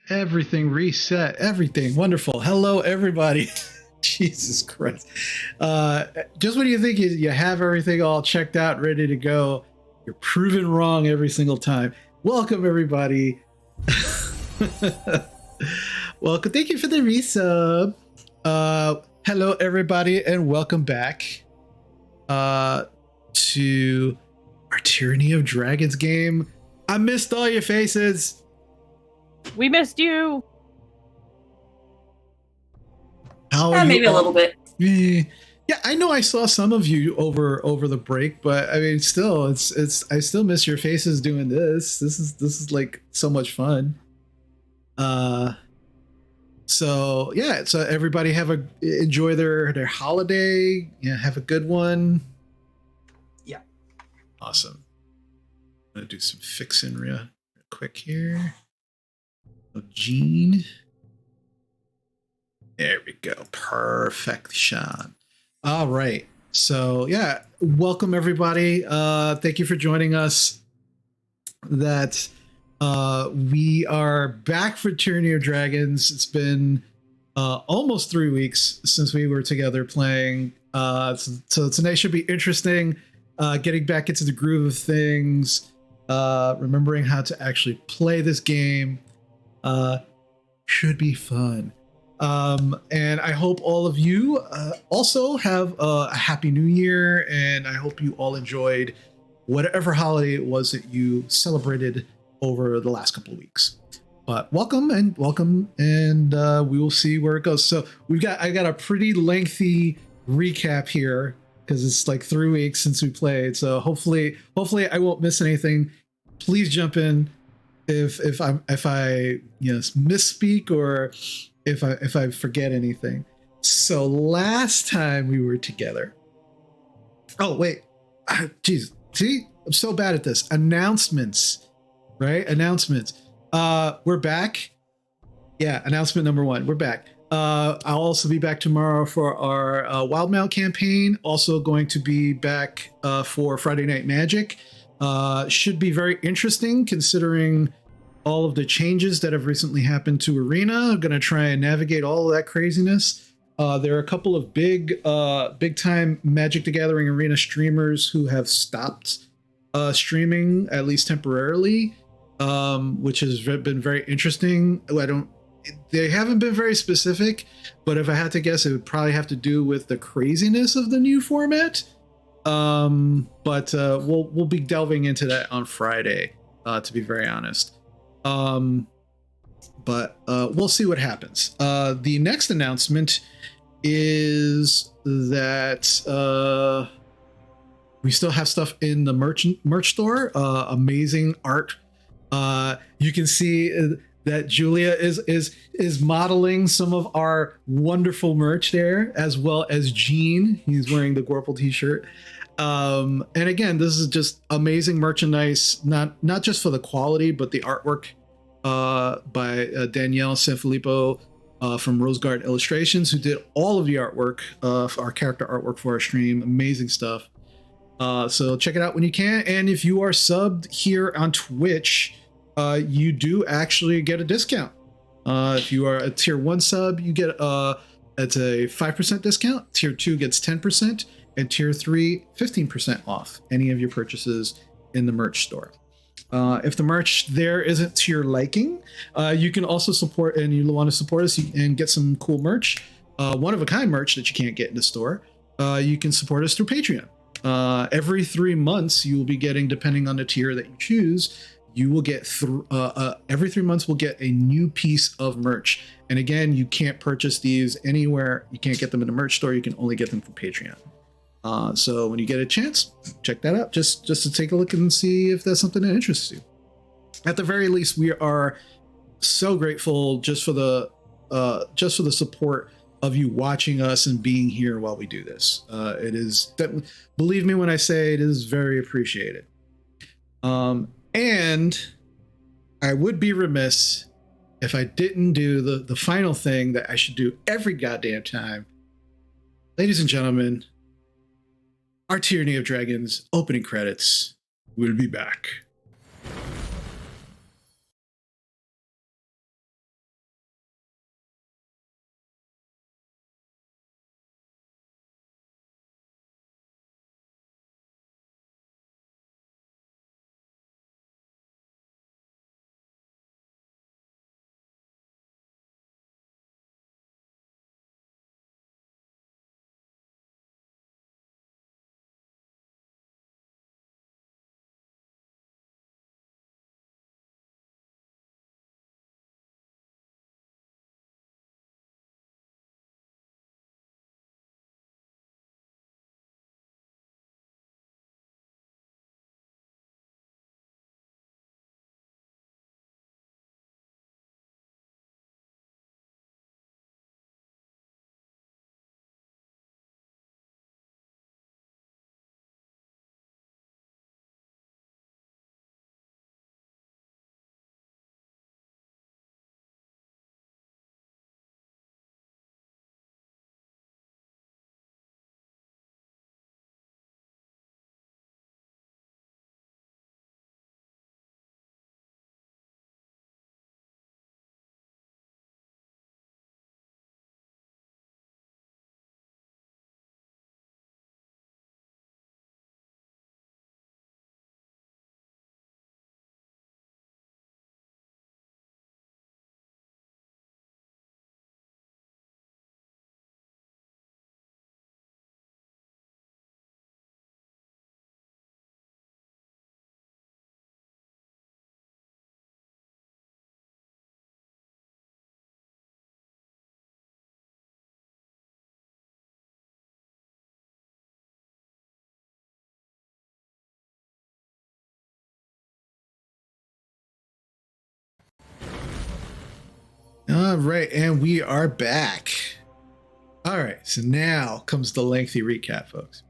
Everything reset. Everything wonderful. Hello, everybody. Jesus Christ. Just when you think you have everything all checked out, ready to go, you're proven wrong every single time. Welcome, everybody. Welcome. Thank you for the resub. Hello, everybody, and welcome back to our Tyranny of Dragons game. I missed all your faces. We missed you. How are you? Maybe a little bit. Yeah, I know I saw some of you over the break, but I mean, still, it's I still miss your faces doing this. This is like so much fun. So yeah, so everybody enjoy their holiday. Yeah, have a good one. Yeah, awesome. I'm gonna do some fixing real quick here. Gene. There we go. Perfection. All right. So yeah, welcome everybody. Thank you for joining us. We are back for Tyranny of Dragons. It's been almost 3 weeks since we were together playing. So tonight should be interesting. Getting back into the groove of things. Remembering how to actually play this game. Should be fun. And I hope all of you also have a happy new year, and I hope you all enjoyed whatever holiday it was that you celebrated over the last couple of weeks. But welcome, and we will see where it goes. So I got a pretty lengthy recap here because it's like 3 weeks since we played. So hopefully I won't miss anything. Please jump in if I misspeak or if I forget anything. So last time we were together. Oh wait, geez, see, I'm so bad at this. Announcements, right? Announcements. We're back. Yeah, announcement number 1. We're back. I'll also be back tomorrow for our Wildmount campaign. Also going to be back for Friday Night Magic. Should be very interesting considering all of the changes that have recently happened to Arena. I'm going to try and navigate all of that craziness. There are a couple of big time Magic the Gathering Arena streamers who have stopped streaming, at least temporarily, which has been very interesting. They haven't been very specific, but if I had to guess, it would probably have to do with the craziness of the new format. But we'll be delving into that on Friday, to be very honest. But we'll see what happens. The next announcement is that we still have stuff in the merch store. Amazing art. You can see that Julia is modeling some of our wonderful merch there, as well as Gene. He's wearing the Gorple t-shirt. And again, this is just amazing merchandise, not just for the quality, but the artwork by Danielle Sanfilippo from Rose Garden Illustrations, who did all of the artwork, our character artwork for our stream. Amazing stuff. So check it out when you can. And if you are subbed here on Twitch, you do actually get a discount. If you are a tier 1 sub, you get it's a 5% discount. Tier 2 gets 10%. And tier 3, 15% off any of your purchases in the merch store. If the merch there isn't to your liking, you can also support, and you want to support us and get some cool merch, one-of-a-kind merch that you can't get in the store. You can support us through Patreon. Every 3 months, you will be getting, depending on the tier that you choose, you will get every 3 months we'll get a new piece of merch. And again, you can't purchase these anywhere. You can't get them in the merch store. You can only get them from Patreon. So when you get a chance, check that out just to take a look and see if that's something that interests you. At the very least, we are so grateful just for the support of you watching us and being here while we do this. It is, believe me when I say it is very appreciated. And I would be remiss if I didn't do the final thing that I should do every goddamn time. Ladies and gentlemen, our Tyranny of Dragons opening credits will be back. All right, and we are back. All right, so now comes the lengthy recap, folks.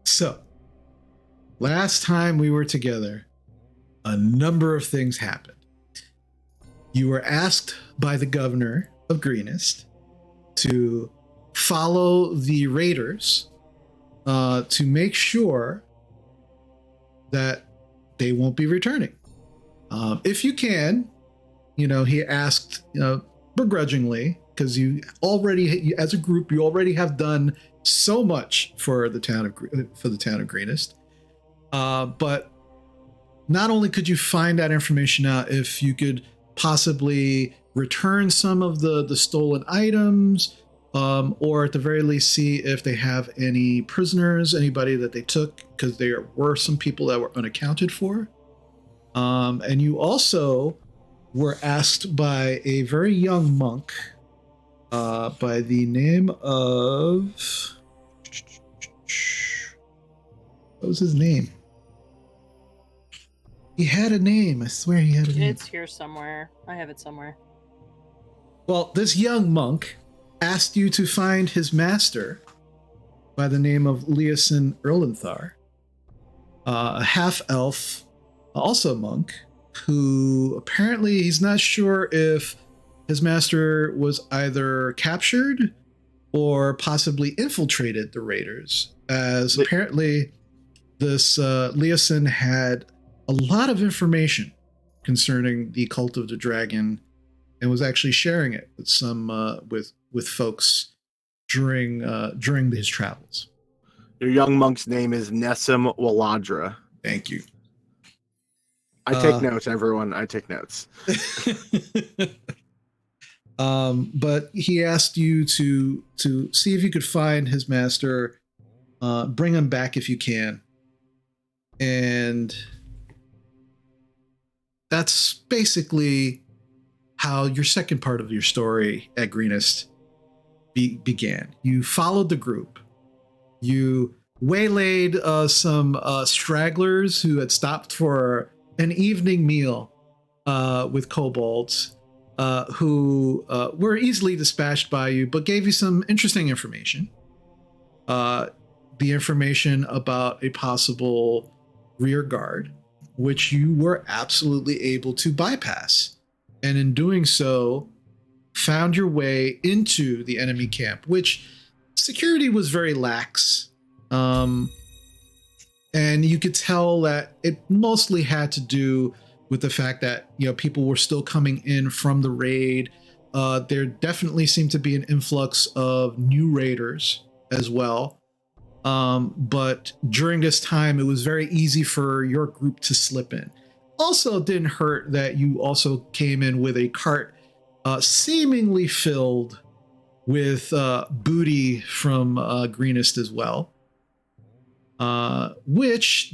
So, last time we were together, a number of things happened. You were asked by the governor of Greenest to follow the raiders to make sure that they won't be returning. If you can, he asked, begrudgingly, because you already, as a group, you already have done so much for the town of Greenest. But not only could you find that information out, if you could possibly return some of the stolen items, or at the very least see if they have any prisoners, anybody that they took, because there were some people that were unaccounted for. And you also were asked by a very young monk by the name of... What was his name? He had a name. I swear he had a name. It's here somewhere. I have it somewhere. Well, this young monk asked you to find his master by the name of Leosin Erlenthar, a half-elf, also monk, who apparently he's not sure if his master was either captured or possibly infiltrated the raiders, as apparently this Leosin had a lot of information concerning the cult of the dragon and was actually sharing it with some with folks during his travels. Your young monk's name is Nessim Waladra. Thank you. I take notes, everyone. I take notes. But he asked you to see if you could find his master, bring him back if you can. And that's basically how your second part of your story at Greenest began. You followed the group. You waylaid some stragglers who had stopped for an evening meal with kobolds, who were easily dispatched by you, but gave you some interesting information. The information about a possible rear guard, which you were absolutely able to bypass. And in doing so, found your way into the enemy camp, which security was very lax. And you could tell that it mostly had to do with the fact that, people were still coming in from the raid. There definitely seemed to be an influx of new raiders as well. But during this time, it was very easy for your group to slip in. Also, it didn't hurt that you also came in with a cart seemingly filled with booty from Greenest as well, which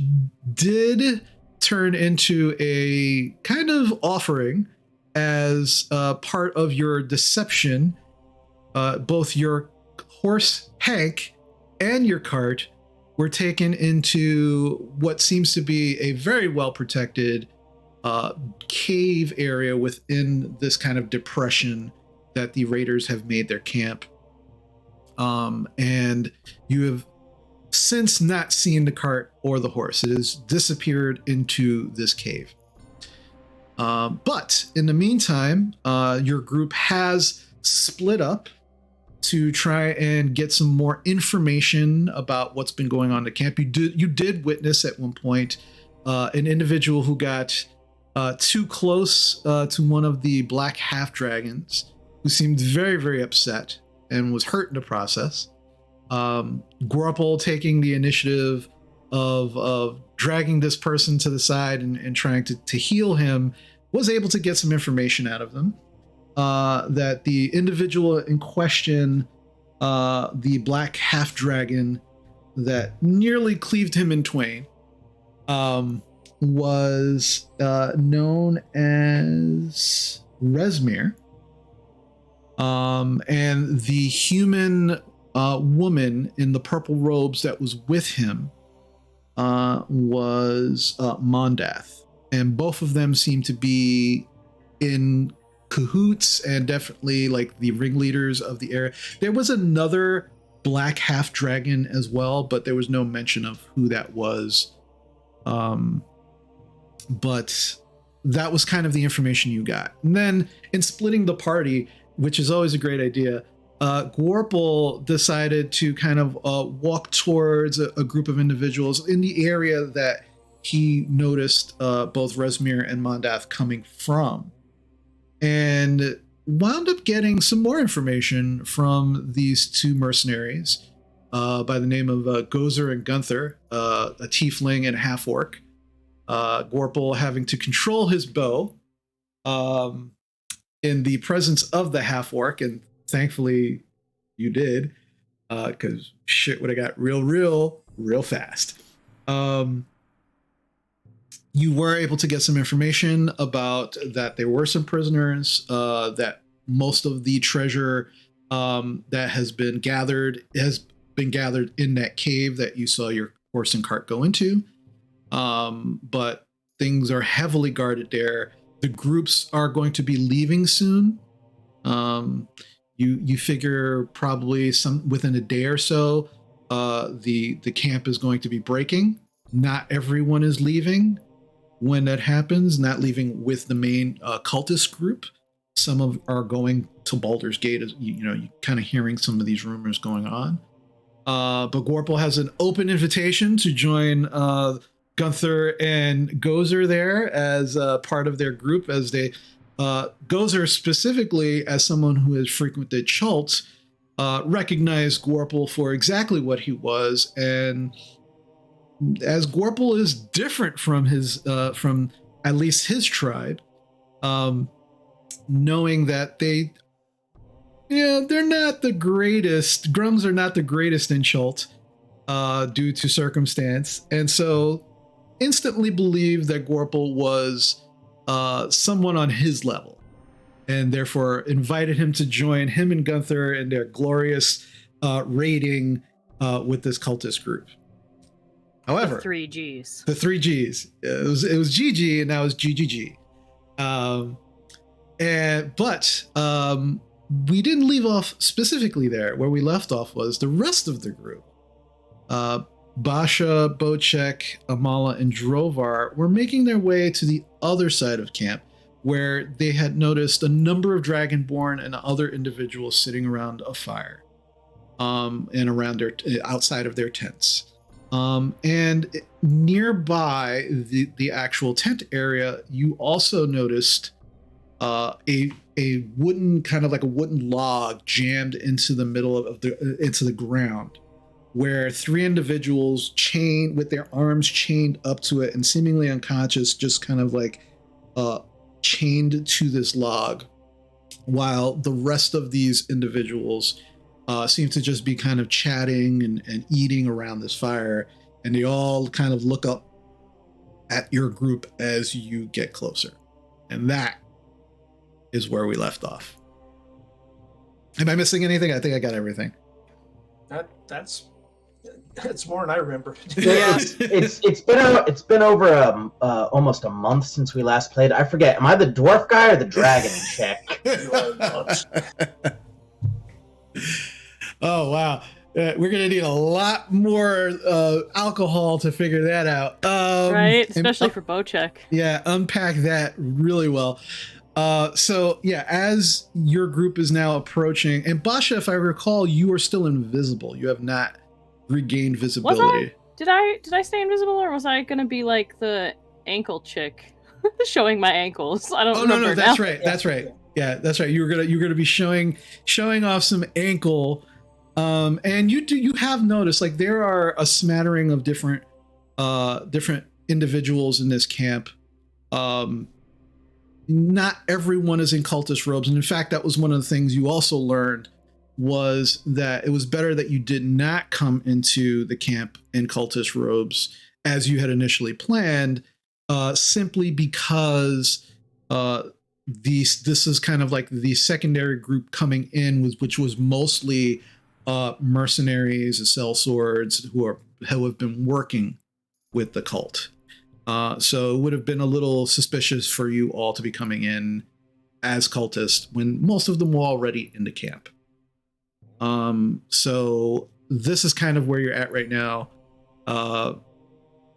did turn into a kind of offering as part of your deception. Both your horse, Hank, and your cart were taken into what seems to be a very well protected cave area within this kind of depression that the raiders have made their camp. And you have since not seen the cart or the horse. It has disappeared into this cave. But in the meantime, your group has split up to try and get some more information about what's been going on in the camp. You did witness at one point an individual who got too close to one of the black half dragons, who seemed very, very upset and was hurt in the process. Grapple taking the initiative of dragging this person to the side and trying to heal him, was able to get some information out of them. That the individual in question, the black half dragon that nearly cleaved him in twain, was known as Resmir. And the human woman in the purple robes that was with him was Mondath. And both of them seem to be in cahoots and definitely like the ringleaders of the area. There was another black half dragon as well, but there was no mention of who that was. But that was kind of the information you got. And then in splitting the party, which is always a great idea, Gorpal decided to kind of walk towards a group of individuals in the area that he noticed both Resmir and Mondath coming from, and wound up getting some more information from these two mercenaries by the name of Gozer and Gunther, a tiefling and a half-orc. Gorpal having to control his bow in the presence of the half-orc, and thankfully you did, because shit would have got real fast. You were able to get some information about that there were some prisoners, that most of the treasure that has been gathered in that cave that you saw your horse and cart go into. But things are heavily guarded there. The groups are going to be leaving soon. You figure probably within a day or so, the camp is going to be breaking. Not everyone is leaving when that happens. Not leaving with the main cultist group. Some are going to Baldur's Gate. As you kind of hearing some of these rumors going on. But Gorpal has an open invitation to join Gunther and Gozer there as part of their group, as they Gozer specifically, as someone who has frequented Chult, recognized Gorpal for exactly what he was, and as Gorpal is different from his from at least his tribe, knowing that they're not the greatest. Grungs are not the greatest in Chult due to circumstance, and so instantly believed that Gorpal was someone on his level, and therefore invited him to join him and Gunther in their glorious raiding with this cultist group. However, The three Gs. The three Gs. It was GG, and now it's GGG. But we didn't leave off specifically there. Where we left off was the rest of the group. Basha, Bocek, Amala, and Drovar were making their way to the other side of camp, where they had noticed a number of Dragonborn and other individuals sitting around a fire, and around outside of their tents. And nearby the actual tent area, you also noticed a wooden, kind of like a wooden log jammed into the middle of into the ground, where three individuals chained with their arms chained up to it and seemingly unconscious, just kind of like chained to this log, while the rest of these individuals seem to just be kind of chatting and eating around this fire, and they all kind of look up at your group as you get closer. And that is where we left off. Am I missing anything? I think I got everything. That's more than I remember. Yeah. It's been over almost a month since we last played. I forget. Am I the dwarf guy or the dragon chick? You are nuts. Oh wow, we're gonna need a lot more alcohol to figure that out. Right, especially for Bocek. Yeah, unpack that really well. So yeah, as your group is now approaching, and Basha, if I recall, you are still invisible. You have not regained visibility. Did I stay invisible, or was I gonna be like the ankle chick, showing my ankles? I don't remember. No, that's right. That's right. Yeah, that's right. You're gonna be showing off some ankle. And you have noticed, like, there are a smattering of different individuals in this camp. Not everyone is in cultist robes, and in fact, that was one of the things you also learned, was that it was better that you did not come into the camp in cultist robes as you had initially planned, simply because this is kind of like the secondary group coming in, which was mostly mercenaries and sellswords who have been working with the cult. So it would have been a little suspicious for you all to be coming in as cultists when most of them were already in the camp. So this is kind of where you're at right now.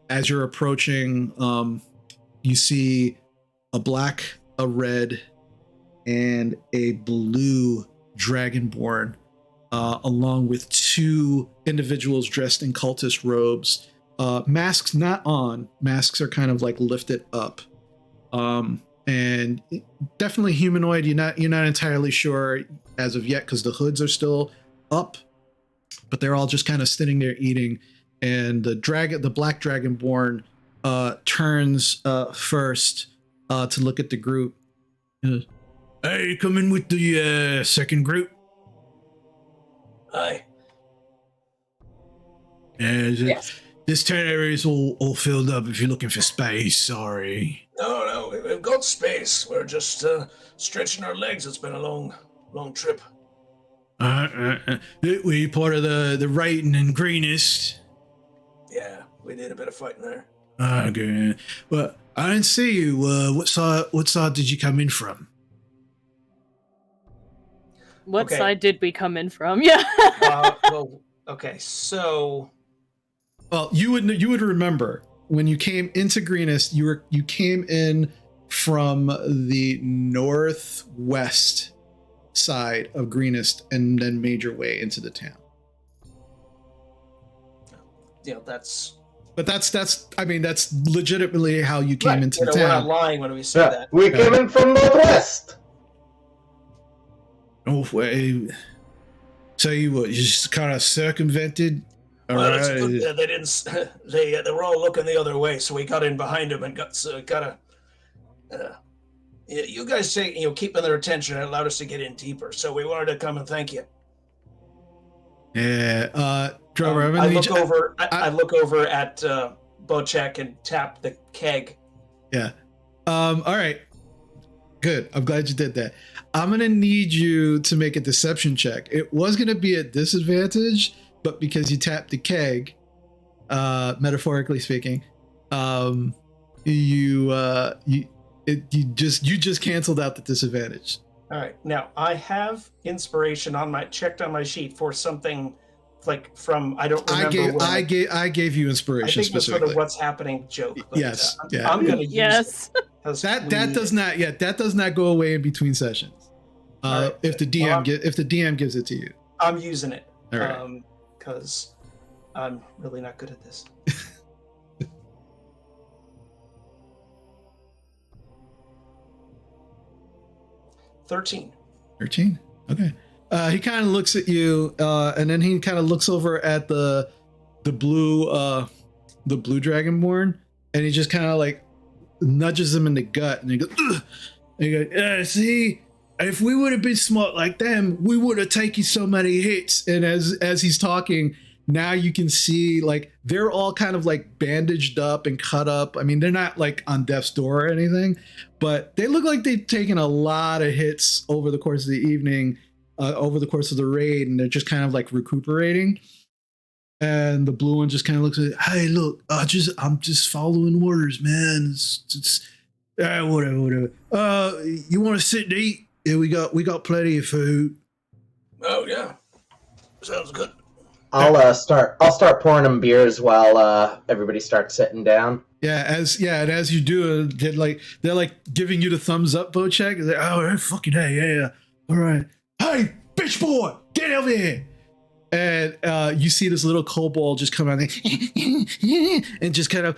As you're approaching, you see a black, a red, and a blue dragonborn, along with two individuals dressed in cultist robes. Masks not on. Masks are kind of like lifted up. And definitely humanoid. You're not entirely sure as of yet because the hoods are still up, but they're all just kind of sitting there eating. And the black dragonborn, turns first to look at the group. Hey, come in with the second group. Aye. Yes. This tent area is all filled up. If you're looking for space, sorry. No, we've got space. We're just stretching our legs. It's been a long trip. We part of the Wrighton and Greenest. Yeah, we did a bit of fighting there. Okay. Well, I didn't see you. What side did you come in from? What Okay. side did we come in from? Yeah. Well, okay, so Well, you would remember when you came into Greenest, you came in from the northwest side of Greenest and then made your way into the town. that's But that's legitimately how you came right. into the We're not town. lying when we say Yeah, that. we came in from Northwest. Oh, wait. So you just kind of circumvented. All Well, right. it's good. They didn't. They were all looking the other way, so we got in behind them and got a. You guys keeping their attention and allowed us to get in deeper. So we wanted to come and thank you. Yeah. Drover, I'm I gonna need look you- over. I look over at Bocek and tap the keg. Yeah. All right. Good. I'm glad you did that. I'm gonna need you to make a deception check. It was gonna be a disadvantage, but because you tapped the keg, metaphorically speaking, you just canceled out the disadvantage. All right. Now I have inspiration checked on my sheet for something like from I don't remember. I gave you I inspiration think it was for specifically. the "What's Happening" joke. But, Yes, yeah. I'm gonna use Yes. it, 'cause That we- that does not go away in between sessions. All right. If the DM gives it to you. I'm using it. All right. Because I'm really not good at this. $13. 13. Okay. He kind of looks at you, and then he kind of looks over at the blue dragonborn, and he just kind of like nudges him in the gut, and he goes, ugh! And he goes, see, if we would have been smart like them, we would have taken so many hits. And as he's talking, now you can see like they're all kind of like bandaged up and cut up. I mean, they're not like on death's door or anything, but they look like they've taken a lot of hits over the course of the evening, over the course of the raid, and they're just kind of like recuperating. And the blue one just kind of looks at, hey, look, I'm just following orders, man. It's whatever. You want to sit and eat? Yeah, we got plenty of food. Oh yeah, sounds good. I'll start pouring them beers while everybody starts sitting down. And as you do, they're like giving you the thumbs up, Bocek. They're like, oh, fucking hey, yeah, all right. Hey, bitch boy, get over here. And you see this little kobold just come out and just kind of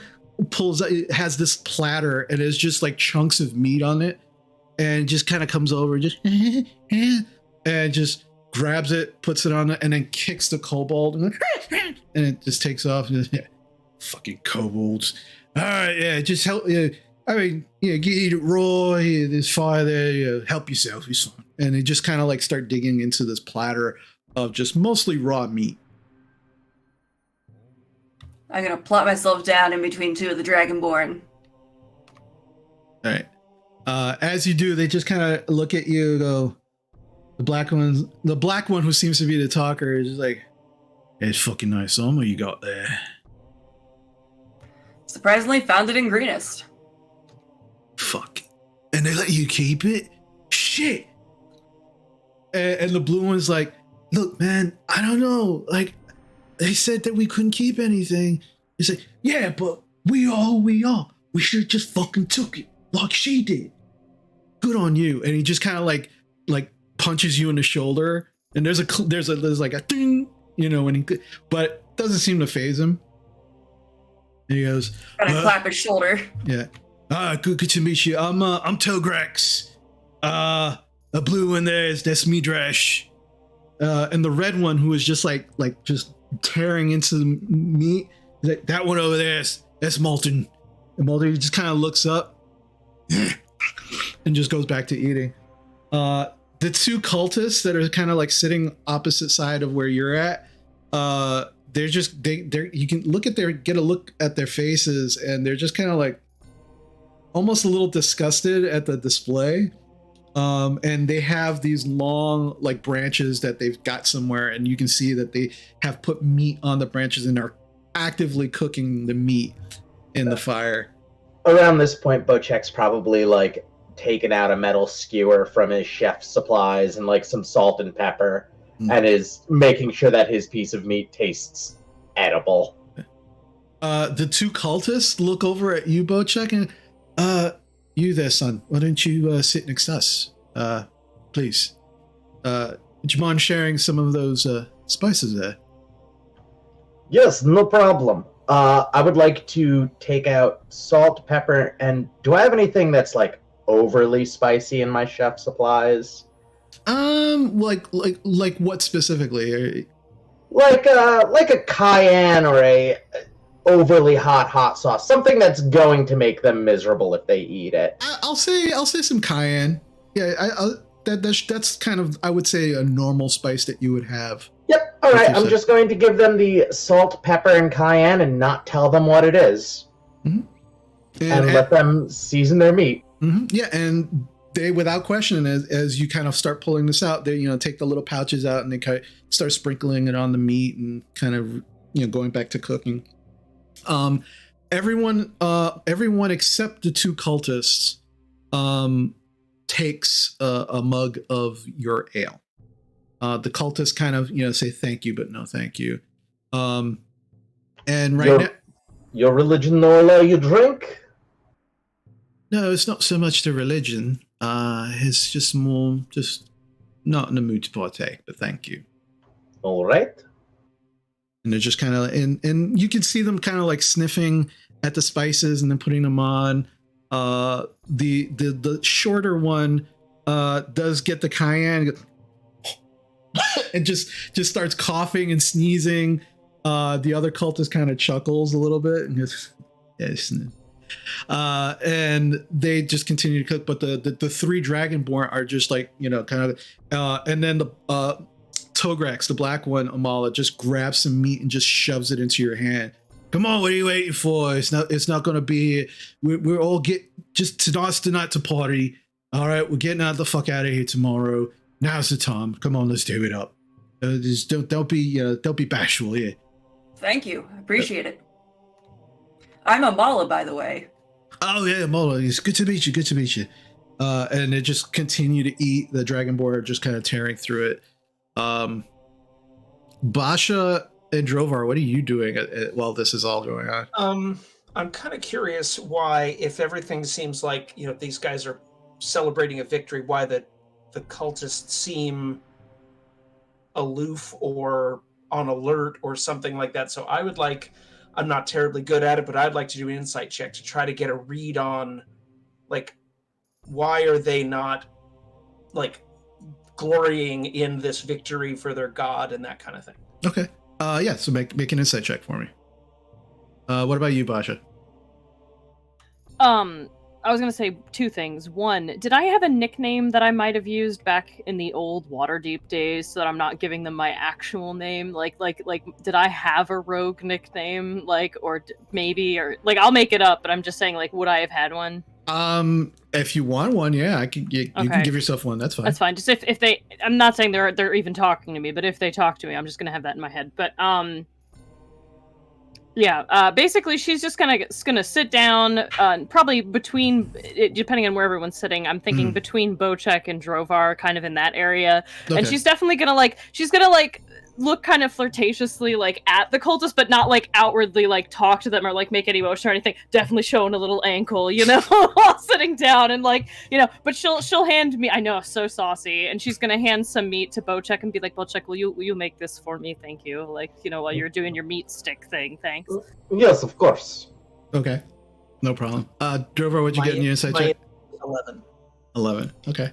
pulls out. It has this platter, and there's just like chunks of meat on it, and just kind of comes over, just and just grabs it, puts it on it, and then kicks the kobold, and it just takes off. And just, fucking kobolds. All right, yeah, just help. I mean, eat it raw. There's fire there. Help yourself. It's fine. And they just kind of like start digging into this platter of just mostly raw meat. I'm gonna plop myself down in between two of the Dragonborn. All right. As you do, they just kind of look at you. Go. The black one who seems to be the talker is just like, hey, it's fucking nice armor you got there. Surprisingly, found it in Greenest. Fuck. And they let you keep it? shit. And the blue one's like, look, man, I don't know. Like, they said that we couldn't keep anything. He's like, yeah, but we are who we are. We should have just fucking took it like she did. Good on you. And he just kind of like punches you in the shoulder. And there's like a ding, you know, but it doesn't seem to faze him. And he goes, Gotta clap his shoulder. yeah. Good to meet you. I'm Tograx. The blue one that's Midrash. And the red one who is just like just tearing into the meat. He's like, that one over there, that's Molten. And Molten just kind of looks up and just goes back to eating. The two cultists that are kind of like sitting opposite side of where you're at, they're you can get a look at their faces, and they're just kind of like almost a little disgusted at the display. And they have these long like branches that they've got somewhere, and you can see that they have put meat on the branches and are actively cooking the meat in the fire. Around this point, Bocek's probably like taken out a metal skewer from his chef's supplies and like some salt and pepper, and is making sure that his piece of meat tastes edible. The two cultists look over at you, Bocek, and you there, son, why don't you sit next to us, please? Would you mind sharing some of those spices there? Yes, no problem. I would like to take out salt, pepper, and do I have anything that's like overly spicy in my chef supplies? Like what specifically? Like a cayenne or a overly hot sauce, something that's going to make them miserable if they eat it. I'll say some cayenne. Yeah, that's kind of, I would say, a normal spice that you would have. Yep. All right. I'm just going to give them the salt, pepper, and cayenne, and not tell them what it is, and let them season their meat. Mm-hmm. Yeah, and they, without question, as you kind of start pulling this out, they take the little pouches out and they kind of start sprinkling it on the meat and kind of going back to cooking. Everyone except the two cultists takes a mug of your ale. The cultists kind of say thank you, but no thank you. And now, your religion no allow you drink? No, it's not so much the religion. It's just more just not in the mood to partake, but thank you. All right. And they're just kind of, and you can see them kind of like sniffing at the spices and then putting them on. The shorter one does get the cayenne and just starts coughing and sneezing. The other cultist kind of chuckles a little bit and just and they just continue to cook. But the three dragonborn are just like kind of, and then the Tograx, the black one, Amala, just grabs some meat and just shoves it into your hand. Come on, what are you waiting for? It's not going to be. We're all tonight to party. All right, we're getting out the fuck out of here tomorrow. Now's the time. Come on, let's do it up. Just don't be bashful here. Thank you. Appreciate it. I'm Amala, by the way. Oh yeah, Amala. It's good to meet you. Good to meet you. And they just continue to eat. The dragonborn are just kind of tearing through it. Basha and Drovar, what are you doing while this is all going on? I'm kind of curious why, if everything seems like these guys are celebrating a victory, why the cultists seem aloof or on alert or something like that. So I would like, I'm not terribly good at it, but I'd like to do an insight check to try to get a read on, like, why are they not, like, glorying in this victory for their god and that kind of thing. Okay. Yeah, so make an insight check for me. What about you, Basha? I was gonna say two things. One, did I have a nickname that I might have used back in the old Waterdeep days so that I'm not giving them my actual name? Like, did I have a rogue nickname? Maybe, I'll make it up, but I'm just saying, would I have had one? If you want one, yeah, you can give yourself one. That's fine. That's fine. Just if they, I'm not saying they're even talking to me, but if they talk to me, I'm just gonna have that in my head. But Yeah, basically she's just gonna sit down, probably between, depending on where everyone's sitting, I'm thinking between Bocek and Drovar, kind of in that area. Okay. And she's definitely gonna look kind of flirtatiously like at the cultists, but not like outwardly like talk to them or like make any motion or anything. Definitely showing a little ankle, while sitting down and but she'll hand me, I know, so saucy, and she's gonna hand some meat to Bocek and be like, Bocek, will you make this for me? Thank you. While you're doing your meat stick thing, thanks. Yes, of course. Okay. No problem. Drover, what'd you get in your insight check? 11. 11. Okay.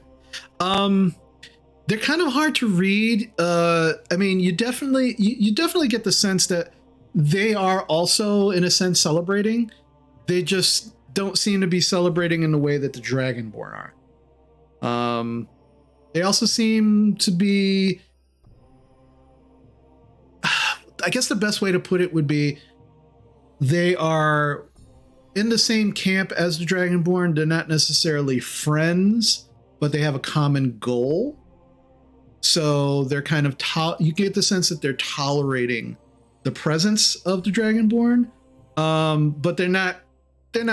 They're kind of hard to read. I mean, you definitely get the sense that they are also, in a sense, celebrating. They just don't seem to be celebrating in the way that the Dragonborn are. They also seem to be, I guess the best way to put it would be, they are in the same camp as the Dragonborn. They're not necessarily friends, but they have a common goal. So they're kind of you get the sense that they're tolerating the presence of the Dragonborn, but they're not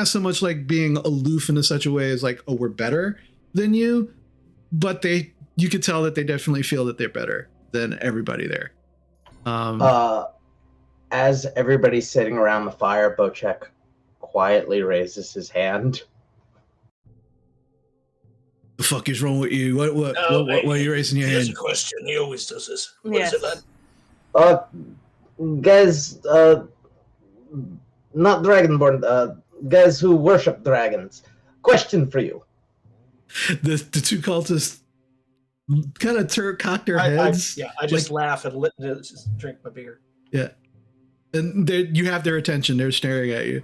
so much like being aloof in such a way as like, oh, we're better than you, but you could tell that they definitely feel that they're better than everybody there. As everybody's sitting around the fire, Bocek quietly raises his hand. The fuck is wrong with you? What are you raising your hand? He has a question. He always does this. What Yes. is it, lad? Guys, not Dragonborn, guys who worship dragons. Question for you. The two cultists kind of cock their heads. I just laugh and just drink my beer. Yeah. And you have their attention. They're staring at you.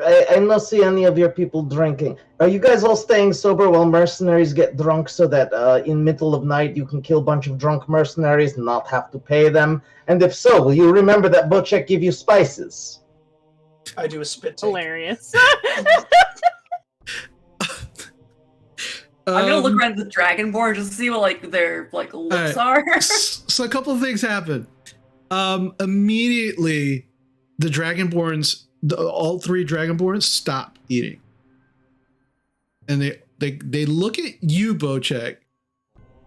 I don't see any of your people drinking. Are you guys all staying sober while mercenaries get drunk so that in middle of night you can kill a bunch of drunk mercenaries and not have to pay them? And if so, will you remember that Bocek give you spices? I do a spit take. Hilarious. I'm gonna look around the Dragonborn just to see what their looks are. So a couple of things happen. Immediately, the Dragonborns, all three Dragonborns, stop eating, and they look at you, Bocek,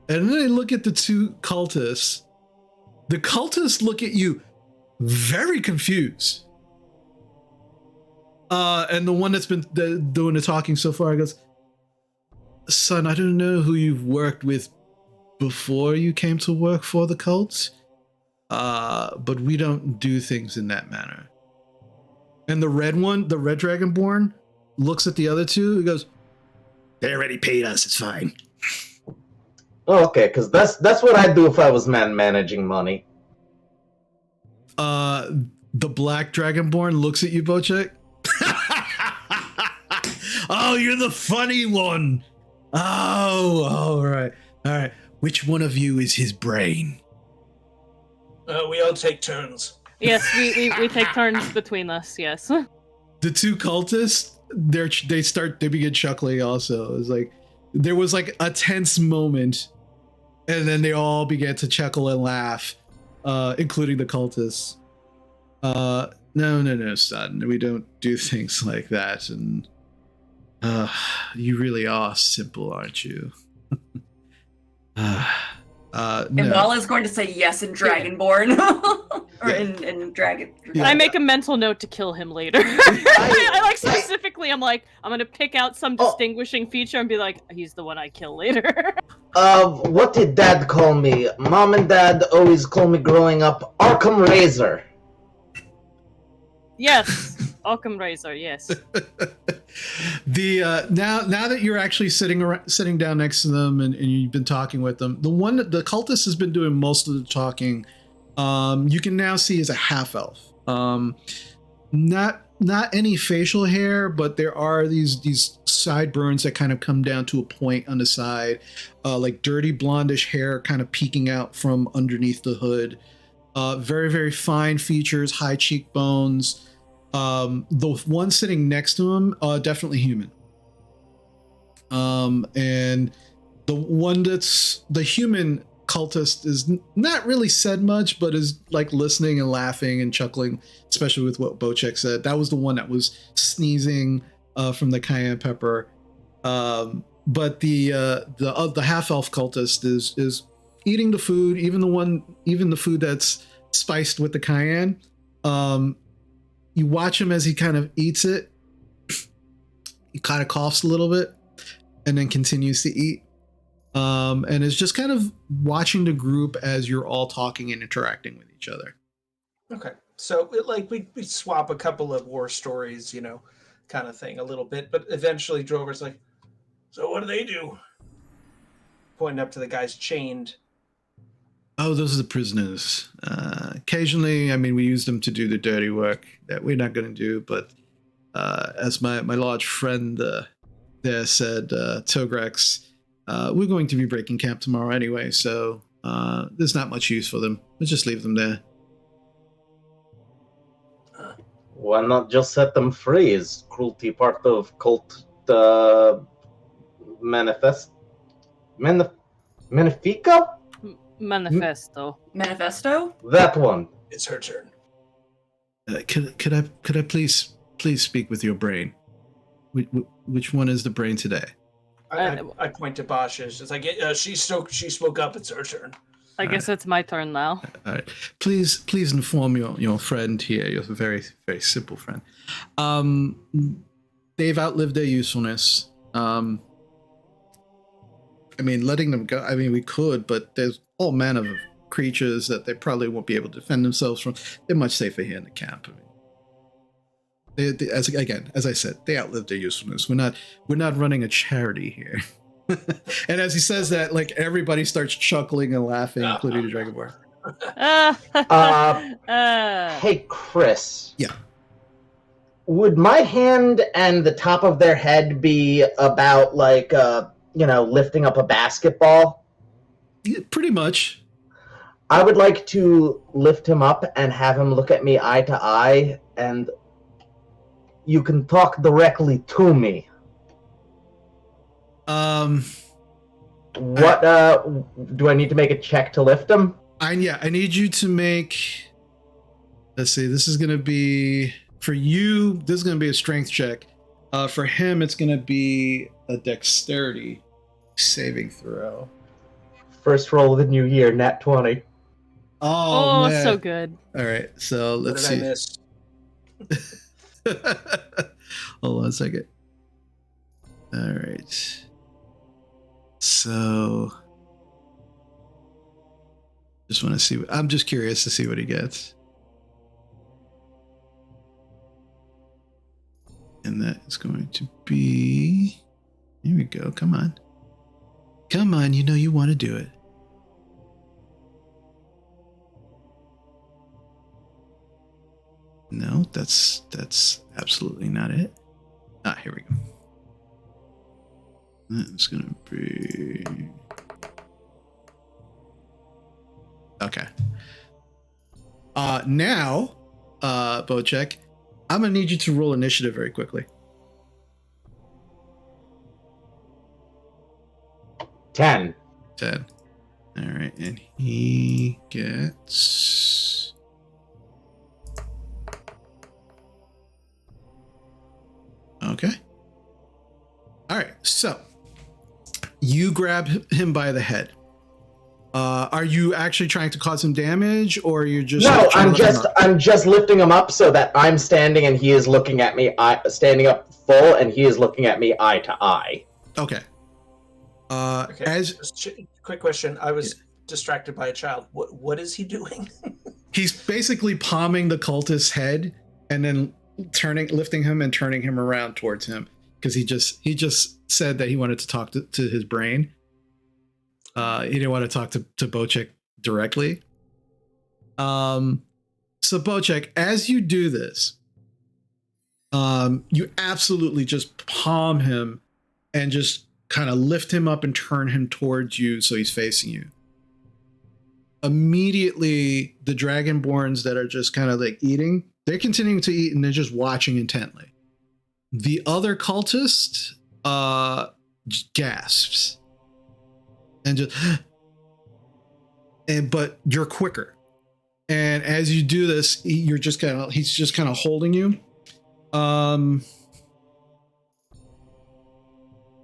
and then they look at the two cultists. The cultists look at you, very confused. And the one that's been doing the talking so far goes, "Son, I don't know who you've worked with before you came to work for the cults, but we don't do things in that manner." And the red Dragonborn, looks at the other two. He goes, "They already paid us. It's fine." Okay, because that's what I'd do if I was managing money. The black Dragonborn looks at you, Bocek. Oh, you're the funny one. Oh, all right. Which one of you is his brain? We all take turns. Yes, we take turns between us. Yes. The two cultists, they begin chuckling. Also, it's like there was like a tense moment, and then they all began to chuckle and laugh, including the cultists. No, son, we don't do things like that. And you really are simple, aren't you? And Wala's going to say yes in Dragonborn. Or in Dragon. I make a mental note to kill him later. I like specifically, I'm going to pick out some distinguishing feature and be like, he's the one I kill later. What did Dad call me? Mom and Dad always call me growing up Arkham Razor. Yes, Occam Razor. Yes. The now that you're actually sitting down next to them and you've been talking with them, the cultist has been doing most of the talking. You can now see is a half elf. Not any facial hair, but there are these sideburns that kind of come down to a point on the side, like dirty blondish hair kind of peeking out from underneath the hood. Very, very fine features, high cheekbones. The one sitting next to him, definitely human. And the one that's the human cultist is not really said much, but is like listening and laughing and chuckling, especially with what Bocek said. That was the one that was sneezing from the cayenne pepper. But the half elf cultist is eating the food, even the food that's spiced with the cayenne. You watch him as he kind of eats it. He kind of coughs a little bit and then continues to eat. And is just kind of watching the group as you're all talking and interacting with each other. Okay. So we swap a couple of war stories, kind of thing a little bit, but eventually Drover's like, so what do they do? Pointing up to the guys chained. Oh, those are the prisoners. Occasionally, I mean, we use them to do the dirty work that we're not going to do, but as my large friend there said, Togrex, we're going to be breaking camp tomorrow anyway, so there's not much use for them. We'll just leave them there. Why not just set them free? Is cruelty part of cult manifesto? Manifesto? That one. It's her turn. Could I please speak with your brain? Which one is the brain today? I point to Bosch. It's like she spoke up. It's her turn. I guess it's my turn now. All right. Please inform your friend here, your very, very simple friend. They've outlived their usefulness. I mean, letting them go, I mean, we could, but there's all manner of creatures that they probably won't be able to defend themselves from. They're much safer here in the camp. I mean, as I said, they outlived their usefulness. We're not running a charity here. And as he says that, like, everybody starts chuckling and laughing, including the Dragonborn. Hey, Chris. Yeah. Would my hand and the top of their head be about like lifting up a basketball? Yeah, pretty much. I would like to lift him up and have him look at me eye to eye, and you can talk directly to me. What do I need to make a check to lift him? I need you to make, let's see, this is gonna be for you, this is gonna be a strength check. For him, it's gonna be a dexterity saving throw. First roll of the new year, nat 20. Oh man. So good. All right, so let's see. What did I miss? Hold on a second. All right. So, just want to see. I'm just curious to see what he gets. And that is going to be. Here we go. Come on. Come on. You know you want to do it. No, that's absolutely not it. Here we go. That's gonna be okay. Now, Bocek, I'm gonna need you to roll initiative very quickly. 10. 10. All right, and he gets. Okay. All right, so you grab him by the head. Are you actually trying to cause him damage, or are you just? No, I'm just lifting him up so that I'm standing and he is looking at me. Standing up full, and he is looking at me eye to eye. Okay. Okay. Quick question. I was distracted by a child. What is he doing? He's basically palming the cultist's head and then lifting him and turning him around towards him, because he just said that he wanted to talk to his brain. He didn't want to talk to Bocek directly. So Bocek, as you do this, you absolutely just palm him and just kind of lift him up and turn him towards you so he's facing you. Immediately, the Dragonborns that are just kind of like eating, they're continuing to eat and they're just watching intently. The other cultist gasps and just but you're quicker. And as you do this, he's just kind of holding you.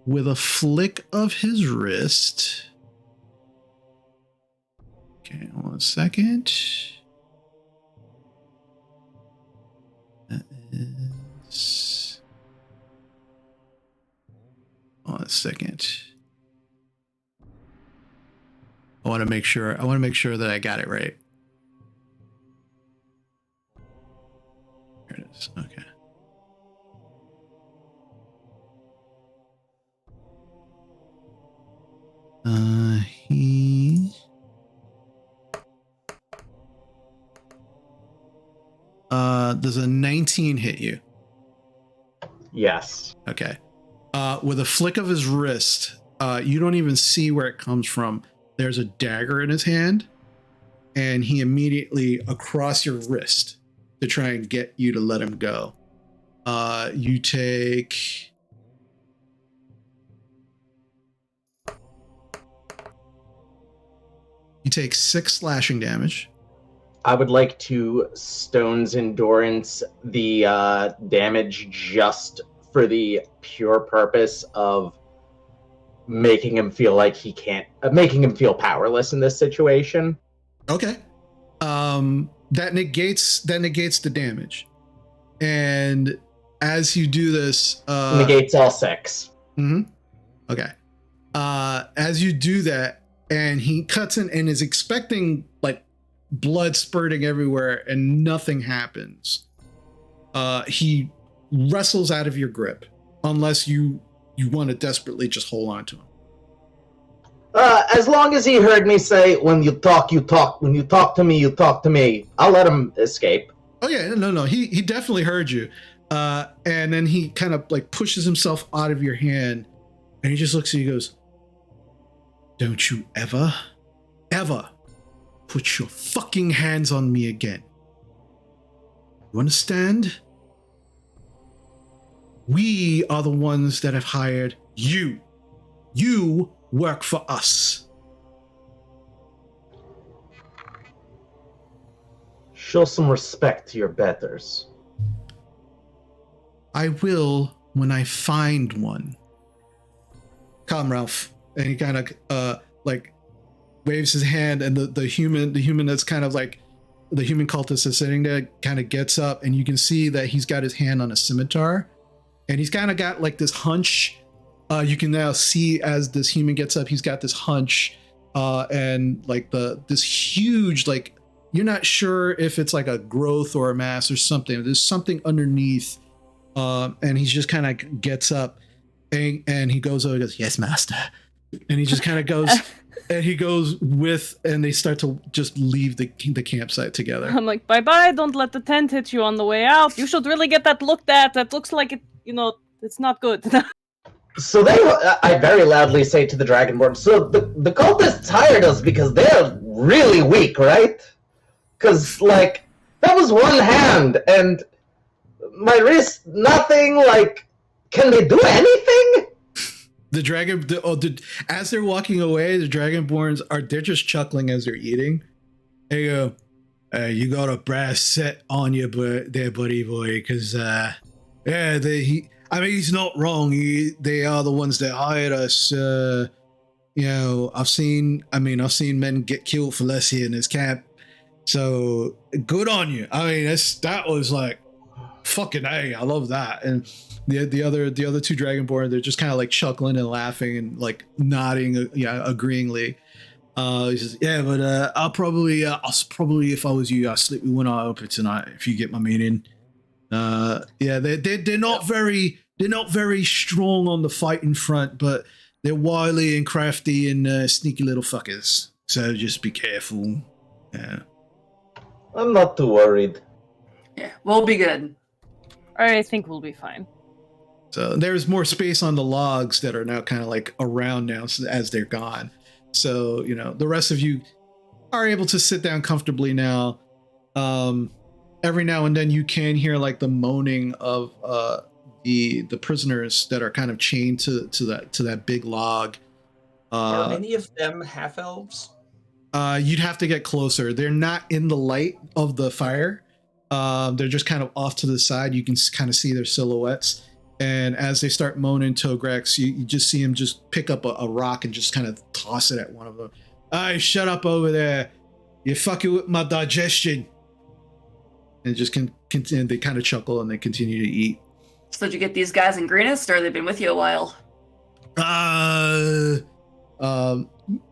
With a flick of his wrist. Okay, 1 second. That is 1 second. I want to make sure that I got it right. Here it is. Okay. Does a 19 hit you? Yes. Okay. With a flick of his wrist, you don't even see where it comes from. There's a dagger in his hand, and he immediately across your wrist to try and get you to let him go. You take 6 slashing damage. I would like to Stone's Endurance the damage just for the pure purpose of making him feel like he can't, making him feel powerless in this situation. Okay. That negates the damage. And as you do this, negates all 6. Mm-hmm. Okay. As you do that, and he cuts in and is expecting like blood spurting everywhere, and nothing happens. He wrestles out of your grip, unless you want to desperately just hold on to him. As long as he heard me say, when you talk, you talk. When you talk to me, you talk to me. I'll let him escape. Oh yeah, no. He definitely heard you. And then he kind of like pushes himself out of your hand, and he just looks at you and goes, "Don't you ever put your fucking hands on me again. You understand? We are the ones that have hired you. You work for us." Show some respect to your betters. I will when I find one. Come, Ralph. And he kind of like waves his hand, and the human that's kind of like the human cultist is sitting there kind of gets up, and you can see that he's got his hand on a scimitar, and he's kind of got like this hunch. You can now see as this human gets up, he's got this hunch, and like this huge, like, you're not sure if it's like a growth or a mass or something. There's something underneath, and he just kind of gets up, and he goes over and goes, "Yes, master." And he just kind of goes, and he goes with, and they start to just leave the campsite together. I'm like, bye-bye, don't let the tent hit you on the way out. You should really get that looked at. That looks like it, it's not good. So I very loudly say to the Dragonborn, so the cultists hired us because they're really weak, right? Because, like, that was one hand, and my wrist, nothing, like, can they do anything? As they're walking away, the Dragonborns they're just chuckling as they're eating. They go, "You got a brass set on you, there, buddy boy, because he's not wrong. They are the ones that hired us. I've seen men get killed for less here in this camp. So good on you. I mean, that was like fucking A. I love that." And the other two Dragonborn, they're just kind of like chuckling and laughing and like nodding, agreeingly. He says, "Yeah, but I'll probably if I was you, I'll sleep with one eye open tonight, if you get my meaning." They're not very strong on the fighting front, but they're wily and crafty and sneaky little fuckers. So just be careful. Yeah. I'm not too worried. Yeah, we'll be good. I think we'll be fine. So there's more space on the logs that are now kind of like around now as they're gone. So, the rest of you are able to sit down comfortably now. Every now and then you can hear like the moaning of the prisoners that are kind of chained to that big log. Are any of them half elves? You'd have to get closer. They're not in the light of the fire. They're just kind of off to the side. You can kind of see their silhouettes. And as they start moaning Togrex, you just see him just pick up a rock and just kind of toss it at one of them. Hey, shut up over there. You're fucking with my digestion. And just continue. They kind of chuckle and they continue to eat. So did you get these guys in greenest, or they've been with you a while?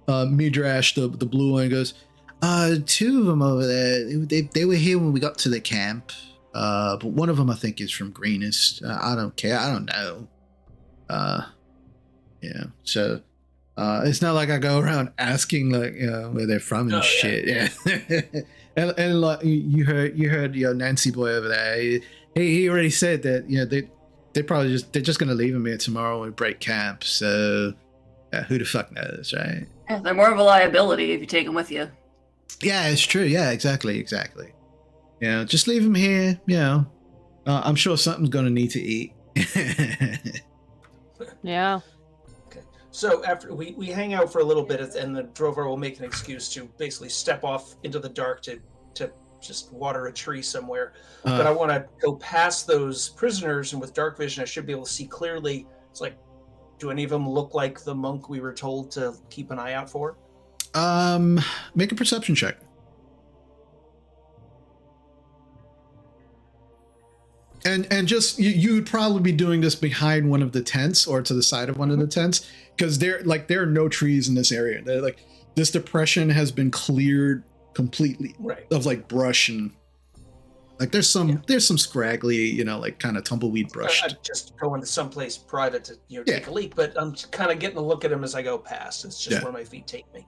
Midrash, the blue one, goes, two of them over there. They were here when we got to the camp. But one of them I think is from greenest. I don't care. I don't know. Yeah. So, it's not like I go around asking like where they're from and shit. Yeah. and like you heard Nancy boy over there. He already said that they're just gonna leave him here tomorrow and break camp. So who the fuck knows, right? Yeah, they're more of a liability if you take them with you. Yeah, it's true. Yeah, exactly. Just leave him here. I'm sure something's gonna need to eat. Yeah. Okay. So after we hang out for a little bit, and the drover will make an excuse to basically step off into the dark to just water a tree somewhere. But I want to go past those prisoners, and with dark vision, I should be able to see clearly. It's like, do any of them look like the monk we were told to keep an eye out for? Make a perception check. And just you would probably be doing this behind one of the tents or to the side of one of the tents, because there are no trees in this area. They're like, this depression has been cleared completely of like brush, and like there's some scraggly, like kind of tumbleweed brush. I just go into someplace private to take a leak, but I'm kind of getting a look at them as I go past. It's just where my feet take me.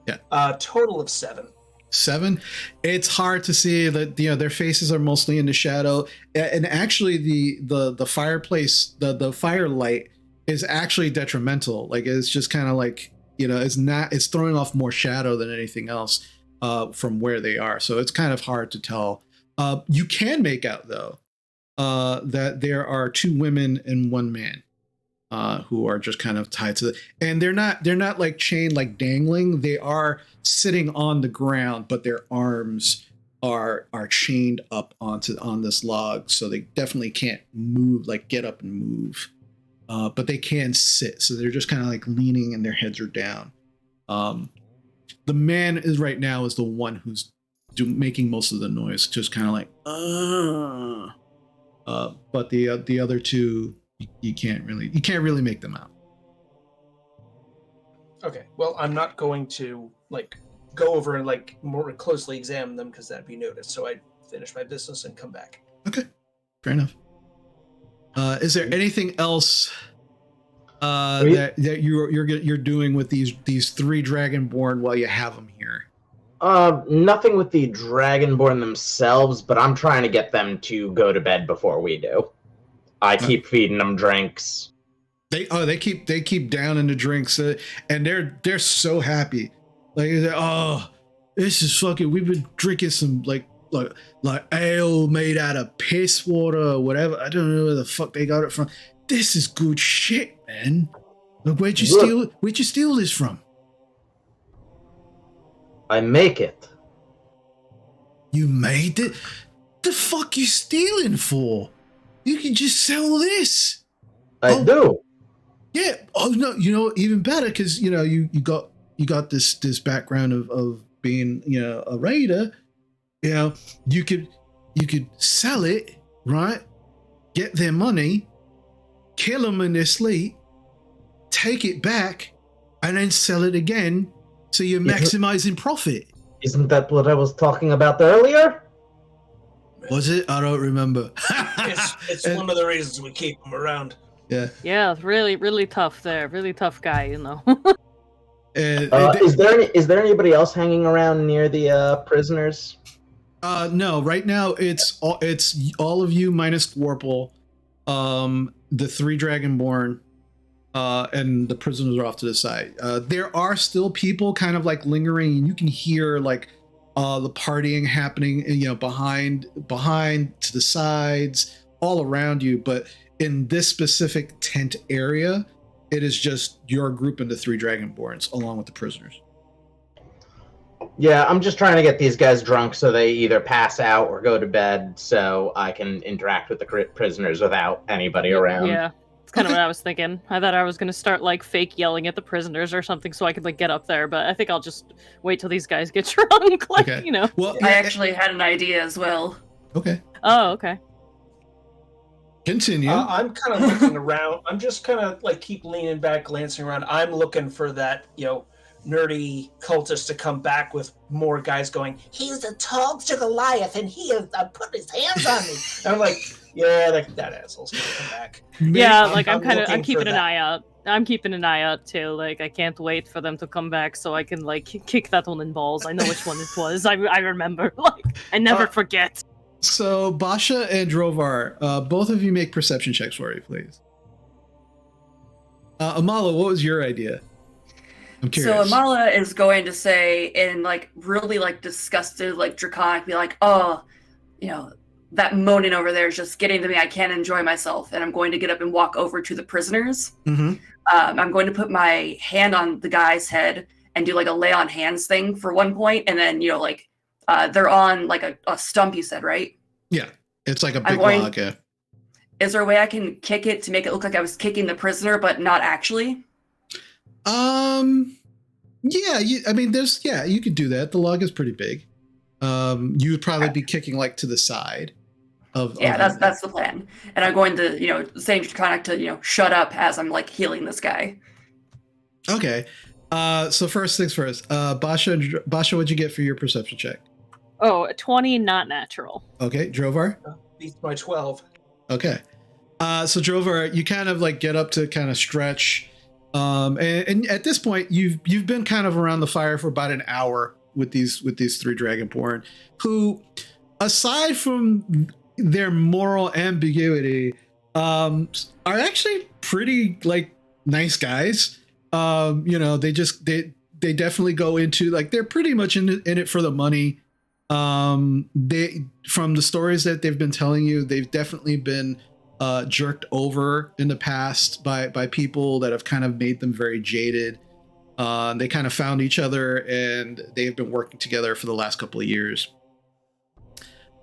Yeah. Total of 7. 7. It's hard to see that their faces are mostly in the shadow, and actually the fireplace, the firelight is actually detrimental. Like it's just kind of like it's throwing off more shadow than anything else from where they are. So it's kind of hard to tell. You can make out though that there are 2 women and 1 man who are just kind of tied to and they're not like chained, like dangling. They are sitting on the ground, but their arms are chained up on this log, so they definitely can't move, like get up and move. But they can sit, so they're just kind of like leaning and their heads are down. The man is right now is the one who's making most of the noise, just kind of like but the other 2, you can't really make them out. Okay, well, I'm not going to like go over and like more closely examine them because that'd be noticed. So I finish my business and come back. Okay, fair enough. Is there anything else that you're doing with these 3 dragonborn while you have them here? Nothing with the dragonborn themselves, but I'm trying to get them to go to bed before we do. I keep feeding them drinks. They keep downing the drinks, and they're so happy. Like, this is fucking. We've been drinking some like ale made out of piss water or whatever. I don't know where the fuck they got it from. This is good shit, man. Like, where'd you steal this from? I make it. You made it? The fuck you stealing for? You can just sell this. I do. Yeah. Oh no. Even better, because you got this background of being a raider. You could sell it, right? Get their money, kill them in their sleep, take it back, and then sell it again. So you're maximizing profit. Isn't that what I was talking about earlier? Was it? I don't remember. It's one of the reasons we keep them around. Yeah. Yeah, it's really, really tough there. Really tough guy, Is there anybody else hanging around near the prisoners? No. Right now, it's all of you minus Warple, the 3 Dragonborn, and the prisoners are off to the side. There are still people kind of like lingering, and you can hear like the partying happening, behind to the sides, all around you. But in this specific tent area, it is just your group and the 3 Dragonborns along with the prisoners. Yeah, I'm just trying to get these guys drunk so they either pass out or go to bed so I can interact with the prisoners without anybody around. Yeah. It's kind of what I was thinking. I thought I was going to start, like, fake yelling at the prisoners or something so I could, like, get up there, but I think I'll just wait till these guys get drunk, like, Okay. you know. Well, I actually had an idea as well. Okay. Oh, okay. Continue. I'm kind of looking around. I'm just kind of like keep leaning back, glancing around. I'm looking for that, nerdy cultist to come back with more guys going, he's a tall to Goliath and he has put his hands on me. And I'm like, yeah, that asshole's gonna come back. Yeah, like I'm looking keeping for an that. eye out. I'm keeping an eye out too. Like I can't wait for them to come back so I can like kick that one in balls. I know which one it was. I remember. Like I never forget. So Basha and Drovar, both of you make perception checks for me, please. Amala, what was your idea? I'm curious. So Amala is going to say in like really like disgusted, like draconic, be like, oh, that moaning over there is just getting to me. I can't enjoy myself. And I'm going to get up and walk over to the prisoners. Mm-hmm. I'm going to put my hand on the guy's head and do like a lay on hands thing for one point. And then, they're on like a stump, you said, right? Yeah. It's like a big log, yeah. Is there a way I can kick it to make it look like I was kicking the prisoner, but not actually? Yeah, you could do that. The log is pretty big. You would probably be kicking like to the side of. Yeah, that's the plan. And I'm going to, saying draconic to, shut up as I'm like healing this guy. Okay. So first things first. Basha, what'd you get for your perception check? Oh, 20, not natural. Okay, Drovar. Beats by 12. Okay. So Drovar, you kind of like get up to kind of stretch. And at this point, you've been kind of around the fire for about an hour with these three Dragonborn, who, aside from their moral ambiguity, are actually pretty like nice guys. They definitely go into like they're pretty much in it for the money. They, from the stories that they've been telling you, they've definitely been jerked over in the past by people that have kind of made them very jaded. They kind of found each other and they've been working together for the last couple of years.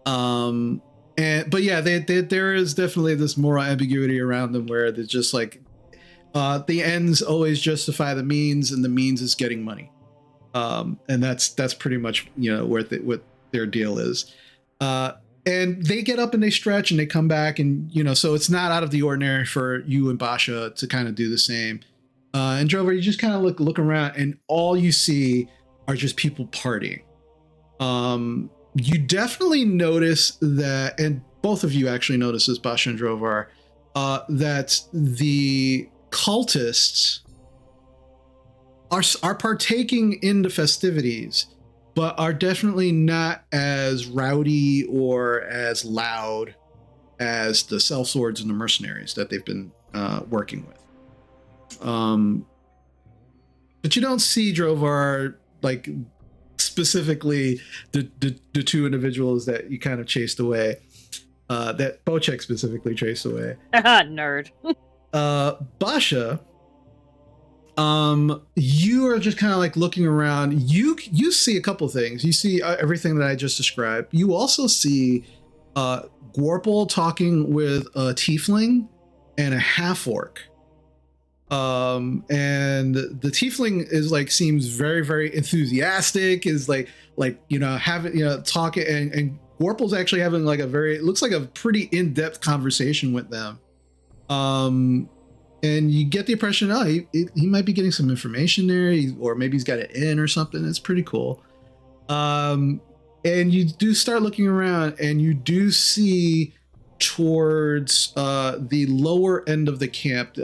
But yeah, there is definitely this moral ambiguity around them where they're just like the ends always justify the means, and the means is getting money. And that's pretty much what their deal is. And they get up and they stretch and they come back, and so it's not out of the ordinary for you and Basha to kind of do the same. And Drover, you just kind of look around, and all you see are just people partying. You definitely notice that, and both of you actually notice this, Basha and Drovar, that the cultists are partaking in the festivities, but are definitely not as rowdy or as loud as the sellswords and the mercenaries that they've been working with. But you don't see Drovar, like specifically the two individuals that you kind of chased away, that Bocek specifically chased away. Nerd. Basha, you are just kind of like looking around. You see a couple things. You see everything that I just described. You also see Gorple talking with a tiefling and a half orc. And the tiefling is like seems very, very enthusiastic, is like having talking, and Gorple's actually having like it looks like a pretty in-depth conversation with them. And you get the impression, he might be getting some information there, or maybe he's got it in or something. It's pretty cool. And you do start looking around, and you do see towards the lower end of the camp.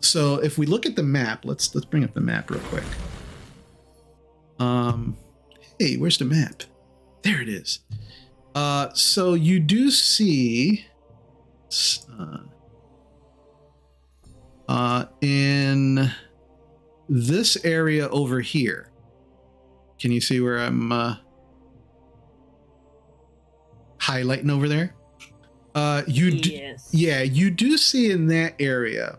So if we look at the map, let's bring up the map real quick. Hey, where's the map? There it is. So you do see in this area over here. Can you see where I'm highlighting over there? Yes. You do see in that area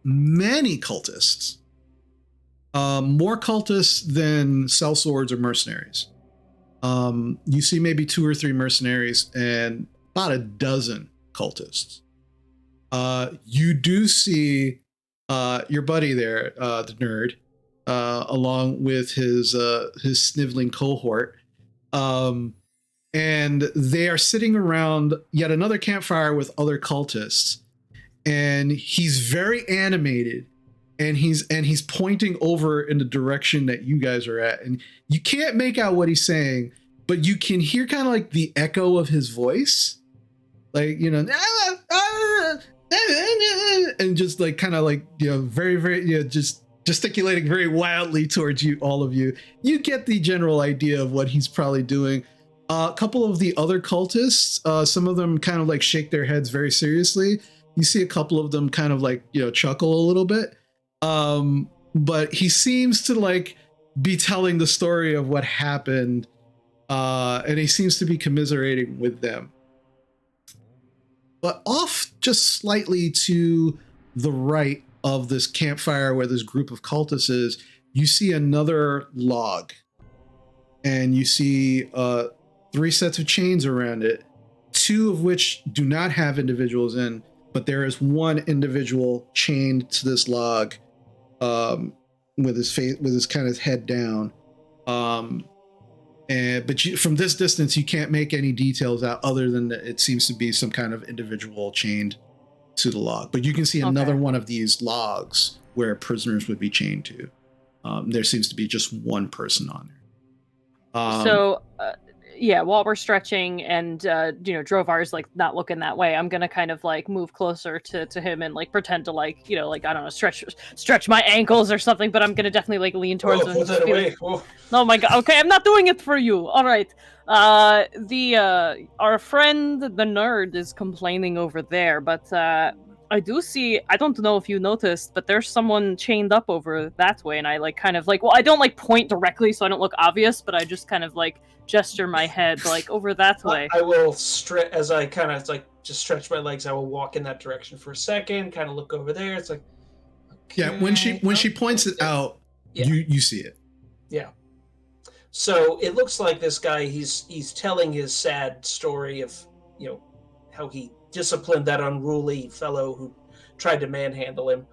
many cultists. More cultists than sellswords or mercenaries. You see maybe 2 or 3 mercenaries and about a dozen cultists. You do see your buddy there, the nerd, along with his sniveling cohort. And they are sitting around yet another campfire with other cultists. And he's very animated. And he's pointing over in the direction that you guys are at. And you can't make out what he's saying, but you can hear kind of like the echo of his voice. Like, you know, and just like kind of like, you know, very, very, you know, just gesticulating very wildly towards you, all of you. You get the general idea of what he's probably doing. A couple of the other cultists, some of them kind of like shake their heads very seriously. You see a couple of them kind of like, you know, chuckle a little bit. But he seems to like be telling the story of what happened, and he seems to be commiserating with them. But off just slightly to the right of this campfire where this group of cultists is, you see another log, and you see 3 sets of chains around it, 2 of which do not have individuals in, but there is 1 individual chained to this log, with his face, with his kind of head down. But from this distance, you can't make any details out other than that it seems to be some kind of individual chained to the log. But you can see another one of these logs where prisoners would be chained to. There seems to be just 1 person on there. Yeah, while we're stretching and you know, Drovar's like not looking that way, I'm gonna kind of like move closer to him and like pretend to like, you know, like I don't know, stretch my ankles or something, but I'm gonna definitely like lean towards him. Put that away. Oh my god, okay, I'm not doing it for you. All right. Our friend the nerd is complaining over there, but I do see, I don't know if you noticed, but there's someone chained up over that way, and I like kind of like, well, I don't like point directly so I don't look obvious, but I just kind of like gesture my head like over that way. I will stretch as I kind of like just stretch my legs. I will walk in that direction for a second, kind of look over there. It's like, okay, yeah, when she points it out, you see it. Yeah. So it looks like this guy, he's telling his sad story of, you know, how he disciplined that unruly fellow who tried to manhandle him.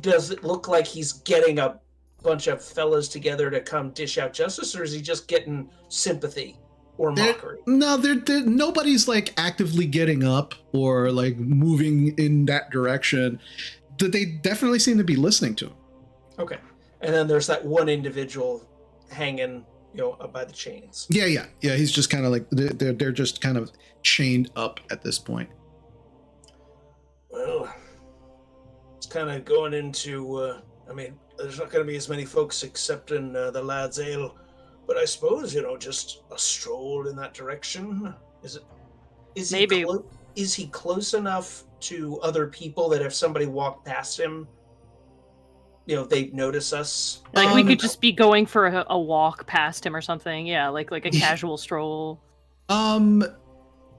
Does it look like he's getting a bunch of fellas together to come dish out justice, or is he just getting sympathy or mockery? Nobody's like actively getting up or like moving in that direction. They definitely seem to be listening to him. Okay. And then there's that one individual hanging, you know, by the chains. Yeah. He's just kind of like they're just kind of chained up at this point. Well, it's kind of going into. I mean, there's not going to be as many folks except in the Lad's Ale, but I suppose, you know, just a stroll in that direction. Is maybe is he close enough to other people that if somebody walked past him, you know, they'd notice us? Like we could just be going for a walk past him or something. Yeah, like a casual stroll.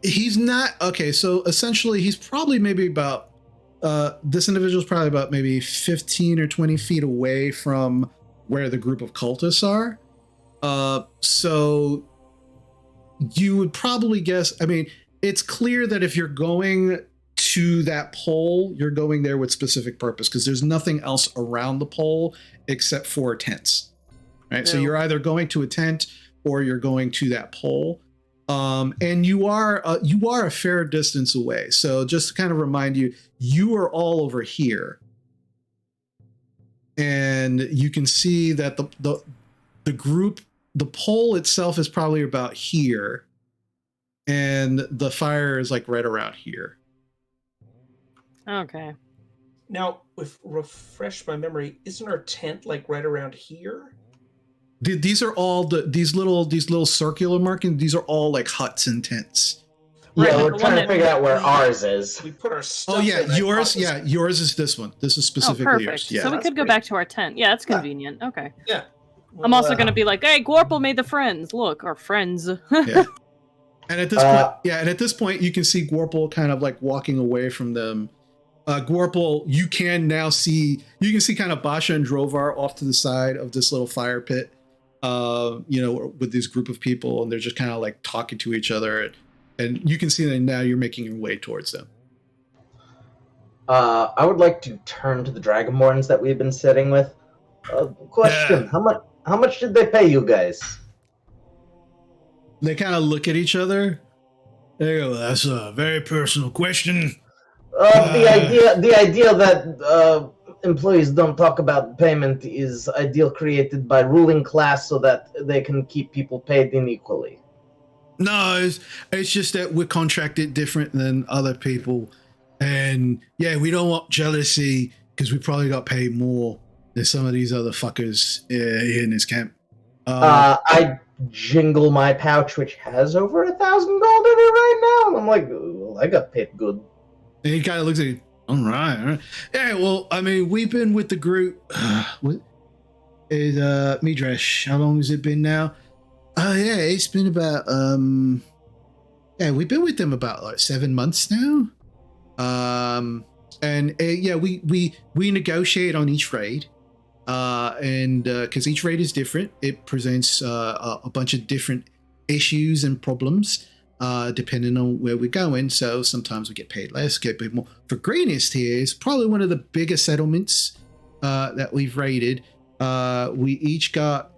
He's not okay. So essentially, he's probably maybe about this individual's probably about maybe 15 or 20 feet away from where the group of cultists are. So you would probably guess. I mean, it's clear that if you're going to that pole, you're going there with specific purpose because there's nothing else around the pole except for tents, right? No. So you're either going to a tent or you're going to that pole, and you are a fair distance away. So just to kind of remind you, you are all over here, and you can see that the group, the pole itself is probably about here, and the fire is like right around here. Okay. Now, refresh my memory, isn't our tent like right around here? These are all these little circular markings. These are all like huts and tents. Yeah, we're trying to figure out where ours is. We put our stuff. Oh yeah, yours. Yeah, yours is this one. This is specifically yours. Yeah. So we could go back to our tent. Yeah, that's convenient. Okay. Yeah. Well, I'm also going to be like, hey, Gorple made the friends. Look, our friends. Yeah. And at this point, you can see Gorple kind of like walking away from them. Gorpal, you can see kind of Basha and Drovar off to the side of this little fire pit, with this group of people, and they're just kind of like talking to each other, and you can see that now you're making your way towards them. I would like to turn to the Dragonborns that we've been sitting with. Question: How much did they pay you guys? They kind of look at each other. They go, "That's a very personal question." The idea that employees don't talk about payment is ideal created by ruling class so that they can keep people paid unequally. No, it's just that we're contracted different than other people, and yeah, we don't want jealousy because we probably got paid more than some of these other fuckers in this camp. I jingle my pouch, which has over 1,000 gold in it right now, and I'm like, well, I got paid good. And he kind of looks at you. All right. Yeah, well, I mean, we've been with the group. What is Midresh? How long has it been now? Yeah, it's been about we've been with them about like 7 months now. We negotiate on each raid. And because each raid is different, it presents a bunch of different issues and problems. Depending on where we're going. So sometimes we get paid less, get paid more. For Greenest here is probably one of the bigger settlements that we've raided. We each got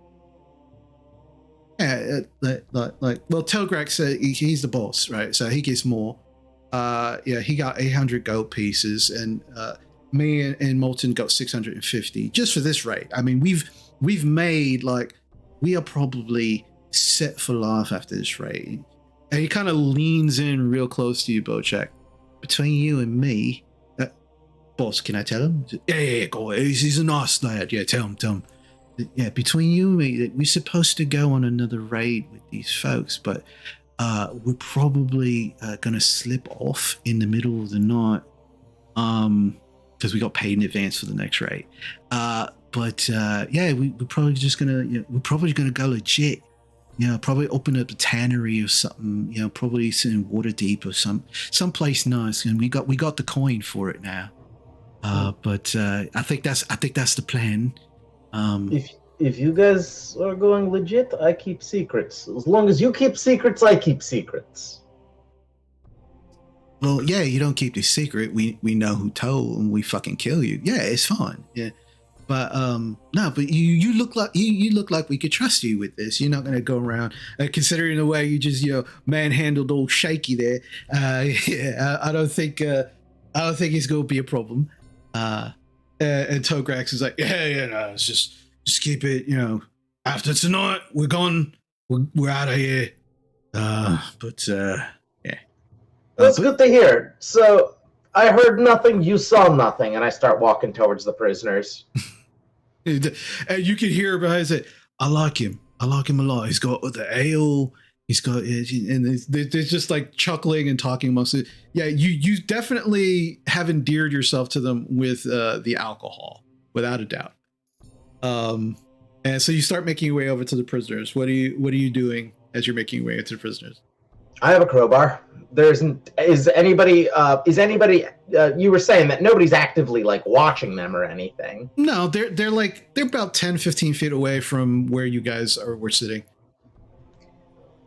Telgrax, he's the boss, right? So he gets more. He got 800 gold pieces, and me and Molten got 650 just for this raid. I mean, we've made we are probably set for life after this raid. And he kind of leans in real close to you, Bocek. Between you and me, boss, can I tell him? Yeah, go ahead. He's a nice lad. Yeah, tell him. Yeah, between you and me, we're supposed to go on another raid with these folks, but we're probably going to slip off in the middle of the night because we got paid in advance for the next raid. We're probably just going to go legit. Probably open up a tannery or something. Probably in Waterdeep or someplace nice. And we got the coin for it now. But I think that's the plan. If you guys are going legit, I keep secrets. As long as you keep secrets, I keep secrets. Well, yeah, you don't keep the secret. We know who told, and we fucking kill you. Yeah, it's fine. Yeah. But but you look like we could trust you with this. You're not going to go around considering the way you just manhandled old Shaky there. I don't think it's going to be a problem. And Tograx is like, no, it's just keep it. After tonight, we're gone. We're out of here. Yeah. That's good to hear. So I heard nothing. You saw nothing, and I start walking towards the prisoners. And you can hear behind say, I like him a lot. He's got the ale, he's got, and they're just like chuckling and talking amongst it. Yeah, you definitely have endeared yourself to them with the alcohol, without a doubt. And so you start making your way over to the prisoners. What are you doing as you're making your way to the prisoners? I have a crowbar. Is anybody you were saying that nobody's actively watching them or anything? No, they're about 10-15 feet away from where you guys were sitting.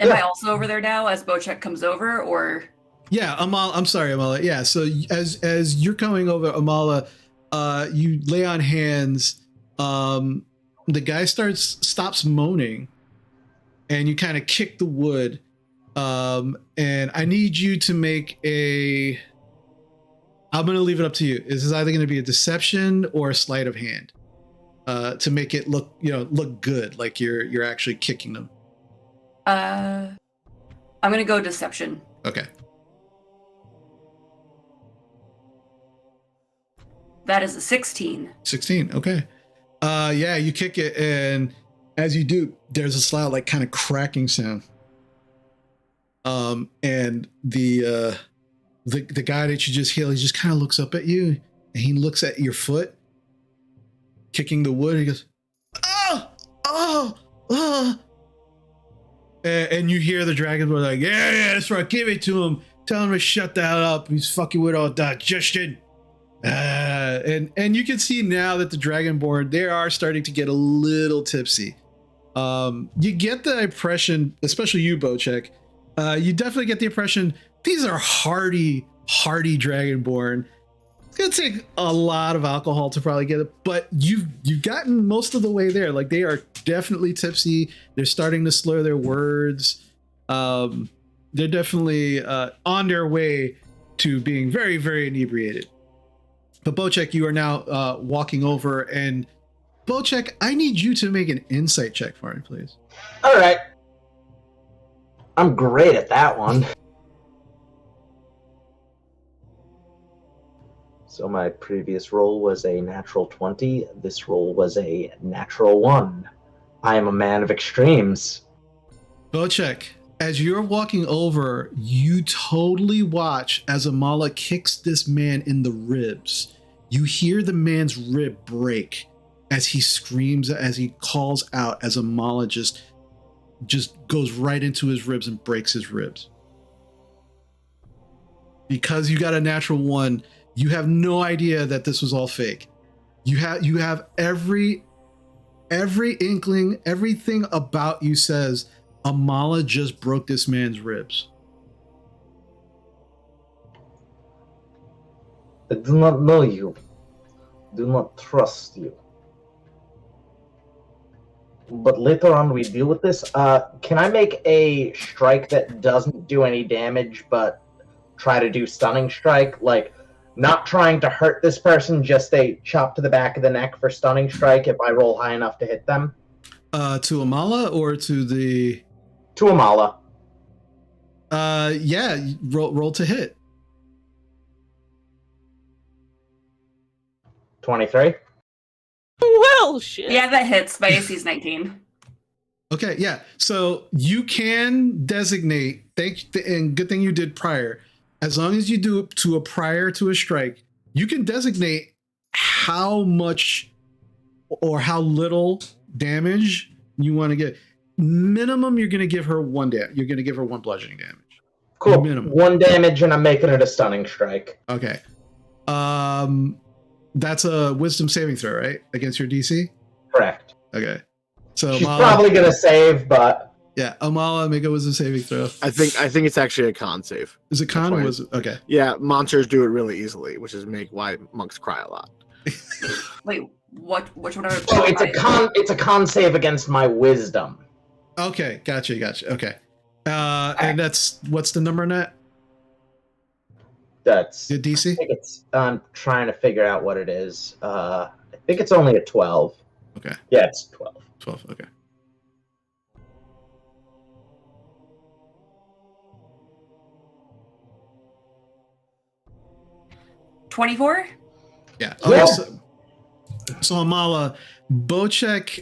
Am I also over there now as Bocek comes over, or? Yeah, I'm sorry, Amala. Yeah, so as you're coming over, Amala, you lay on hands. The guy stops moaning, and you kind of kick the wood. And I need you to make I'm going to leave it up to you. This is either going to be a deception or a sleight of hand, to make it look good, like you're actually kicking them. I'm going to go deception. Okay. That is a 16. 16. Okay. Yeah, you kick it, and as you do, there's a slight kind of cracking sound. And the guy that you just healed, he just kind of looks up at you, and he looks at your foot, kicking the wood, and he goes, oh. And you hear the dragon like, yeah, that's right, give it to him. Tell him to shut the hell up. He's fucking with our digestion. And you can see now that the Dragonborn, they are starting to get a little tipsy. You get the impression, especially you, Bocek, you definitely get the impression these are hardy Dragonborn. It's gonna take a lot of alcohol to probably get it, but you've gotten most of the way there. Like, they are definitely tipsy. They're starting to slur their words. They're definitely on their way to being very, very inebriated. But Bocek, you are now walking over, and Bocek, I need you to make an insight check for me, please. All right. I'm great at that one. So my previous roll was a natural 20. This roll was a natural 1. I am a man of extremes. Bocek, as you're walking over, you totally watch as Amala kicks this man in the ribs. You hear the man's rib break as he screams, as he calls out, as Amala just goes right into his ribs and breaks his ribs. Because you got a natural 1, you have no idea that this was all fake. You have every inkling, everything about you says Amala just broke this man's ribs. I do not know you. Do not trust you. But later on we deal with this. Can I make a strike that doesn't do any damage, but try to do stunning strike? Like, not trying to hurt this person, just a chop to the back of the neck for stunning strike if I roll high enough to hit them? To Amala or to the... To Amala. Yeah, roll to hit. 23. Well, shit. Yeah, that hits. My AC's 19. Okay, yeah. So you can designate, and good thing you did prior, as long as you do it to a prior to a strike, you can designate how much or how little damage you want to get. Minimum, you're going to give her one damage. You're going to give her 1 bludgeoning damage. Cool. Minimum. 1 damage, and I'm making it a stunning strike. Okay. That's a wisdom saving throw, right? Against your DC? Correct. Okay. So She's Amala, probably gonna save, but yeah, Amala, make a wisdom saving throw. I think it's actually a con save. Is it con or Fine. wisdom? Okay. Yeah, monsters do it really easily, which is why monks cry a lot. Wait, which one are oh, it's a con save against my wisdom. Okay, gotcha. Okay. And that's, what's the number on that? That's The DC? I think I'm trying to figure out what it is. I think it's only a 12. Okay. Yeah, it's 12. 12, okay. $24? Yeah. Yeah. Okay, so Amala, Bocek,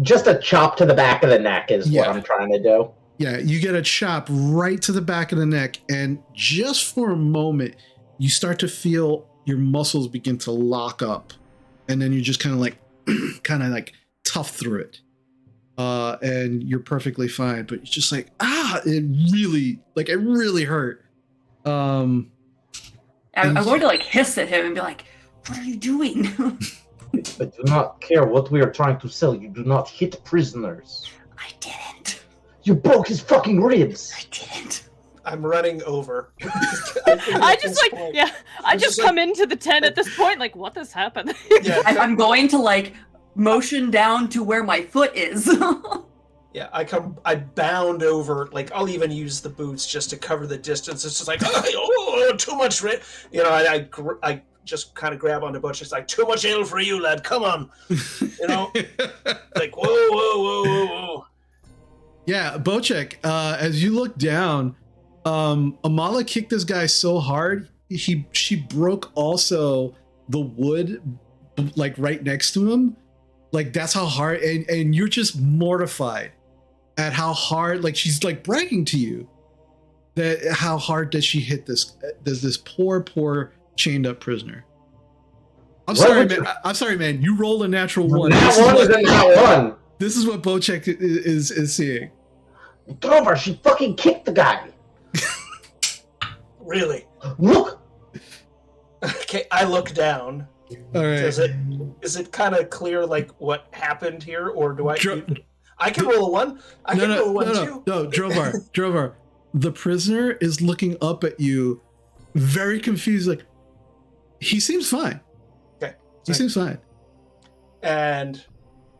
Just a chop to the back of the neck is Yeah. what I'm trying to do. yeah, you get a chop right to the back of the neck, and just for a moment, you start to feel your muscles begin to lock up, and then you just kind of like tough through it, and you're perfectly fine. But it's just like, it really hurt. I'm going to like hiss at him and be like, "What are you doing?" I do not care what we are trying to sell. You do not hit prisoners. I didn't. You broke his fucking ribs. I didn't. I'm running over. I just come into the tent at this point, like, what has happened? Yeah, I'm going to like motion down to where my foot is. yeah. I bound over. Like, I'll even use the boots just to cover the distance. It's just like, too much, you know. I just kind of grab onto Butch. It's like, too much ale for you, lad. Come on, you know. Like, whoa. Yeah, Bocek, as you look down, Amala kicked this guy so hard, she broke also the wood, like right next to him. Like, that's how hard, and you're just mortified at how hard, like, she's like bragging to you that how hard does she hit this poor chained up prisoner. I'm sorry, man. You rolled a natural 1. That one is a nat 1. This is what Bocek is seeing. Grover, she fucking kicked the guy. Really? Look. Okay, I look down. All right. Is it kind of clear like what happened here, or do I? Dro- I can roll a 1. I can roll a 1 too. No, Drovar. The prisoner is looking up at you, very confused. Like, he seems fine. Okay, he seems fine. And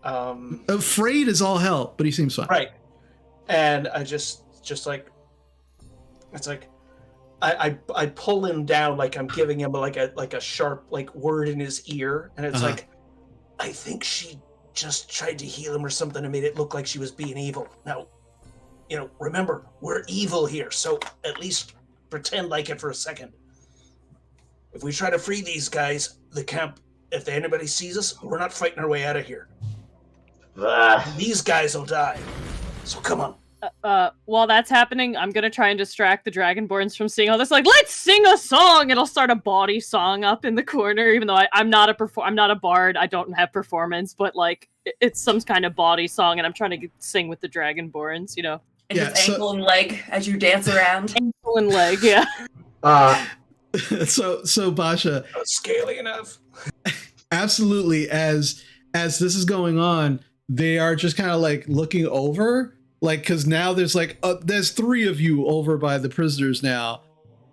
afraid as all hell, but he seems fine. Right. And I just like, it's like, I pull him down like I'm giving him like a sharp like word in his ear, and it's like, I think she just tried to heal him or something and made it look like she was being evil. Now, remember, we're evil here, so at least pretend like it for a second. If we try to free these guys, the camp, if anybody sees us, we're not fighting our way out of here. These guys will die. So come on. While that's happening, I'm gonna try and distract the Dragonborns from seeing all this. Like, let's sing a song. It'll start a bawdy song up in the corner. Even though I'm not a bard. I don't have performance, but like it's some kind of bawdy song, and I'm trying to sing with the Dragonborns. And just ankle and leg as you dance around. Ankle and leg, yeah. So Basha, not scaly enough. Absolutely. As this is going on, they are just kind of like looking over, like, because now there's like there's 3 of you over by the prisoners now,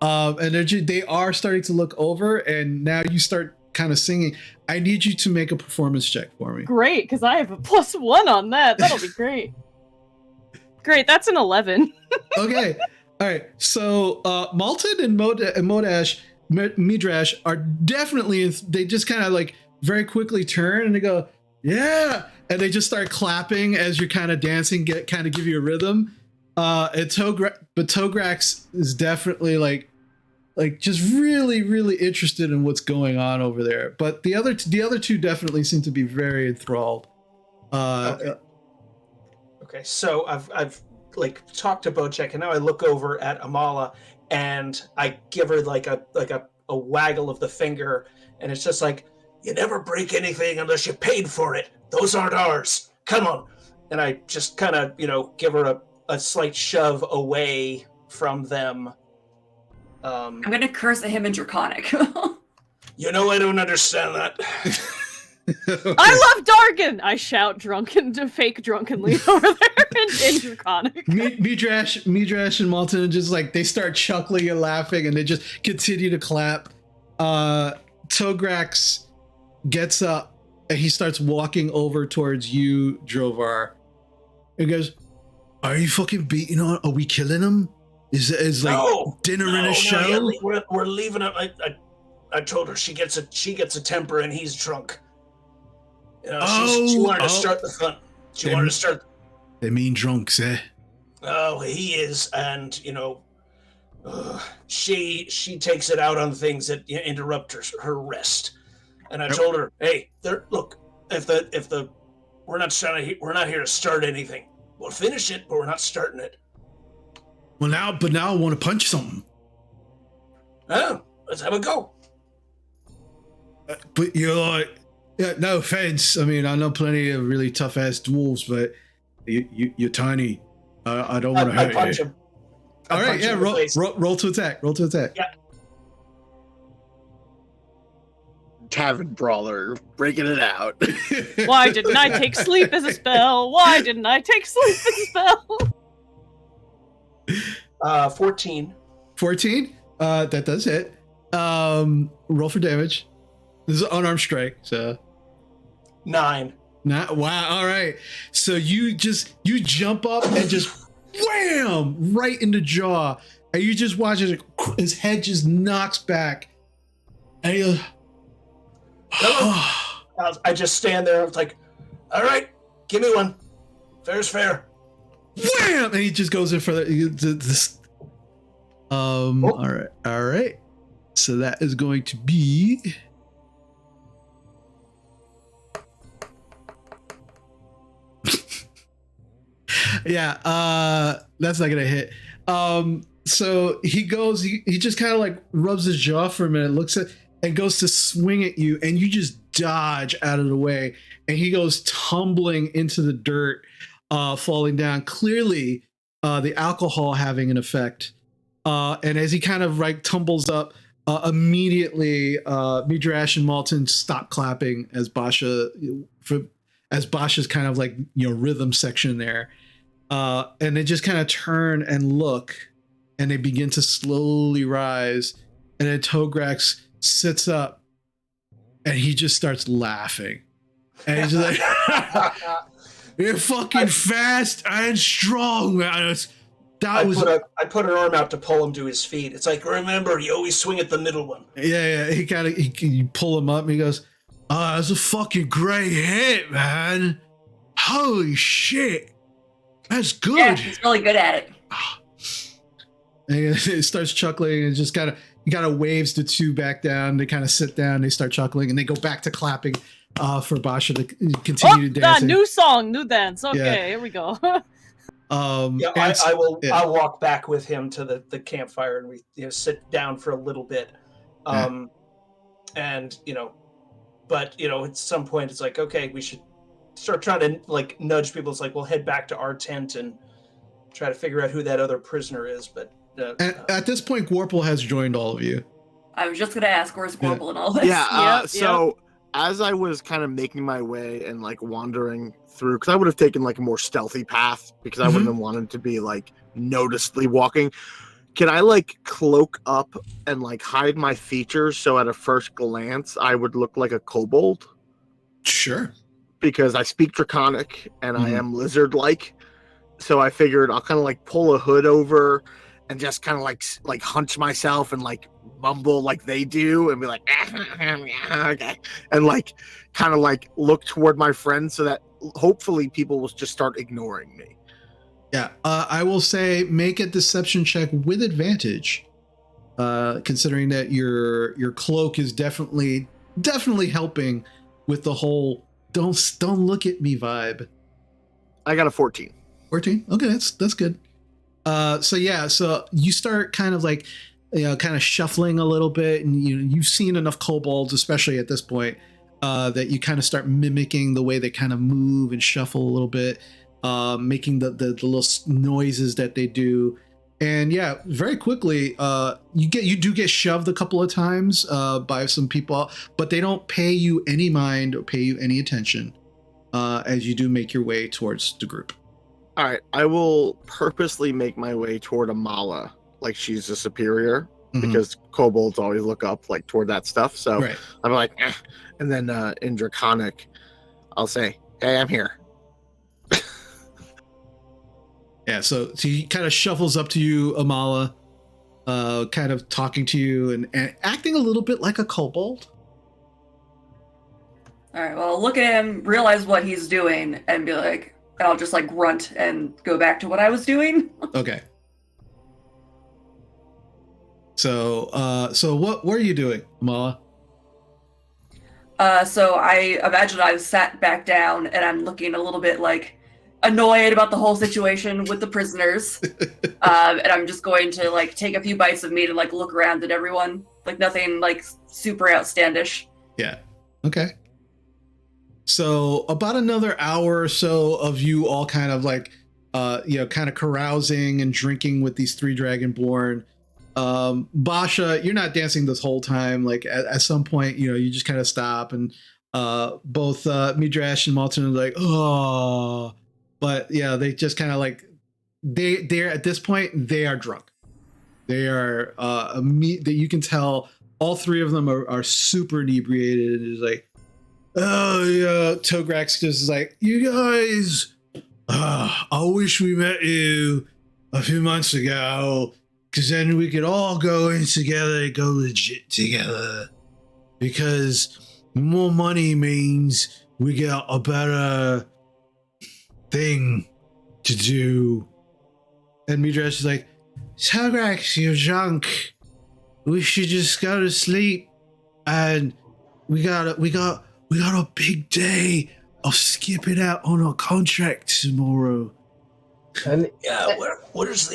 and they are starting to look over, and now you start kind of singing. I need you to make a performance check for me. Great, because I have a +1 on that. That'll be great. Great, that's an 11. Okay. All right. So Malton and Midrash are definitely, they just kind of like very quickly turn and they go, yeah. And they just start clapping as you're kind of dancing, kind of give you a rhythm. But Tograx is definitely like just really, really interested in what's going on over there. But the other two definitely seem to be very enthralled. Okay, so I've like talked to Bocek, and now I look over at Amala and I give her like a waggle of the finger, and it's just like, you never break anything unless you paid for it. Those aren't ours. Come on. And I just kind of, give her a slight shove away from them. I'm gonna curse at him in Draconic. I don't understand that. I love Dargan! I shout fake drunkenly over there in Draconic. Midrash and Malton just like, they start chuckling and laughing, and they just continue to clap. Tograx gets up and he starts walking over towards you, Drovar. He goes, "Are you fucking beating on? Are we killing him? Is like dinner in a show? Yeah, we're leaving him. I told her she gets a temper and he's drunk. She wanted to start the fun. She wanted to start. They mean drunks, eh? Oh, he is, and she takes it out on things that interrupt her rest. And I told her, hey, look, if we're not here to start anything. We'll finish it, but we're not starting it. Well, now I want to punch something. Oh, let's have a go. But you're like, yeah, no offense. I mean, I know plenty of really tough ass dwarves, but you're tiny. I don't want to hurt punch you. Him. All right, yeah, roll to attack. Roll to attack. Yeah. Tavern brawler, breaking it out. Why didn't I take sleep as a spell? Why didn't I take sleep as a spell? 14. 14? That does hit. Roll for damage. This is an unarmed strike, so 9. Wow, all right. So you jump up and just wham right in the jaw. And you just watch as his head just knocks back. And he goes, I just stand there. It's like, all right, give me one. Fair's fair. Wham! And he just goes in for this. All right. So that is going to be. Yeah, that's not gonna hit. So he goes. He just kind of like rubs his jaw for a minute, looks at, and goes to swing at you, and you just dodge out of the way, and he goes tumbling into the dirt, falling down. Clearly, the alcohol having an effect. And as he kind of like tumbles up, Immediately, Midrash and Malton stop clapping as Basha's kind of like rhythm section there, and they just kind of turn and look, and they begin to slowly rise, and then Tograx sits up, and he just starts laughing, and he's like, "You're fucking fast and strong, man." I put an arm out to pull him to his feet. It's like, remember, you always swing at the middle one. Yeah. You pull him up and he goes, "Oh, that's a fucking great hit, man. Holy shit. That's good." Yeah, he's really good at it. And he starts chuckling and just kind of waves the two back down. They kind of sit down, they start chuckling, and they go back to clapping for Basha to continue to dance. New song, new dance. Okay, Here we go. I'll walk back with him to the campfire, and we sit down for a little bit. And but at some point it's like, okay, we should start trying to like nudge people. It's like, we'll head back to our tent and try to figure out who that other prisoner is. But at this point, Gorple has joined all of you. I was just gonna ask, where's Gorple and all this? Yeah. So as I was kind of making my way and like wandering through, because I would have taken like a more stealthy path because I wouldn't have wanted to be like noticeably walking. Can I like cloak up and like hide my features so at a first glance I would look like a kobold? Sure. Because I speak Draconic and I am lizard-like, so I figured I'll kind of like pull a hood over and just kind of like hunch myself and like mumble like they do and be like, okay, and like kind of like look toward my friends so that hopefully people will just start ignoring me. Yeah, I will say make a deception check with advantage, considering that your cloak is definitely helping with the whole don't look at me vibe. I got a 14. 14? Okay, that's good. So you start kind of like, kind of shuffling a little bit, and you've seen enough kobolds, especially at this point, that you kind of start mimicking the way they kind of move and shuffle a little bit, making the little noises that they do. And yeah, very quickly, you do get shoved a couple of times by some people, but they don't pay you any mind or pay you any attention as you do make your way towards the group. All right, I will purposely make my way toward Amala, like she's a superior, because kobolds always look up like toward that stuff. So right. I'm like, and then in Draconic, I'll say, "Hey, I'm here." Yeah, so he kind of shuffles up to you, Amala, kind of talking to you and acting a little bit like a kobold. All right, well, I'll look at him, realize what he's doing, and be like, and I'll just like grunt and go back to what I was doing. Okay. So what are you doing, Amala? So I imagine I've sat back down and I'm looking a little bit like annoyed about the whole situation with the prisoners. And I'm just going to like take a few bites of meat and like look around at everyone. Like nothing like super outlandish. Yeah. Okay. So about another hour or so of you all kind of like, kind of carousing and drinking with these three Dragonborn. Basha, you're not dancing this whole time. Like at some point, you just kind of stop, and both Midrash and Malton are like, oh, but yeah, they just kind of like they're at this point they are drunk. They are that you can tell all three of them are super inebriated. And it's like, oh yeah, Tograx just is like, you guys, I wish we met you a few months ago. Because then we could all go in together, go legit together. Because more money means we get a better thing to do. And Midrash is like, Tograx, you're drunk. We should just go to sleep. And we got a big day of skipping out on our contract tomorrow. And yeah, where's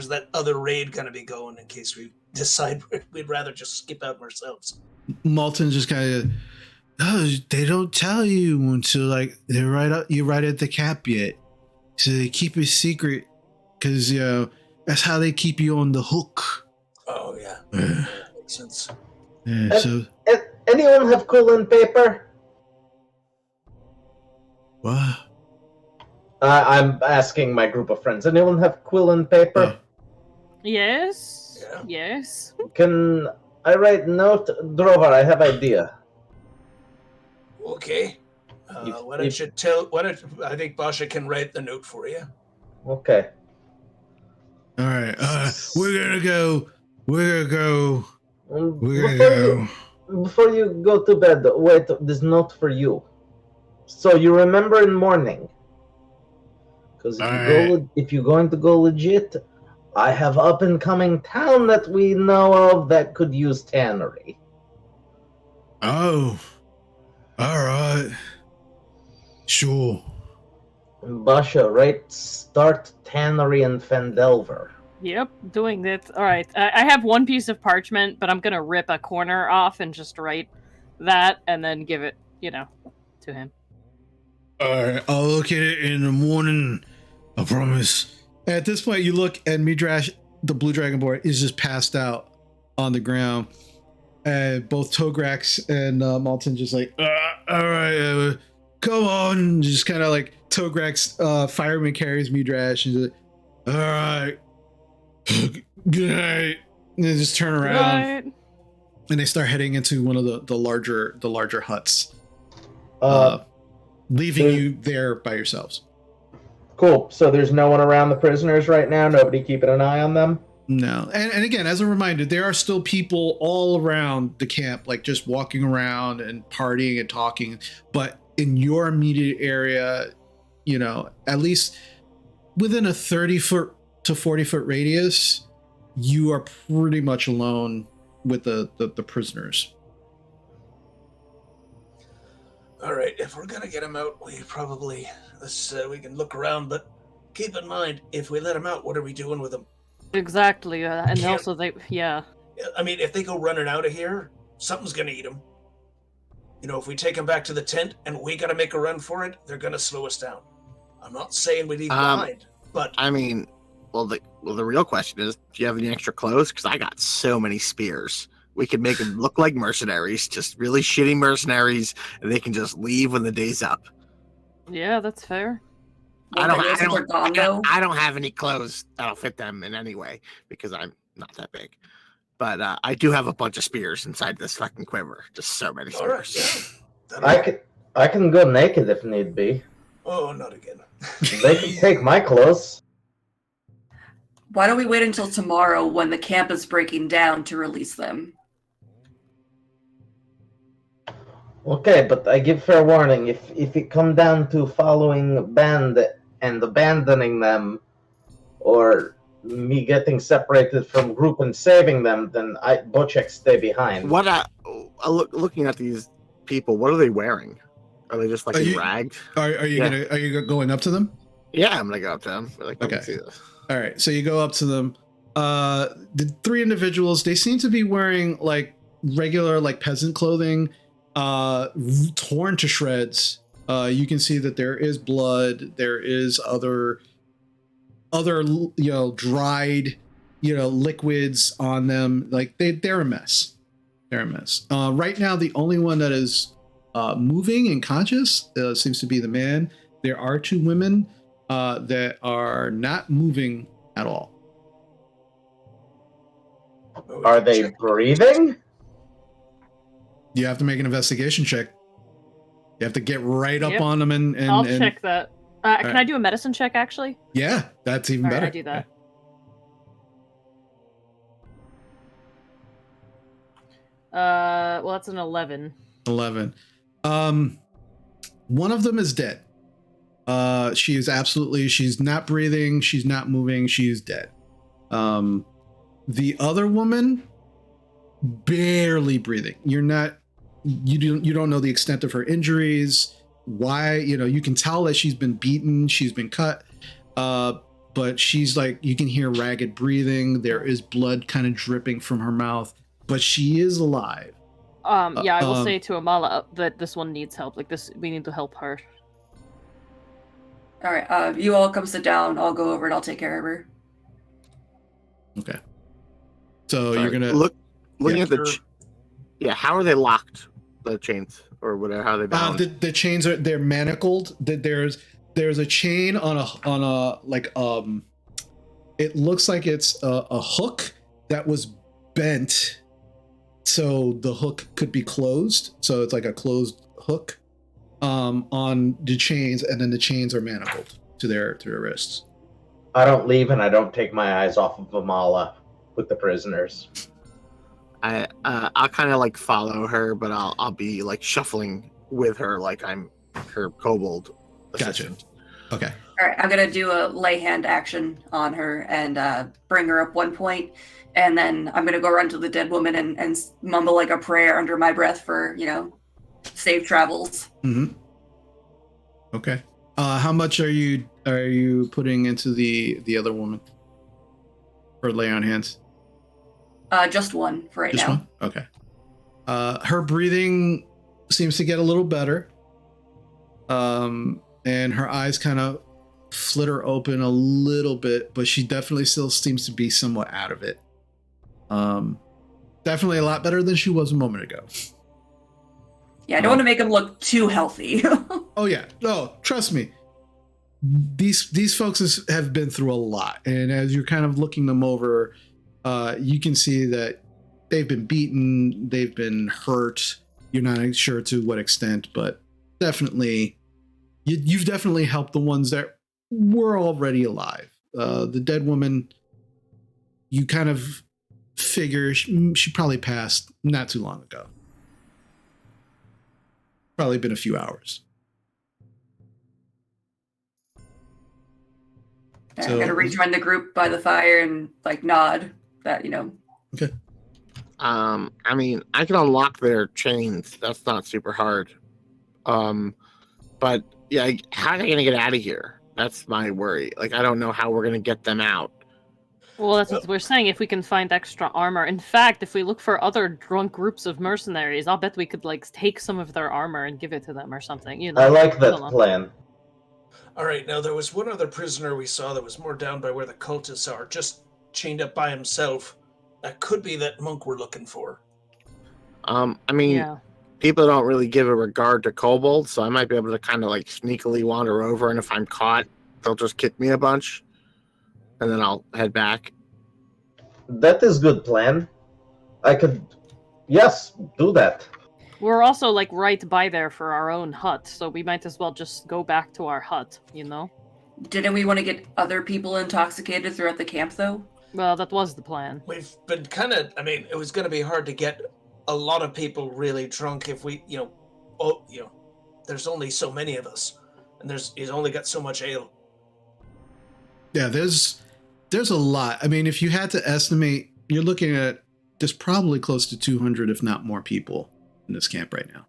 that other raid gonna be going in case we decide we'd rather just skip out ourselves? Malton just kind of, they don't tell you until like you're right at the cap yet, so they keep it secret because that's how they keep you on the hook. Oh Yeah, makes sense. Yeah, so Anyone have coolant paper? what? I'm asking my group of friends. Anyone have coolant paper? Yes. Yeah. Yes. Can I write note? Drovar, I have idea. Okay. Why don't you tell? I think Basha can write the note for you. Okay. All right. We're gonna go. We're gonna Before you go to bed, wait, this note for you. So you remember in morning. Because if you're going to go legit, I have up and coming town that we know of that could use tannery. Oh. All right. Sure. Basha, right? Start tannery in Fendelver. Yep, doing that. All right. I have one piece of parchment, but I'm gonna rip a corner off and just write that, and then give it, to him. All right. I'll look at it in the morning. I promise. At this point, you look and Midrash, the blue dragonborn, is just passed out on the ground. And both Tograx and Malton just like, all right, come on. Just kind of like Tograx, fireman carries Midrash and just like, all right, good night. And they just turn around and they start heading into one of the larger huts, leaving you there by yourselves. Cool. So there's no one around the prisoners right now? Nobody keeping an eye on them? No. And again, as a reminder, there are still people all around the camp, like just walking around and partying and talking. But in your immediate area, at least within a 30-foot to 40-foot radius, you are pretty much alone with the prisoners. All right, if we're gonna get him out, we can look around, but keep in mind, if we let him out, what are we doing with him? Exactly, and also I mean, if they go running out of here, something's gonna eat them. If we take them back to the tent and we gotta make a run for it, they're gonna slow us down. I'm not saying we leave behind, but I mean, the real question is, do you have any extra clothes? Because I got so many spears. We could make them look like mercenaries, just really shitty mercenaries, and they can just leave when the day's up. Yeah, that's fair. I don't have any clothes that'll fit them in any way because I'm not that big. But I do have a bunch of spears inside this fucking quiver. Just so many spears. All right, I can go naked if need be. Oh, not again. They can take my clothes. Why don't we wait until tomorrow when the camp is breaking down to release them? Okay, but I give fair warning. If it come down to following band and abandoning them, or me getting separated from group and saving them, then Bocek stay behind. Looking at these people, what are they wearing? Are they just like ragged? Are you going up to them? Yeah, I'm gonna go up to them. Okay. See this. All right, so you go up to them. The three individuals, they seem to be wearing like regular like peasant clothing, torn to shreds. You can see that there is blood. There is other dried liquids on them. Like they're a mess. They're a mess. Right now, the only one that is moving and conscious seems to be the man. There are two women that are not moving at all. Are they breathing? You have to make an investigation check. You have to get right up on them and I'll check that. Can I do a medicine check, actually? Yeah, that's even better. I do that. Well, that's an 11. 11. One of them is dead. She's not breathing. She's not moving. She's dead. The other woman, barely breathing. You don't know the extent of her injuries. Why, you can tell that she's been beaten, she's been cut, but she's like, you can hear ragged breathing. There is blood kind of dripping from her mouth, but she is alive. I will say to Amala that this one needs help. Like this, we need to help her. All right, you all come sit down. I'll go over and I'll take care of her. Okay. So Sorry. you're gonna looking yeah. at the how are they locked, the chains or whatever, how are they bound? The chains they're manacled. There's a chain on a like it looks like it's a hook that was bent, so the hook could be closed. So it's like a closed hook on the chains, and then the chains are manacled to their wrists. I don't leave, and I don't take my eyes off of Amala with the prisoners. I'll kind of like follow her, but I'll be like shuffling with her like I'm her kobold assistant. Gotcha. Okay. All right, I'm gonna do a lay hand action on her and bring her up 1 point, and then I'm gonna go run to the dead woman and mumble like a prayer under my breath for safe travels. Mm-hmm. Okay. How much are you putting into the other woman for lay on hands? Just one for right Just now. one? Okay. Her breathing seems to get a little better. And her eyes kind of flitter open a little bit, but she definitely still seems to be somewhat out of it. Definitely a lot better than she was a moment ago. Yeah, I don't want to make him look too healthy. Oh yeah. No, trust me. These folks have been through a lot, and as you're kind of looking them over, you can see that they've been beaten, they've been hurt. You're not sure to what extent, but definitely, you've definitely helped the ones that were already alive. The dead woman, you kind of figure she probably passed not too long ago. Probably been a few hours. So, I'm gonna rejoin the group by the fire and like nod that Okay. I mean, I can unlock their chains. That's not super hard. But yeah, how are they gonna get out of here? That's my worry. Like, I don't know how we're gonna get them out. Well, that's what we're saying. If we can find extra armor. In fact, if we look for other drunk groups of mercenaries, I'll bet we could like take some of their armor and give it to them or something. I like that plan. All right, now there was one other prisoner we saw that was more down by where the cultists are, just chained up by himself. That could be that monk we're looking for. I mean, people don't really give a regard to kobolds, so I might be able to kind of like sneakily wander over, and if I'm caught, they'll just kick me a bunch, and then I'll head back. That is good plan. I could, yes, do that. We're also like right by there for our own hut, so we might as well just go back to our hut, Didn't we want to get other people intoxicated throughout the camp, though? Well, that was the plan. We've been it was going to be hard to get a lot of people really drunk if we, there's only so many of us, and he's only got so much ale. Yeah, there's a lot. I mean, if you had to estimate, you're looking at there's probably close to 200, if not more people in this camp right now.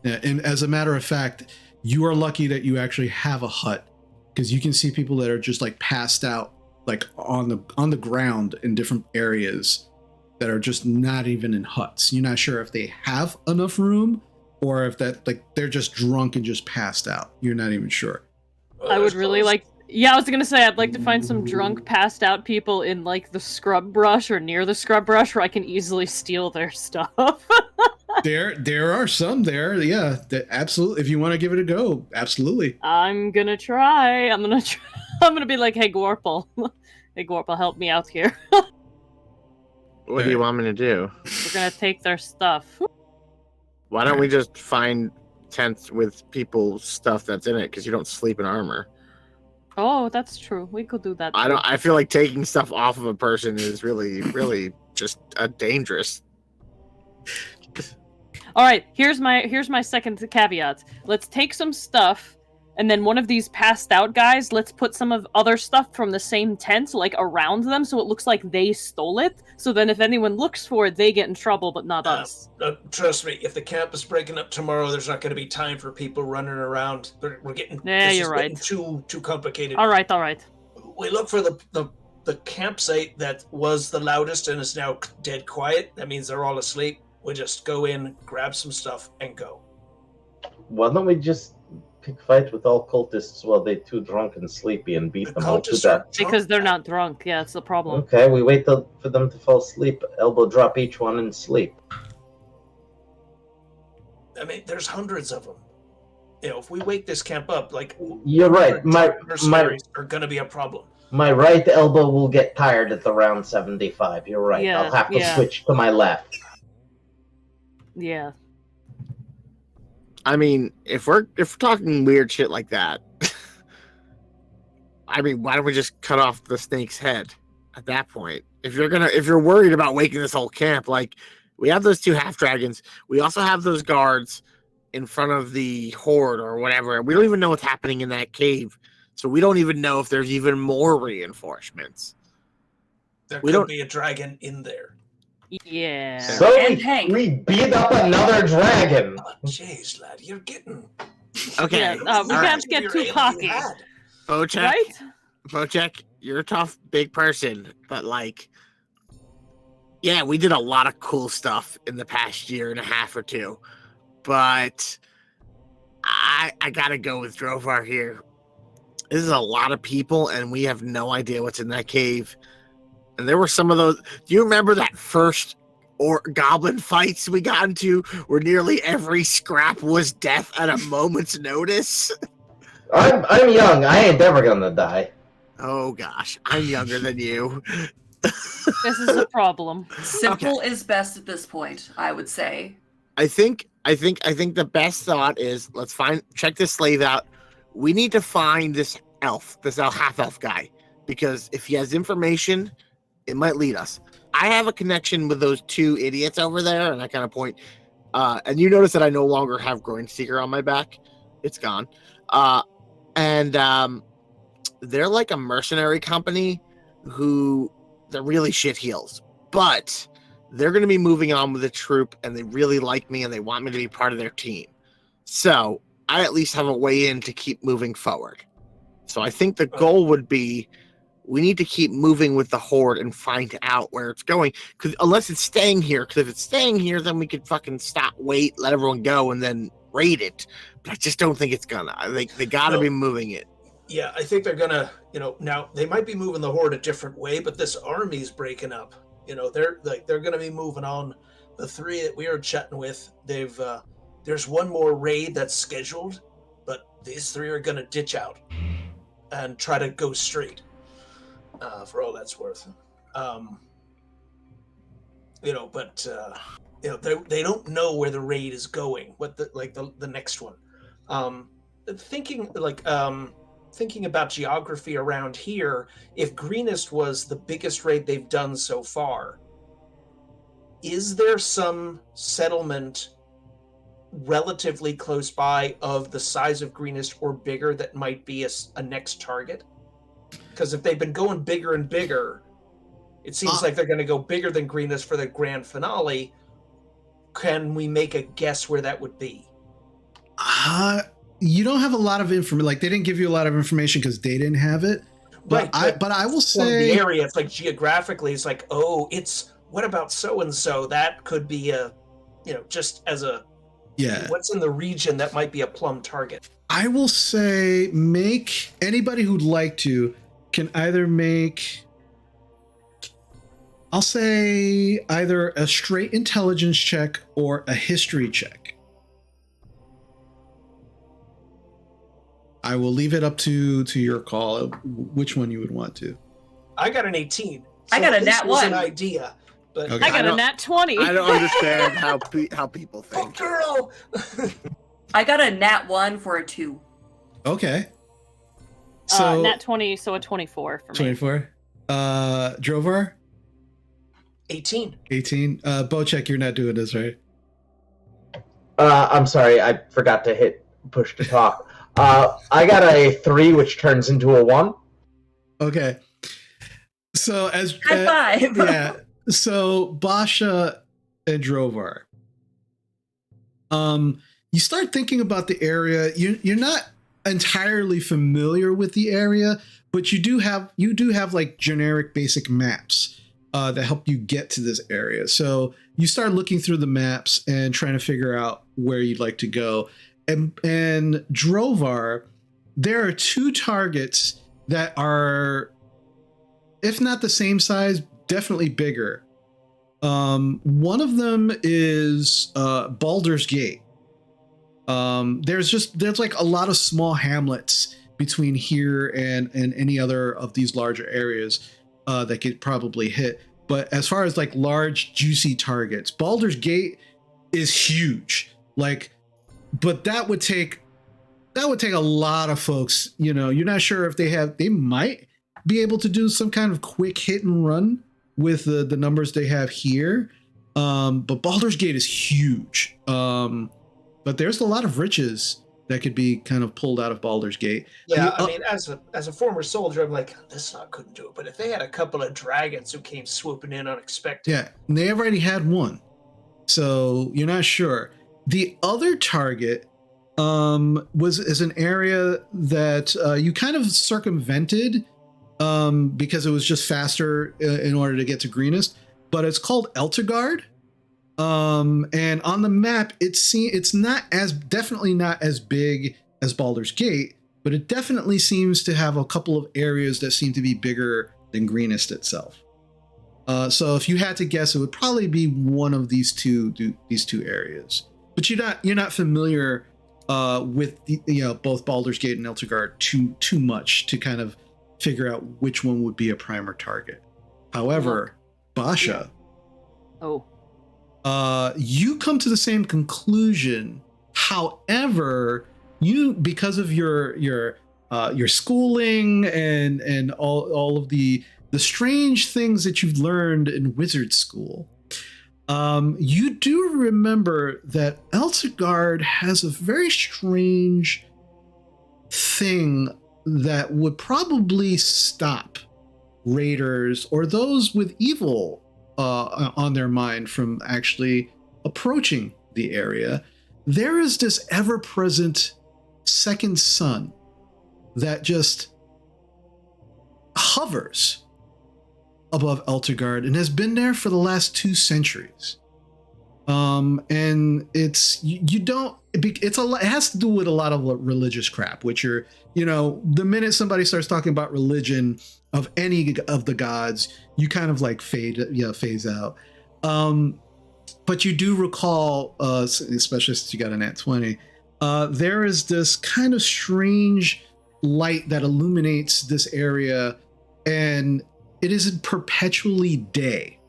Yeah, and as a matter of fact, you are lucky that you actually have a hut, because you can see people that are just like passed out, like on the ground in different areas that are just not even in huts. You're not sure if they have enough room or if they're just drunk and just passed out. You're not even sure. I would really like. Yeah, I was gonna say I'd like to find some drunk, passed out people in like the scrub brush or near the scrub brush where I can easily steal their stuff. There are some there, yeah. Absolutely. If you want to give it a go, absolutely. I'm gonna try. I'm gonna be like, hey Gorple, hey Gorple, help me out here. What do you want me to do? We're gonna take their stuff. Why don't we just find tents with people's stuff that's in it? Because you don't sleep in armor. Oh, that's true. We could do that. I feel like taking stuff off of a person is really, really just dangerous. All right, here's my second caveat. Let's take some stuff, and then one of these passed out guys, let's put some of other stuff from the same tent, like around them, so it looks like they stole it. So then if anyone looks for it, they get in trouble, but not us. Trust me, if the camp is breaking up tomorrow, there's not going to be time for people running around. We're getting you're right. Getting too complicated. All right. We look for the campsite that was the loudest and is now dead quiet. That means they're all asleep. We just go in, grab some stuff, and go. Why don't we just pick fight with all cultists while they too drunk and sleepy and beat The them all to cultists are death? Because they're not drunk. Yeah, it's the problem. Okay, we wait for them to fall asleep, elbow drop each one and sleep. I mean, there's hundreds of them. If we wake this camp up, like You're right. My mercenaries are going to be a problem. my right elbow will get tired at the round 75. You're right. Yeah, I'll have to yeah. switch to my left. Yeah. I mean, if we're talking weird shit like that, I mean, why don't we just cut off the snake's head at that point? If you're worried about waking this whole camp, like we have those 2 half dragons, we also have those guards in front of the horde or whatever. We don't even know what's happening in that cave, so we don't even know if there's even more reinforcements. There We could don't- be a dragon in there. Yeah. So And Hank. we beat up another dragon. Oh, jeez, lad, you're getting. Okay, Yeah, we all right. can't get Your too alien cocky. hat. Bojack, Right? Bojack, you're a tough, big person, but like, yeah, we did a lot of cool stuff in the past year and a half or 2, but I gotta go with Drovar here. This is a lot of people, and we have no idea what's in that cave. And there were some of those. Do you remember that first goblin fights we got into, where nearly every scrap was death at a moment's notice? I'm young. I ain't ever gonna die. Oh gosh, I'm younger than you. This is a problem. Simple is best at this point, I would say. I think the best thought is let's check this slave out. We need to find this half elf guy, because if he has information, it might lead us. I have a connection with those 2 idiots over there, and I kind of point. And you notice that I no longer have Groin Seeker on my back; it's gone. And they're like a mercenary company who they're really shit heels, but they're going to be moving on with the troop, and they really like me, and they want me to be part of their team. So I at least have a way in to keep moving forward. So I think the goal would be we need to keep moving with the horde and find out where it's going. Because unless it's staying here, because if it's staying here, then we could fucking stop, wait, let everyone go, and then raid it. But I just don't think it's gonna. They got to be moving it. Yeah, I think they're gonna. Now they might be moving the horde a different way, but this army's breaking up. They're gonna be moving on. The 3 that we were chatting with, there's one more raid that's scheduled, but these 3 are gonna ditch out and try to go straight. For all that's worth, they don't know where the raid is going. What the next one? Thinking about geography around here, if Greenest was the biggest raid they've done so far, is there some settlement relatively close by of the size of Greenest or bigger that might be a next target? Because if they've been going bigger and bigger, it seems like they're going to go bigger than Greenest for the grand finale. Can we make a guess where that would be? You don't have a lot of information. Like, they didn't give you a lot of information because they didn't have it. But I will say the area, it's like geographically, it's like, what about so and so? That could be just as a what's in the region that might be a plum target. I will say make anybody who'd like to can either make, I'll say either a straight intelligence check or a history check. I will leave it up to your call which one you would want to. I got an 18. I got a nat 1. An idea, but Okay. I got a nat 20. I don't understand how people oh, think. girl. I got a nat 1 for a 2. Okay. So nat 20, so a 24 for me. 24. Drovar? 18. 18. Bocek, you're not doing this, right? I'm sorry, I forgot to hit push to talk. I got a 3, which turns into a 1. Okay. So as High five. yeah. So Basha and Drovar. You start thinking about the area. You're not entirely familiar with the area, but you do have like generic basic maps that help you get to this area. So you start looking through the maps and trying to figure out where you'd like to go. and Drovar, there are two targets that are, if not the same size, definitely bigger. One of them is Baldur's Gate. There's like a lot of small hamlets between here and any other of these larger areas that could probably hit. But as far as like large juicy targets, Baldur's Gate is huge. Like, but that would take a lot of folks. You know, you're not sure if they might be able to do some kind of quick hit and run with the numbers they have here. But Baldur's Gate is huge. But there's a lot of riches that could be kind of pulled out of Baldur's Gate. Yeah, I mean, as a former soldier, I'm like, this I couldn't do it. But if they had a couple of dragons who came swooping in unexpected, yeah, and they already had one, so you're not sure. The other target is an area that you kind of circumvented because it was just faster in order to get to Greenest. But it's called Eltegard. And on the map, it's definitely not as big as Baldur's Gate, but it definitely seems to have a couple of areas that seem to be bigger than Greenest itself. So if you had to guess, it would probably be one of these two areas. But you're not familiar with both Baldur's Gate and Eltegard too much to kind of figure out which one would be a primer target. However, Basha. Oh. You come to the same conclusion. However, because of your schooling and all of the strange things that you've learned in wizard school, you do remember that Eltegard has a very strange thing that would probably stop raiders or those with evil on their mind from actually approaching the area. There is this ever-present second sun that just hovers above Eltegard and has been there for the last 2 centuries. And it has to do with a lot of religious crap, which are, the minute somebody starts talking about religion of any of the gods, you kind of like phase out. But you do recall, especially since you got a nat 20, there is this kind of strange light that illuminates this area, and it is perpetually day.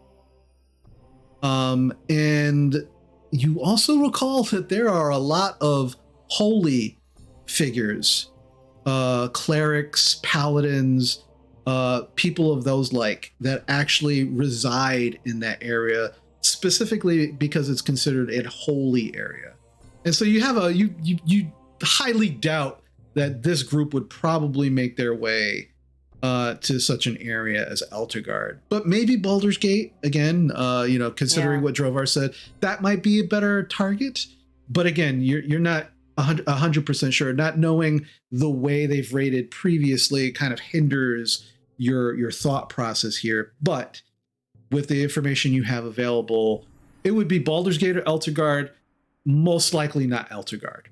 And you also recall that there are a lot of holy figures, clerics, paladins, people of those like that actually reside in that area, specifically because it's considered a holy area. And so you have you highly doubt that this group would probably make their way to such an area as Eltegard. But maybe Baldur's Gate, again, considering what Drovar said, that might be a better target. But again, you're not 100% sure. Not knowing the way they've rated previously kind of hinders your thought process here. But with the information you have available, it would be Baldur's Gate or Eltegard, most likely not Eltegard.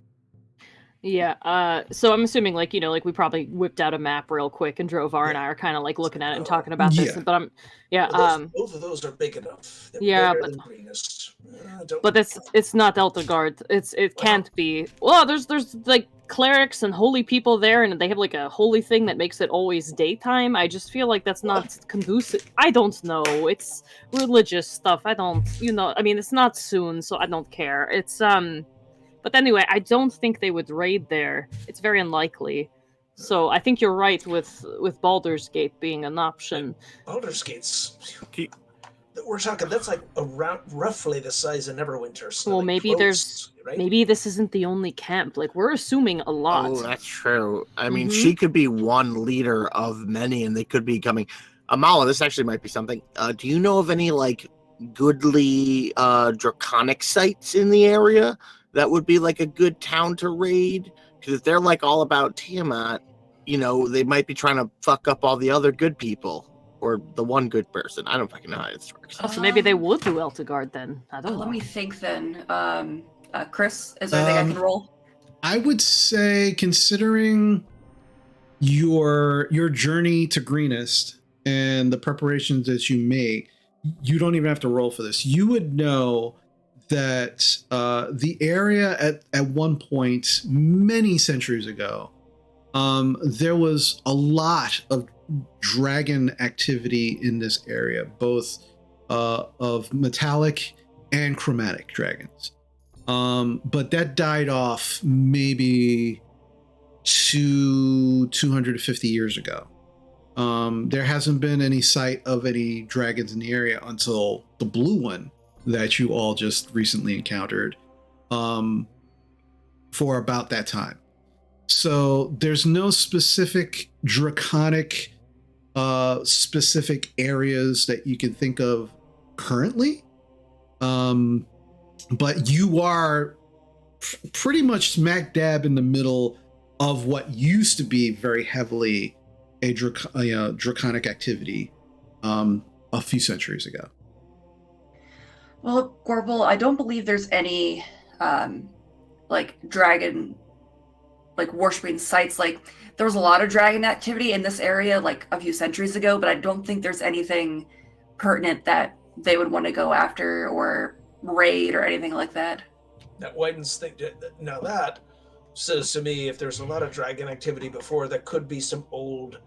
Yeah, so I'm assuming we probably whipped out a map real quick, and Drovar and I are kind of like looking at it and talking about this. But both of those are big enough. They're but it's not Eltegard. It can't be. Well, there's like clerics and holy people there, and they have like a holy thing that makes it always daytime. I just feel like that's not conducive. I don't know. It's religious stuff. I don't. I mean, it's not soon, so I don't care. It's But anyway, I don't think they would raid there. It's very unlikely. So I think you're right with Baldur's Gate being an option. Baldur's Gate's... We're talking, that's like around roughly the size of Neverwinter. So well, maybe maybe this isn't the only camp. Like, we're assuming a lot. Oh, that's true. I mean, she could be one leader of many, and they could be coming. Amala, this actually might be something. Do you know of any, goodly draconic sites in the area that would be like a good town to raid? Because if they're all about Tiamat, they might be trying to fuck up all the other good people, or the one good person. I don't fucking know how this works. So maybe they would do Eltegard then. I don't know. Let me think then. Chris, is there anything I can roll? I would say, considering your journey to Greenest and the preparations that you made, you don't even have to roll for this. You would know that the area at one point many centuries ago, there was a lot of dragon activity in this area, both of metallic and chromatic dragons. But that died off maybe 250 years ago. There hasn't been any sight of any dragons in the area until the blue one that you all just recently encountered for about that time. So there's no specific draconic specific areas that you can think of currently. But you are pretty much smack dab in the middle of what used to be very heavily a draconic activity a few centuries ago. Well, Gorbel, I don't believe there's any like dragon like worshiping sites. Like there was a lot of dragon activity in this area like a few centuries ago, but I don't think there's anything pertinent that they would want to go after or raid or anything like that. That widens thing. Now that says to me, if there's a lot of dragon activity before, there could be some old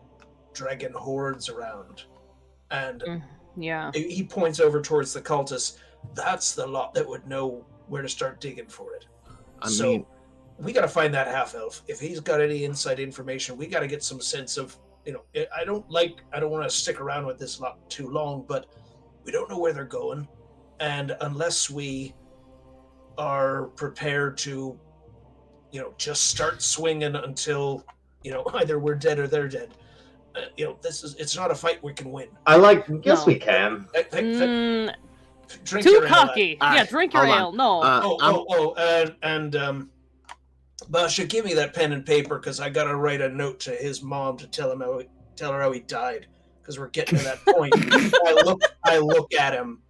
dragon hordes around. And Yeah. he points over towards the cultists. That's the lot that would know where to start digging for it. I mean, we got to find that half elf. If he's got any inside information, we got to get some sense of, I don't want to stick around with this lot too long, but we don't know where they're going. And unless we are prepared to, just start swinging until, either we're dead or they're dead. It's not a fight we can win. Yes, we can. Drink Too your ale, cocky. lad. Yeah, drink your Hold on. ale. No. Basha, give me that pen and paper because I gotta write a note to his mom to tell her how he died because we're getting to that point. I look at him.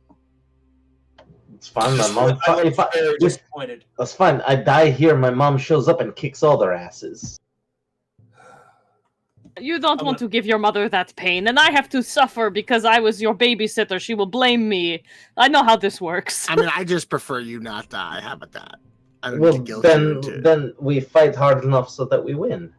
It's fine. My mom. I look very disappointed. That's fine. I die here. My mom shows up and kicks all their asses. You don't want to give your mother that pain, and I have to suffer because I was your babysitter. She will blame me. I know how this works. I mean, I just prefer you not die. How about that? I don't Well, need to guilt you into it. then we fight hard enough so that we win.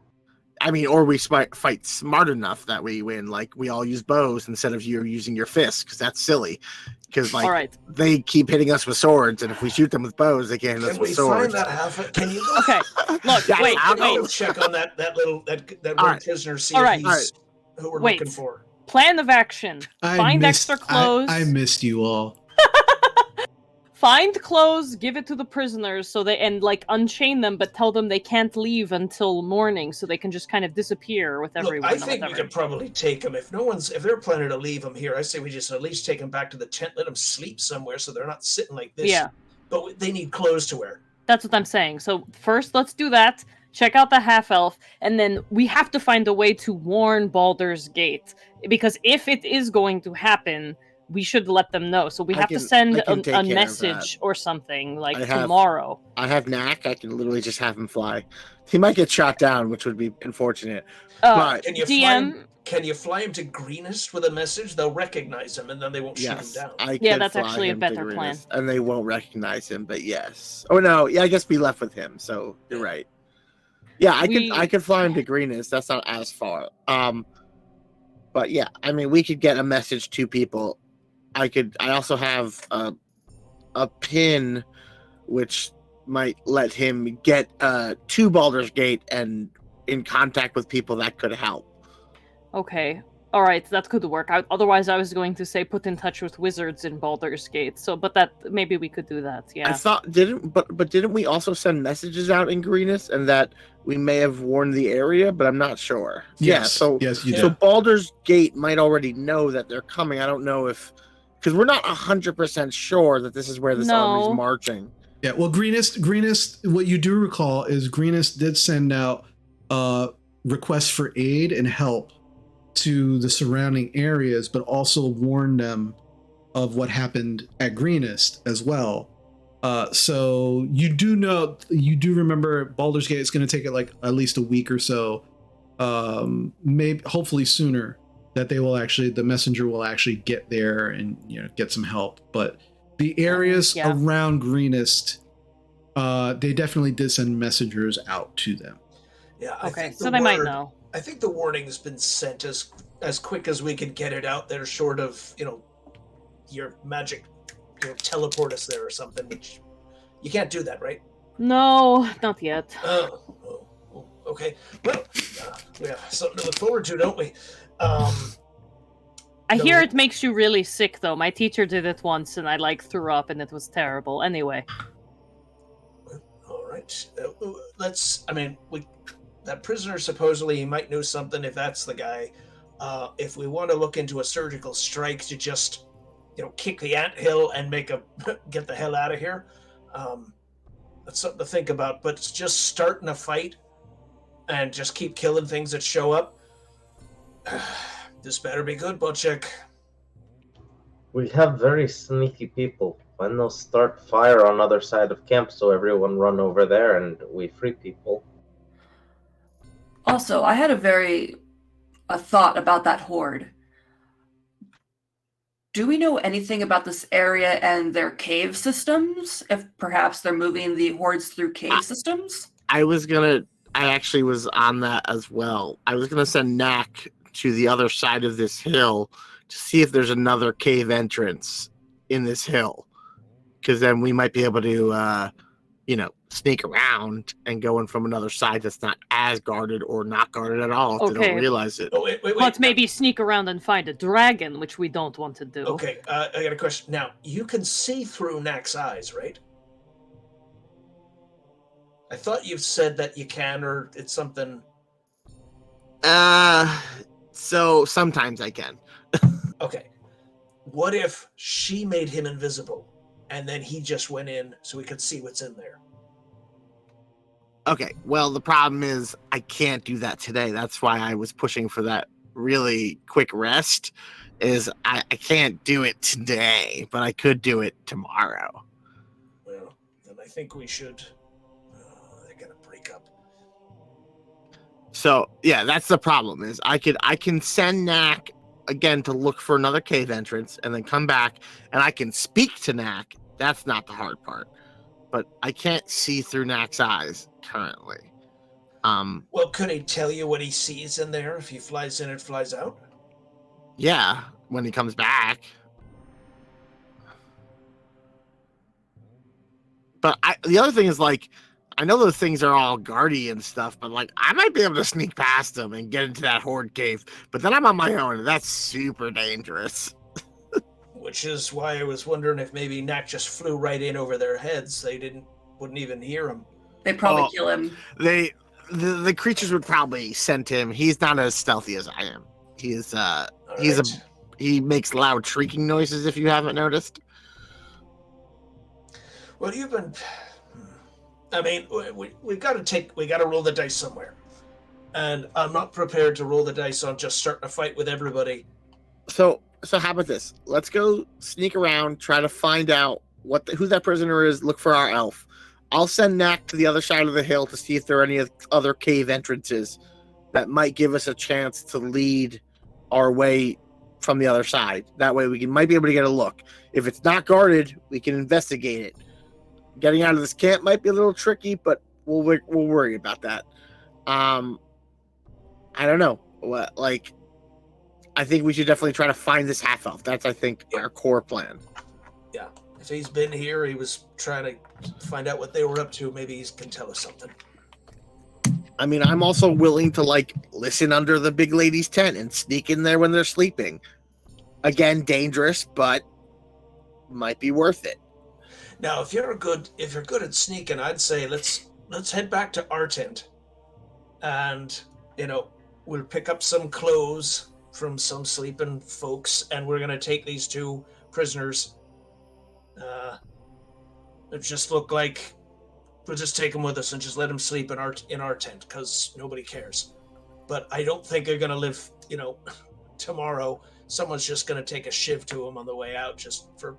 I mean, or we fight smart enough that we win. Like we all use bows instead of you using your fists, because that's silly. Because All right. they keep hitting us with swords, and if we shoot them with bows, they can't hit us Can with we swords. find that half? Can you Okay. Look, Yeah, wait, I'll wait. go. check on that one All right. prisoner? See All if right. he's who we're Wait. looking for. Plan of action. Find extra clothes. I missed you all. Find clothes, give it to the prisoners unchain them, but tell them they can't leave until morning so they can just kind of disappear with Look, everyone. I or think we whatever. could probably take them if they're planning to leave them here. I say we just at least take them back to the tent, let them sleep somewhere so they're not sitting like this. Yeah. But they need clothes to wear. That's what I'm saying. So first, let's do that. Check out the half-elf, and then we have to find a way to warn Baldur's Gate. Because if it is going to happen, we should let them know. So we have to send I can take a care of message or something, like I have- tomorrow. I have Knack. I can literally just have him fly. He might get shot down, which would be unfortunate. Uh, Can you DM, fly him to Greenest with a message? They'll recognize him and then they won't shoot him Yes, down. I Yeah, could that's fly actually a him to better plan. Greenest, and they won't recognize him. But yes. Oh no, yeah, I guess we left with him. So you're right. Yeah, I could fly him to Greenest. That's not as far. But yeah, I mean, we could get a message to people. I also have a pin, which might let him get to Baldur's Gate and in contact with people that could help. Okay. All right, that could work. Otherwise, I was going to say put in touch with wizards in Baldur's Gate. So, but that maybe we could do that. Yeah. I thought didn't we also send messages out in Greenest and that we may have warned the area, but I'm not sure. Yes, yes, you So did. Baldur's Gate might already know that they're coming. I don't know if because we're not 100% sure that this is where this army's marching. Yeah, well, Greenest, what you do recall is Greenest did send out requests for aid and help to the surrounding areas, but also warn them of what happened at Greenest as well. So you do remember Baldur's Gate is going to take it like at least a week or so, maybe hopefully sooner, that the messenger will actually get there and get some help. But the areas around Greenest, they definitely did send messengers out to them. Yeah. Okay, so they might know. I think the warning's been sent as quick as we could get it out there, short of your magic, teleport us there or something. Which you can't do that, right? No, not yet. Oh, okay. Well, we have something to look forward to, don't we? I hear it makes you really sick, though. My teacher did it once, and I threw up, and it was terrible. Anyway. All right. That prisoner, supposedly he might know something if that's the guy. If we want to look into a surgical strike to just, kick the anthill and get the hell out of here, that's something to think about. But it's just starting a fight and just keep killing things that show up. This better be good, Butchek. We have very sneaky people. Why not start fire on other side of camp so everyone run over there and we free people? Also, I had a thought about that horde. Do we know anything about this area and their cave systems? If perhaps they're moving the hordes through cave systems? I actually was on that as well. I was gonna send Knack to the other side of this hill to see if there's another cave entrance in this hill, because then we might be able to sneak around and go in from another side that's not as guarded or not guarded at all if they don't realize it. Oh, wait. But maybe sneak around and find a dragon, which we don't want to do. Okay, I got a question. Now, you can see through Knack's eyes, right? I thought you said that you can, or it's something... So sometimes I can. Okay. What if she made him invisible, and then he just went in so we could see what's in there? Okay, well, the problem is I can't do that today. That's why I was pushing for that really quick rest, is I can't do it today, but I could do it tomorrow. Well, then I think we should... they're gonna break up. So, yeah, that's the problem, is I can send Knack again to look for another cave entrance and then come back, and I can speak to Knack. That's not the hard part. But I can't see through Knack's eyes currently. Well, could he tell you what he sees in there if he flies in and flies out? Yeah, when he comes back. But the other thing is, I know those things are all guardy and stuff, but I might be able to sneak past them and get into that horde cave. But then I'm on my own, and that's super dangerous. Which is why I was wondering if maybe Knack just flew right in over their heads. They wouldn't even hear him. They'd probably kill him. The creatures would probably scent him. He's not as stealthy as I am. He makes loud shrieking noises, if you haven't noticed. Well, we got to roll the dice somewhere. And I'm not prepared to roll the dice on just starting a fight with everybody. So how about this? Let's go sneak around, try to find out who that prisoner is, look for our elf. I'll send Knack to the other side of the hill to see if there are any other cave entrances that might give us a chance to lead our way from the other side. That way we might be able to get a look. If it's not guarded, we can investigate it. Getting out of this camp might be a little tricky, but we'll worry about that. I don't know. I think we should definitely try to find this half elf. That's, I think, our core plan. Yeah. If he's been here, he was trying to find out what they were up to. Maybe he can tell us something. I mean, I'm also willing to listen under the big lady's tent and sneak in there when they're sleeping. Again, dangerous, but might be worth it. Now, if you're good at sneaking, I'd say let's head back to our tent, and we'll pick up some clothes from some sleeping folks, and we're gonna take these two prisoners. It just look like we'll just take them with us and just let them sleep in our tent, because nobody cares. But I don't think they're gonna live. Tomorrow someone's just gonna take a shiv to them on the way out, just for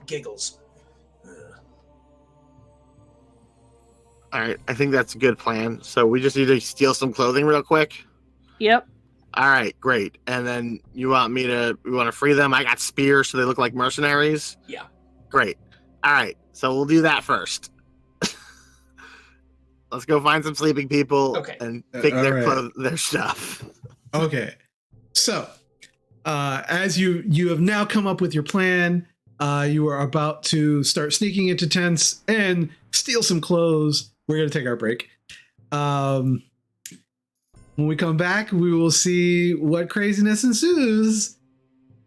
giggles. All right, I think that's a good plan. So we just need to steal some clothing real quick. Yep. All right, great. And then you want to free them? I got spears, so they look like mercenaries. Yeah. Great. All right, so we'll do that first. Let's go find some sleeping people and take their stuff. Okay. So, as you have now come up with your plan, you are about to start sneaking into tents and steal some clothes. We're going to take our break. When we come back, we will see what craziness ensues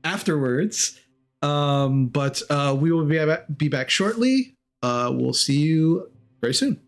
afterwards. But we will be back shortly. We'll see you very soon.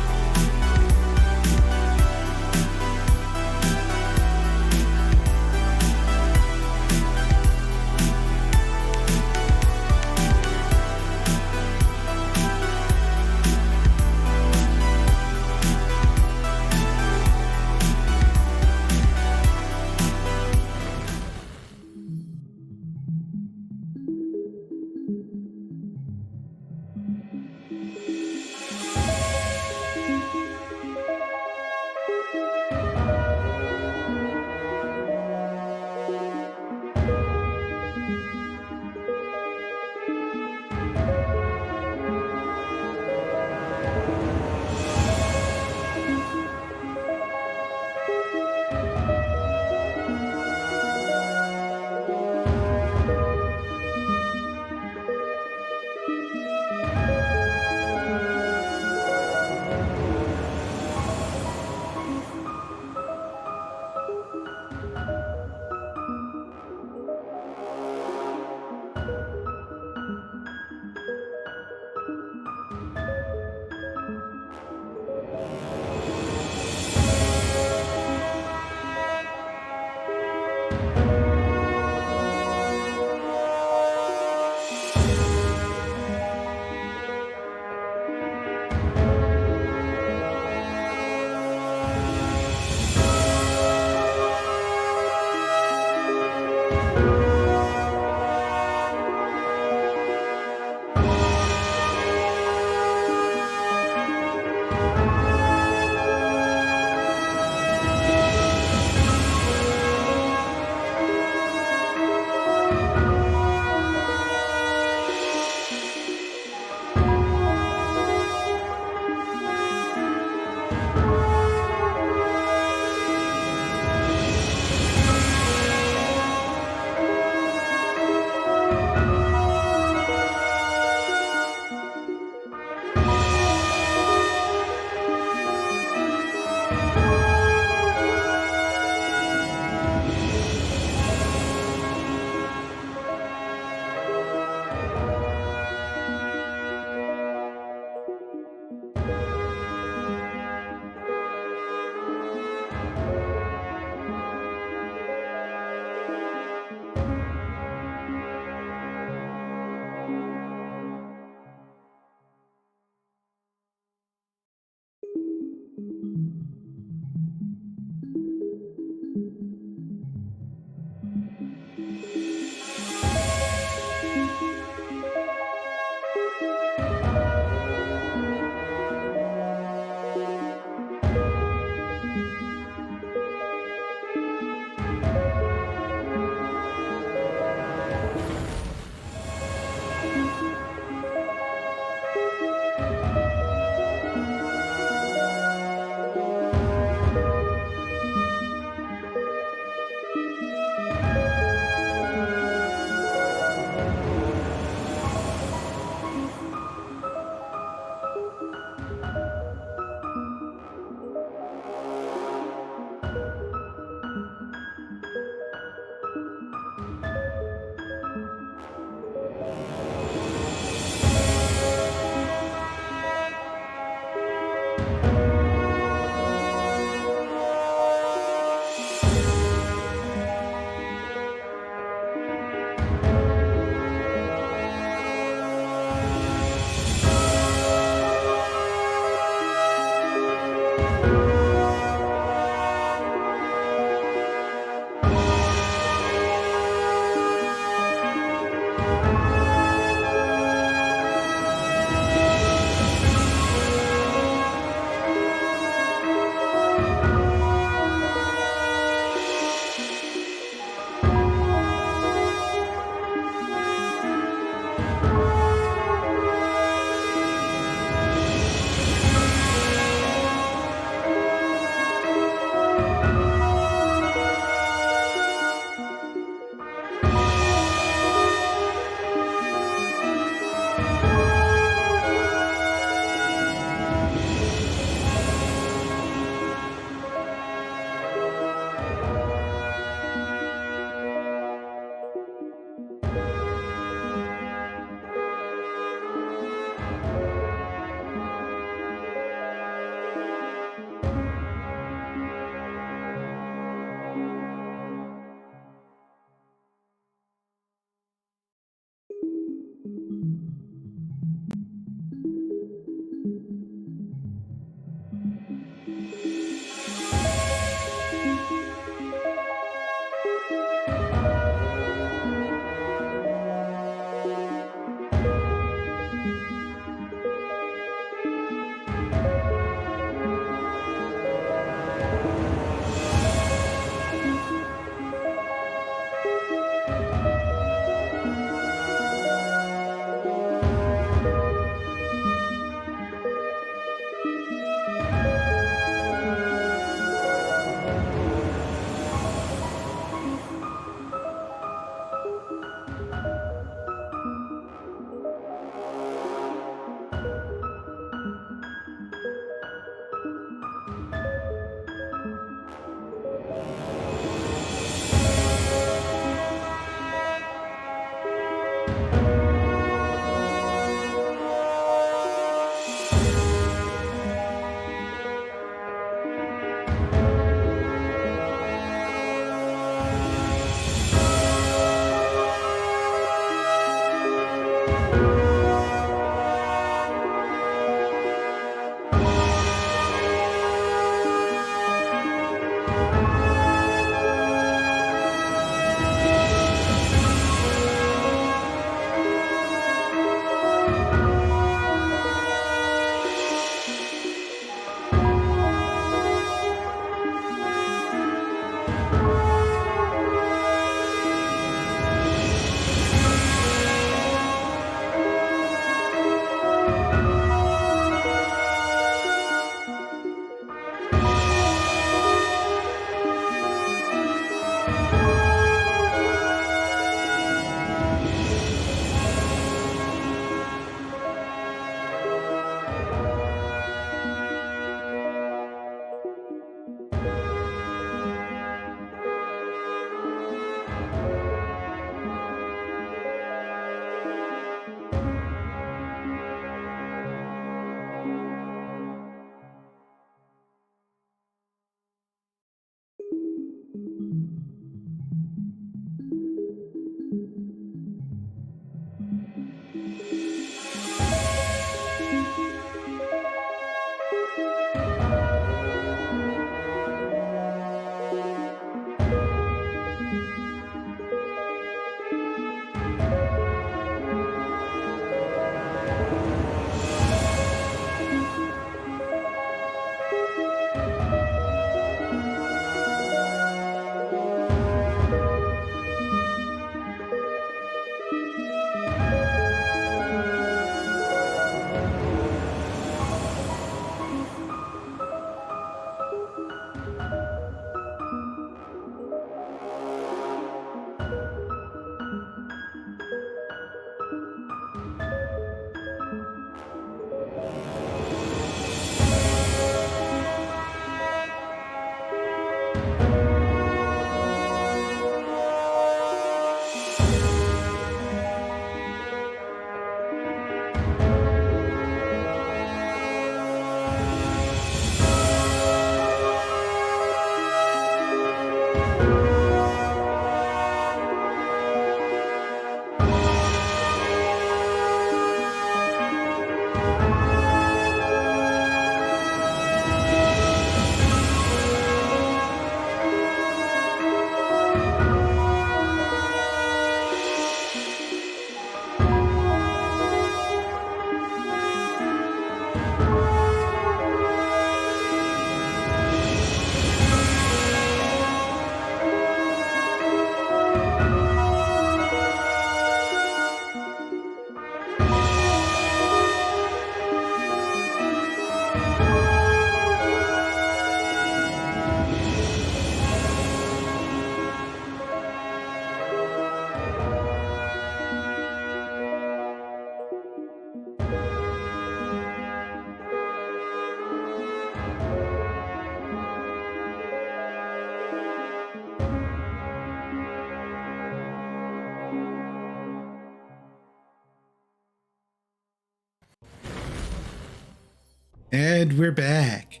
And we're back.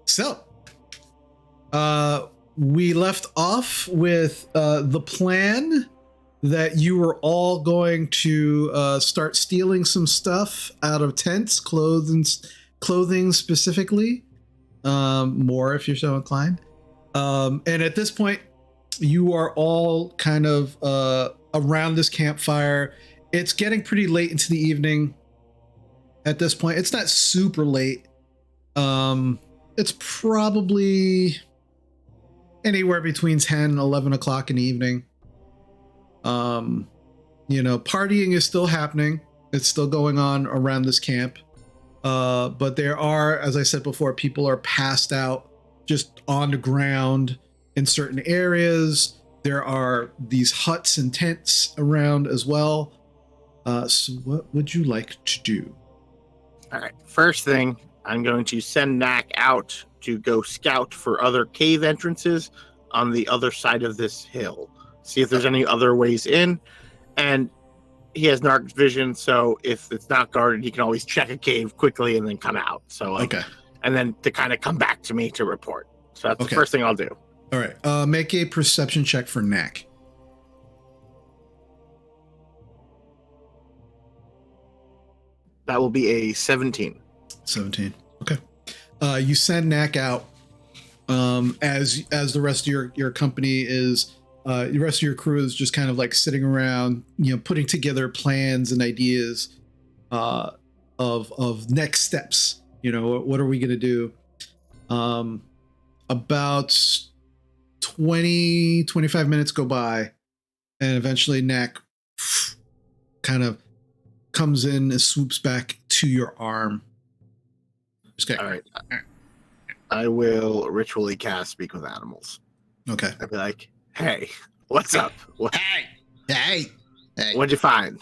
So, we left off with the plan that you were all going to start stealing some stuff out of tents, clothing specifically, more if you're so inclined. And at this point, you are all kind of around this campfire. It's getting pretty late into the evening. At this point, it's not super late. It's probably anywhere between 10 and 11 o'clock in the evening. Partying is still happening. It's still going on around this camp. But there are, as I said before, people are passed out just on the ground in certain areas. There are these huts and tents around as well. So what would you like to do? All right. First thing, I'm going to send Knack out to go scout for other cave entrances on the other side of this hill. See if there's any other ways in. And he has narc vision, so if it's not guarded, he can always check a cave quickly and then come out. So Okay. And then to kind of come back to me to report. So that's Okay. the first thing I'll do. All right. Make a perception check for Knack. That will be a 17. 17. Okay. You send Knack out as the rest of your company is the rest of your crew is just kind of like sitting around, putting together plans and ideas of next steps. What are we going to do? About 25 minutes go by, and eventually Knack kind of comes in and swoops back to your arm. All right. I will ritually cast Speak with Animals. Okay. I'd be like, hey, what's up? Hey. What'd you find?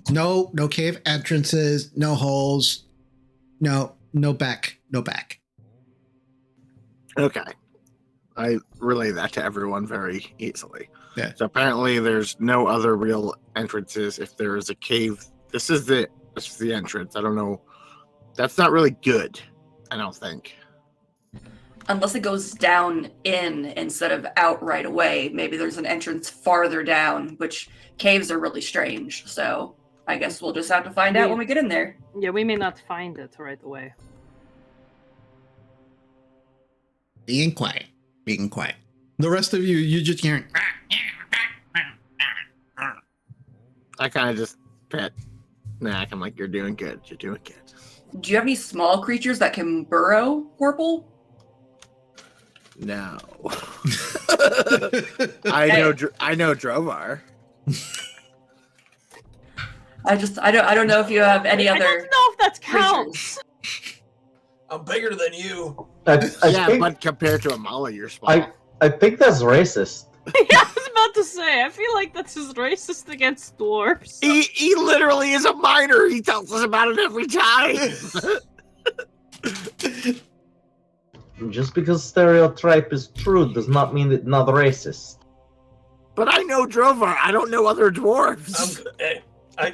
No cave entrances, no holes, no back. Okay. I relay that to everyone very easily. Yeah. So apparently there's no other real entrances. If there is a cave, this is the entrance. I don't know. That's not really good, I don't think. Unless it goes down in instead of out right away. Maybe there's an entrance farther down, which caves are really strange. So I guess we'll just have to find out when we get in there. Yeah, we may not find it right away. Being quiet. The rest of you just hearing. I kind of just pet Knack. I'm like, you're doing good. You're doing good. Do you have any small creatures that can burrow, Horple? No. I know Drovar. I don't know if you have any I other. don't know if that counts. I'm bigger than you. I Yeah, think, but compared to Amala, you're small. I think that's racist. Yeah, I was about to say. I feel like that's just racist against dwarves. He literally is a miner. He tells us about it every time. Just because stereotype is true does not mean it's not racist. But I know Drovar. I don't know other dwarves. I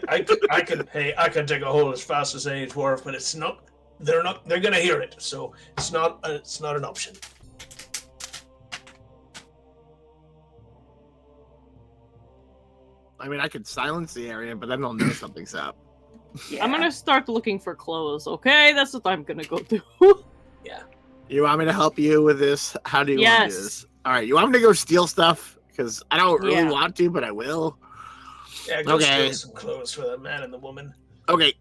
can dig a hole as fast as any dwarf, but it's not. They're gonna hear it, so it's not an option. I mean, I could silence the area, but then they'll know something's up. Yeah. I'm gonna start looking for clothes, okay? That's what I'm gonna go do. Yeah. You want me to help you with this? How do you want to do Yes. this? All right, you want me to go steal stuff? Because I don't really Yeah. want to, but I will. Yeah, go Okay. steal some clothes for the man and the woman. Okay.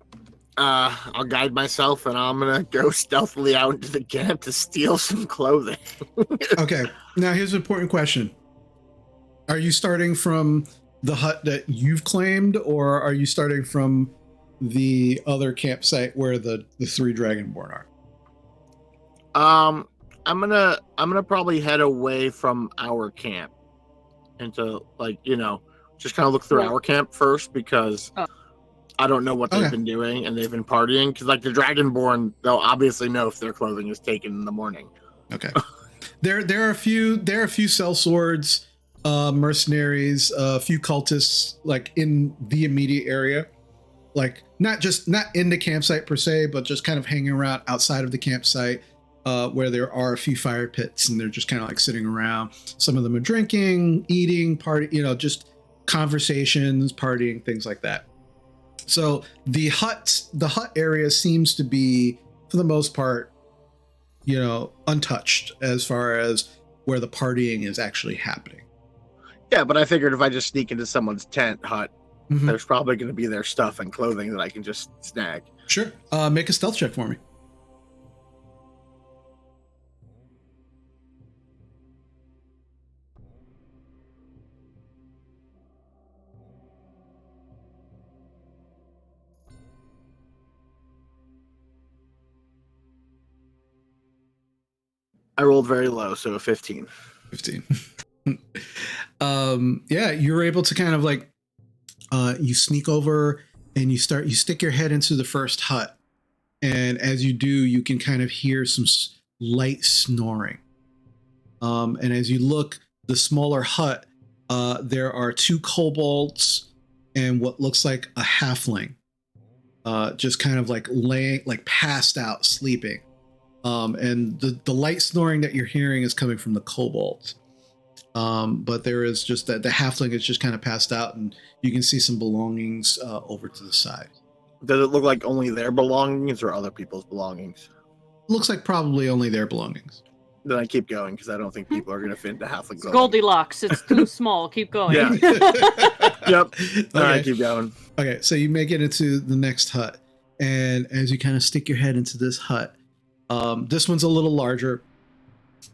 I'll guide myself, and I'm gonna go stealthily out into the camp to steal some clothing. Okay. Now here's an important question. Are you starting from the hut that you've claimed, or are you starting from the other campsite where the three dragonborn are? I'm gonna probably head away from our camp into just kind of look through our camp first because I don't know what they've been doing and they've been partying because the dragonborn, they'll obviously know if their clothing is taken in the morning. Okay. There are a few sellswords, mercenaries, a few cultists like in the immediate area. like not in the campsite per se, but just kind of hanging around outside of the campsite, where there are a few fire pits, and they're just kind of like sitting around. Some of them are drinking, eating, party, just conversations, partying, things like that. So the hut area seems to be, for the most part, untouched as far as where the partying is actually happening. Yeah, but I figured if I just sneak into someone's hut, Mhm. there's probably going to be their stuff and clothing that I can just snag. Sure. Make a stealth check for me. I rolled very low, so a 15. 15. Yeah, you're able to kind of like, you sneak over and you stick your head into the first hut. And as you do, you can kind of hear some light snoring. And as you look, the smaller hut, there are 2 kobolds and what looks like a halfling, just kind of like laying, like passed out, sleeping. And the light snoring that you're hearing is coming from the kobolds. But there is just that the halfling is just kind of passed out, and you can see some belongings over to the side. Does it look like only their belongings or other people's belongings? Looks like probably only their belongings. Then I keep going because I don't think people are going to fit into halfling clothing. Goldilocks. It's too small. Keep going. Yeah. Yep. Okay. All right, keep going. Okay, so you make it into the next hut, and as you kind of stick your head into this hut, this one's a little larger.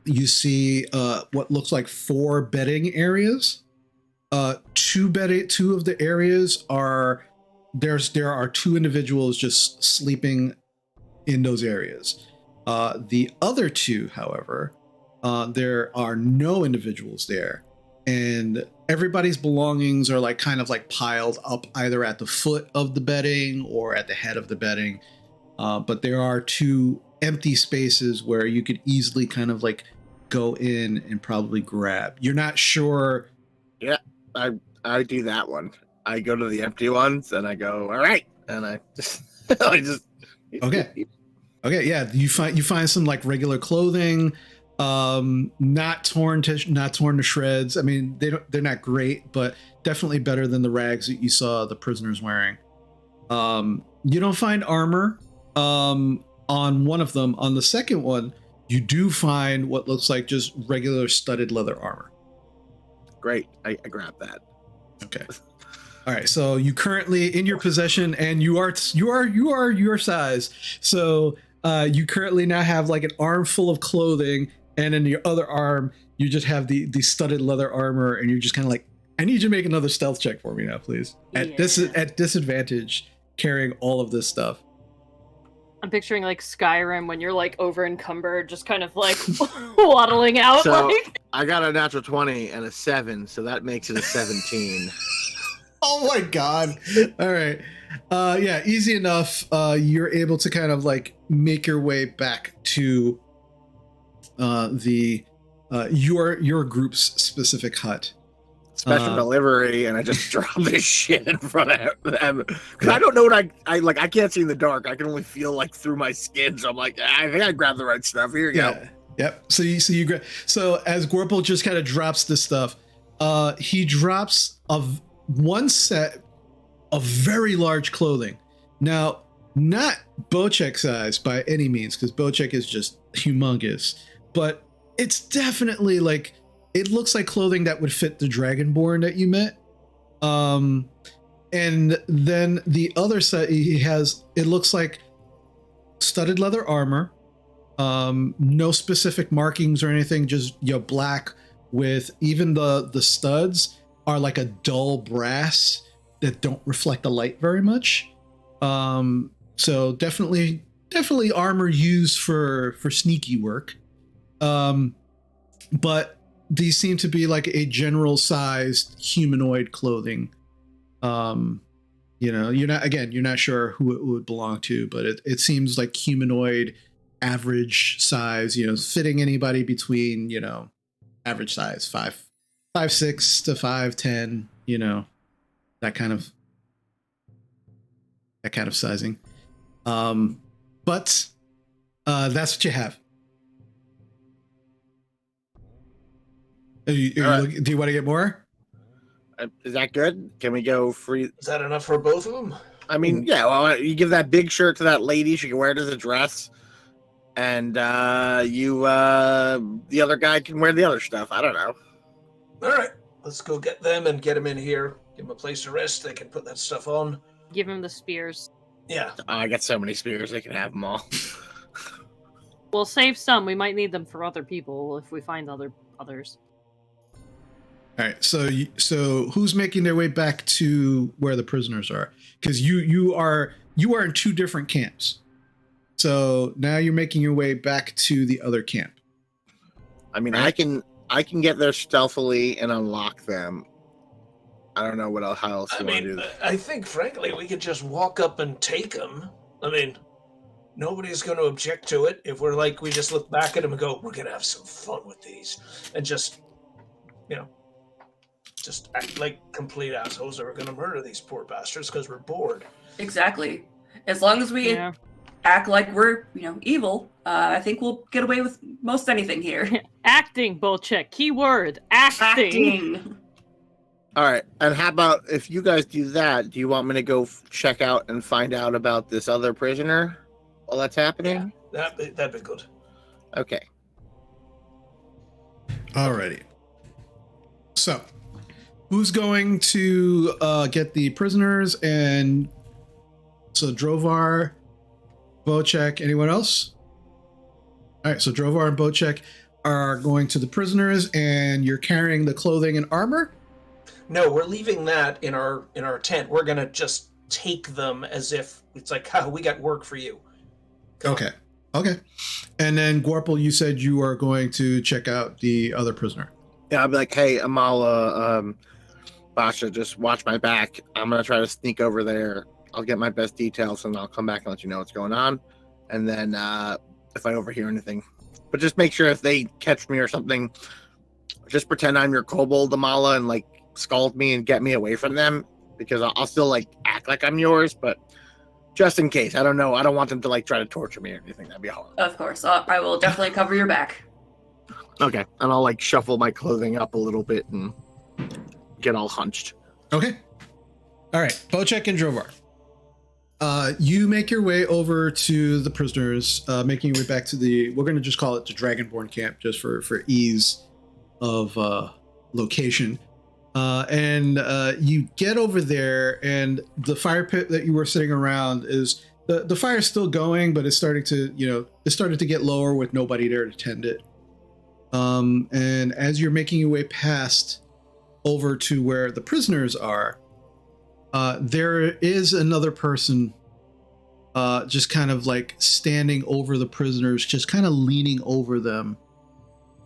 You see what looks like 4 bedding areas. 2 of the areas are there are 2 individuals just sleeping in those areas. The other 2, however, there are no individuals there, and everybody's belongings are like kind of like piled up either at the foot of the bedding or at the head of the bedding. But there are 2 empty spaces where you could easily kind of like go in and probably grab. You're not sure. Yeah, I do that one. I go to the empty ones and I go, all right, and I just Okay. Okay, yeah, you find some like regular clothing, not torn to shreds. I mean, they're not great, but definitely better than the rags that you saw the prisoners wearing. You don't find armor on one of them. On the second one, you do find what looks like just regular studded leather armor. Great, I grab that. Okay. All right, so you currently in your possession, and you are your size. So you currently now have like an arm full of clothing, and in your other arm, you just have the studded leather armor, and you're just kind of like, I need you to make another stealth check for me now, please. At disadvantage, carrying all of this stuff. I'm picturing like Skyrim when you're like over encumbered, just kind of like waddling out. So like... I got a natural 20 and a 7, so that makes it a 17. Oh my god. All right. Yeah, easy enough. You're able to kind of like make your way back to your group's specific hut. Special delivery, and I just drop this shit in front of them because I don't know what I like. I can't see in the dark. I can only feel like through my skin. So I'm like, I think I grabbed the right stuff. Here you go. Yep. So grab. So as Gorpal just kind of drops this stuff, he drops one set of very large clothing. Now, not Bocek size by any means, because Bocek is just humongous, but it's definitely like, it looks like clothing that would fit the Dragonborn that you met. And then the other set he has, it looks like studded leather armor, no specific markings or anything, just black with even the studs are like a dull brass that don't reflect the light very much. So definitely armor used for sneaky work. But these seem to be like a general sized humanoid clothing. You're not sure who it would belong to, but it seems like humanoid, average size, fitting anybody between, average size, 5'6" to 5'10", that kind of. that kind of sizing. But that's what you have. Do you want to get more? Is that good? Can we go free? Is that enough for both of them? I mean, yeah. Well, you give that big shirt to that lady; she can wear it as a dress, and the other guy can wear the other stuff. I don't know. All right, let's go get them and get them in here. Give them a place to rest. They can put that stuff on. Give him the spears. Yeah. Oh, I got so many spears; they can have them all. We'll save some. We might need them for other people if we find others. All right, so who's making their way back to where the prisoners are? Because you are in two different camps. So now you're making your way back to the other camp. I mean, right? I can get there stealthily and unlock them. I don't know what else. How else you want to do that? I think, frankly, we could just walk up and take them. I mean, nobody's going to object to it if we're like, we just look back at them and go, we're going to have some fun with these, and just, just act like complete assholes that are going to murder these poor bastards because we're bored. Exactly. As long as we act like we're, evil, I think we'll get away with most anything here. Acting, Bolchek. Keyword, acting. All right. And how about if you guys do that, do you want me to go check out and find out about this other prisoner while that's happening? Yeah, that'd be good. Okay. Alrighty. So, who's going to get the prisoners? And so Drovar, Bocek, anyone else? All right, so Drovar and Bocek are going to the prisoners, and you're carrying the clothing and armor? No, we're leaving that in our tent. We're gonna just take them as if it's like, we got work for you. Okay. And then Gorple, you said you are going to check out the other prisoner. Yeah, I'll be like, hey, Amala, Basha, just watch my back. I'm gonna try to sneak over there. I'll get my best details, and I'll come back and let you know what's going on. And then if I overhear anything, but just make sure if they catch me or something, just pretend I'm your kobold, Amala, and like scald me and get me away from them, because I'll still like act like I'm yours, but just in case. I don't know. I don't want them to like try to torture me or anything. That'd be horrible. Of course. I will definitely cover your back. Okay. And I'll like shuffle my clothing up a little bit and get all hunched. Okay. All right. Bocek and Drovar. You make your way over to the prisoners, making your way back to we're going to just call it the Dragonborn camp, just for ease of location. And you get over there, and the fire pit that you were sitting around is the fire's still going, but it's starting to, it started to get lower with nobody there to tend it. And as you're making your way past over to where the prisoners are, there is another person just kind of like standing over the prisoners, just kind of leaning over them.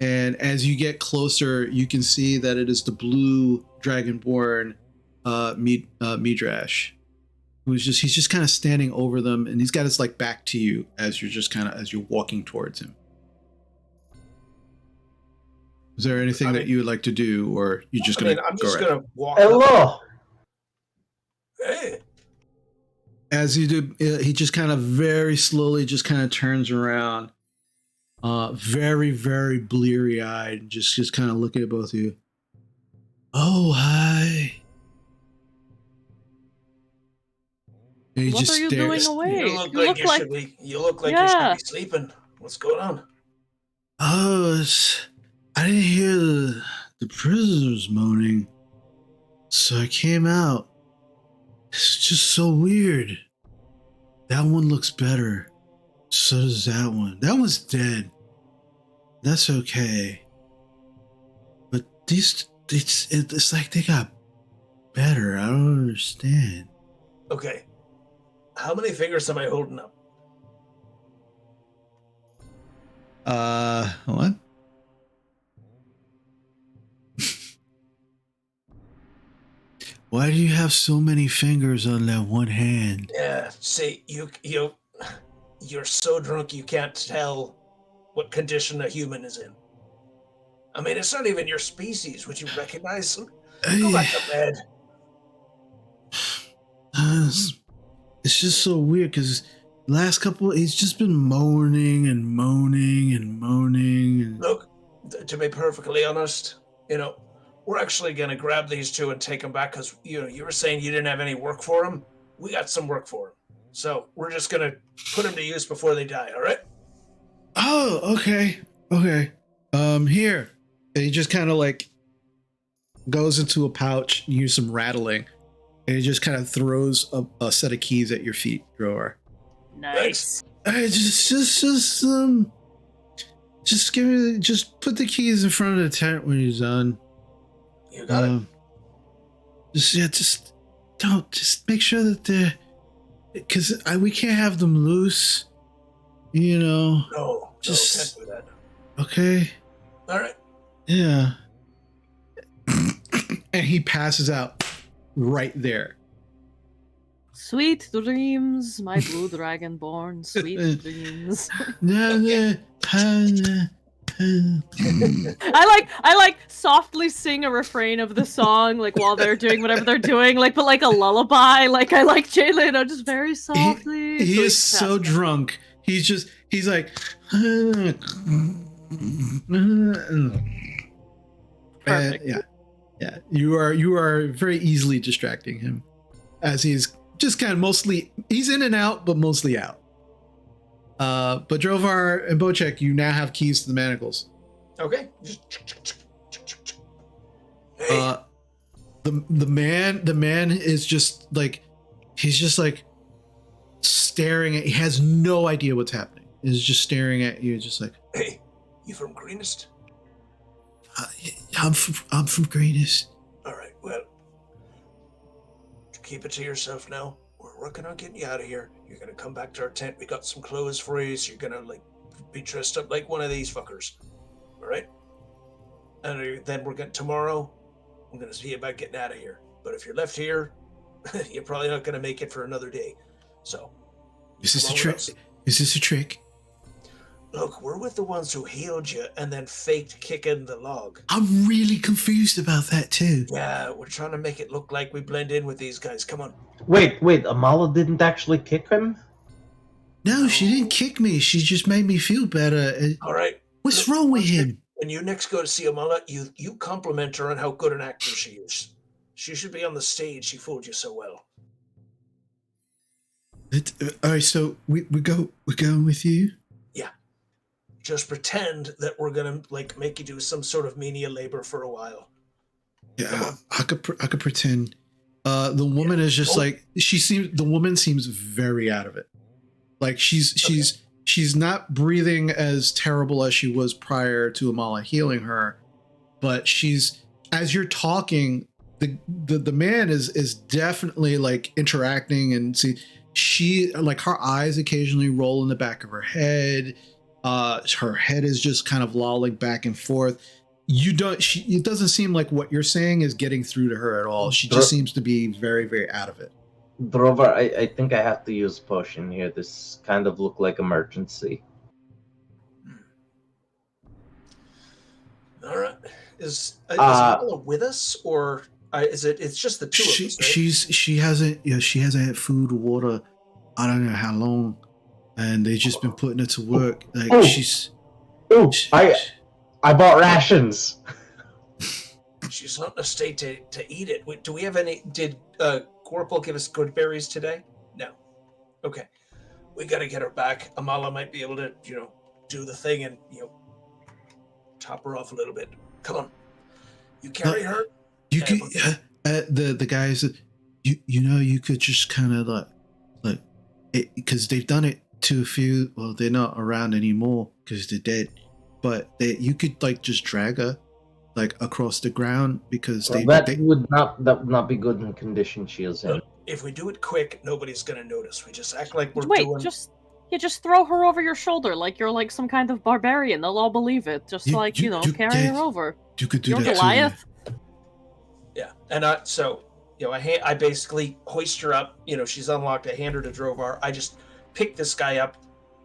And as you get closer, you can see that it is the blue Dragonborn Midrash, he's just kind of standing over them, and he's got his like back to you as you're walking towards him. Is there anything that you would like to do, or you just gonna? I'm just gonna walk. Hello. Hey. As you do, he just kind of very slowly just kind of turns around, very, very bleary-eyed, just kind of looking at both of you. Oh, hi. And What are you doing away? You look like you should be sleeping. What's going on? Oh, I didn't hear the prisoners moaning, so I came out. It's just so weird. That one looks better. So does that one. That one's dead. That's okay. But these, it's like they got better. I don't understand. Okay. How many fingers am I holding up? What? Why do you have so many fingers on that one hand? Yeah, see, you're so drunk you can't tell what condition a human is in. I mean, it's not even your species. Would you recognize them? Go back to bed. it's just so weird because last couple, he's just been moaning and moaning and moaning. And... Look, to be perfectly honest, we're actually going to grab these two and take them back because, you were saying you didn't have any work for them. We got some work for them. So we're just going to put them to use before they die, all right? Oh, okay. Okay. Here. And he just kind of like goes into a pouch, use some rattling, and he just kind of throws a set of keys at your feet, Drover. Nice. Just put the keys in front of the tent when you're done. You got it. Just make sure that they're, because we can't have them loose, No, can't do that. Okay. All right. Yeah. And he passes out right there. Sweet dreams, my blue dragonborn. Sweet dreams. I like softly sing a refrain of the song, like while they're doing whatever they're doing, like, but like a lullaby. Like I like Jay Leno just very softly. He is so drunk. He's like. Perfect. Yeah. You are very easily distracting him, as he's just kind of he's in and out, but mostly out. But Drovar and Bocek, you now have keys to the manacles. Okay. Hey. The man is just like, he's just like staring at. He has no idea what's happening. He's just staring at you, just like. Hey, you from Greenest? I'm from Greenest. All right. Well, keep it to yourself now. We're working on getting you out of here. You're gonna come back to our tent. We got some clothes for you. So you're gonna be dressed up like one of these fuckers. All right. And then tomorrow. I'm gonna see about getting out of here. But if you're left here, you're probably not gonna make it for another day. So. Is this a trick? Is this a trick? Look, we're with the ones who healed you and then faked kicking the log. I'm really confused about that too. Yeah, we're trying to make it look like we blend in with these guys. Come on. Wait, Amala didn't actually kick him? No, she didn't kick me. She just made me feel better. All right. What's wrong with him? When you next go to see Amala, you compliment her on how good an actor she is. She should be on the stage. She fooled you so well. All right, so we're going with you. Yeah. Just pretend that we're gonna make you do some sort of menial labor for a while. Yeah, I could pretend. The woman is just like, the woman seems very out of it. Like she's not breathing as terrible as she was prior to Amala healing her, but as you're talking, the man is definitely like interacting, and she like her eyes occasionally roll in the back of her head. Her head is just kind of lolling back and forth. It doesn't seem like what you're saying is getting through to her at all. She just seems to be very, very out of it. Drover, I think I have to use potion here. This kind of look like emergency. All right. Is Amala with us, or is it? It's just the two of us, right? She hasn't had food or water. I don't know how long, and they've just been putting her to work. Like I bought rations. She's not in a state to eat it. Do we have any? Did Corporal give us good berries today? No. Okay. We got to get her back. Amala might be able to, do the thing and, top her off a little bit. Come on. You carry her. You could, the guys, you could just kind of like, because they've done it to a few. Well, they're not around anymore because they're dead. But you could like just drag her like across the ground because that would not be good in the condition she is in. Look, if we do it quick, nobody's gonna notice. We just act like we're doing. Just throw her over your shoulder like you're like some kind of barbarian. They'll all believe it. Just carry her over. You could do you're that Goliath. too. Yeah, and I basically hoist her up. She's unlocked. I hand her to Drovar. I just pick this guy up,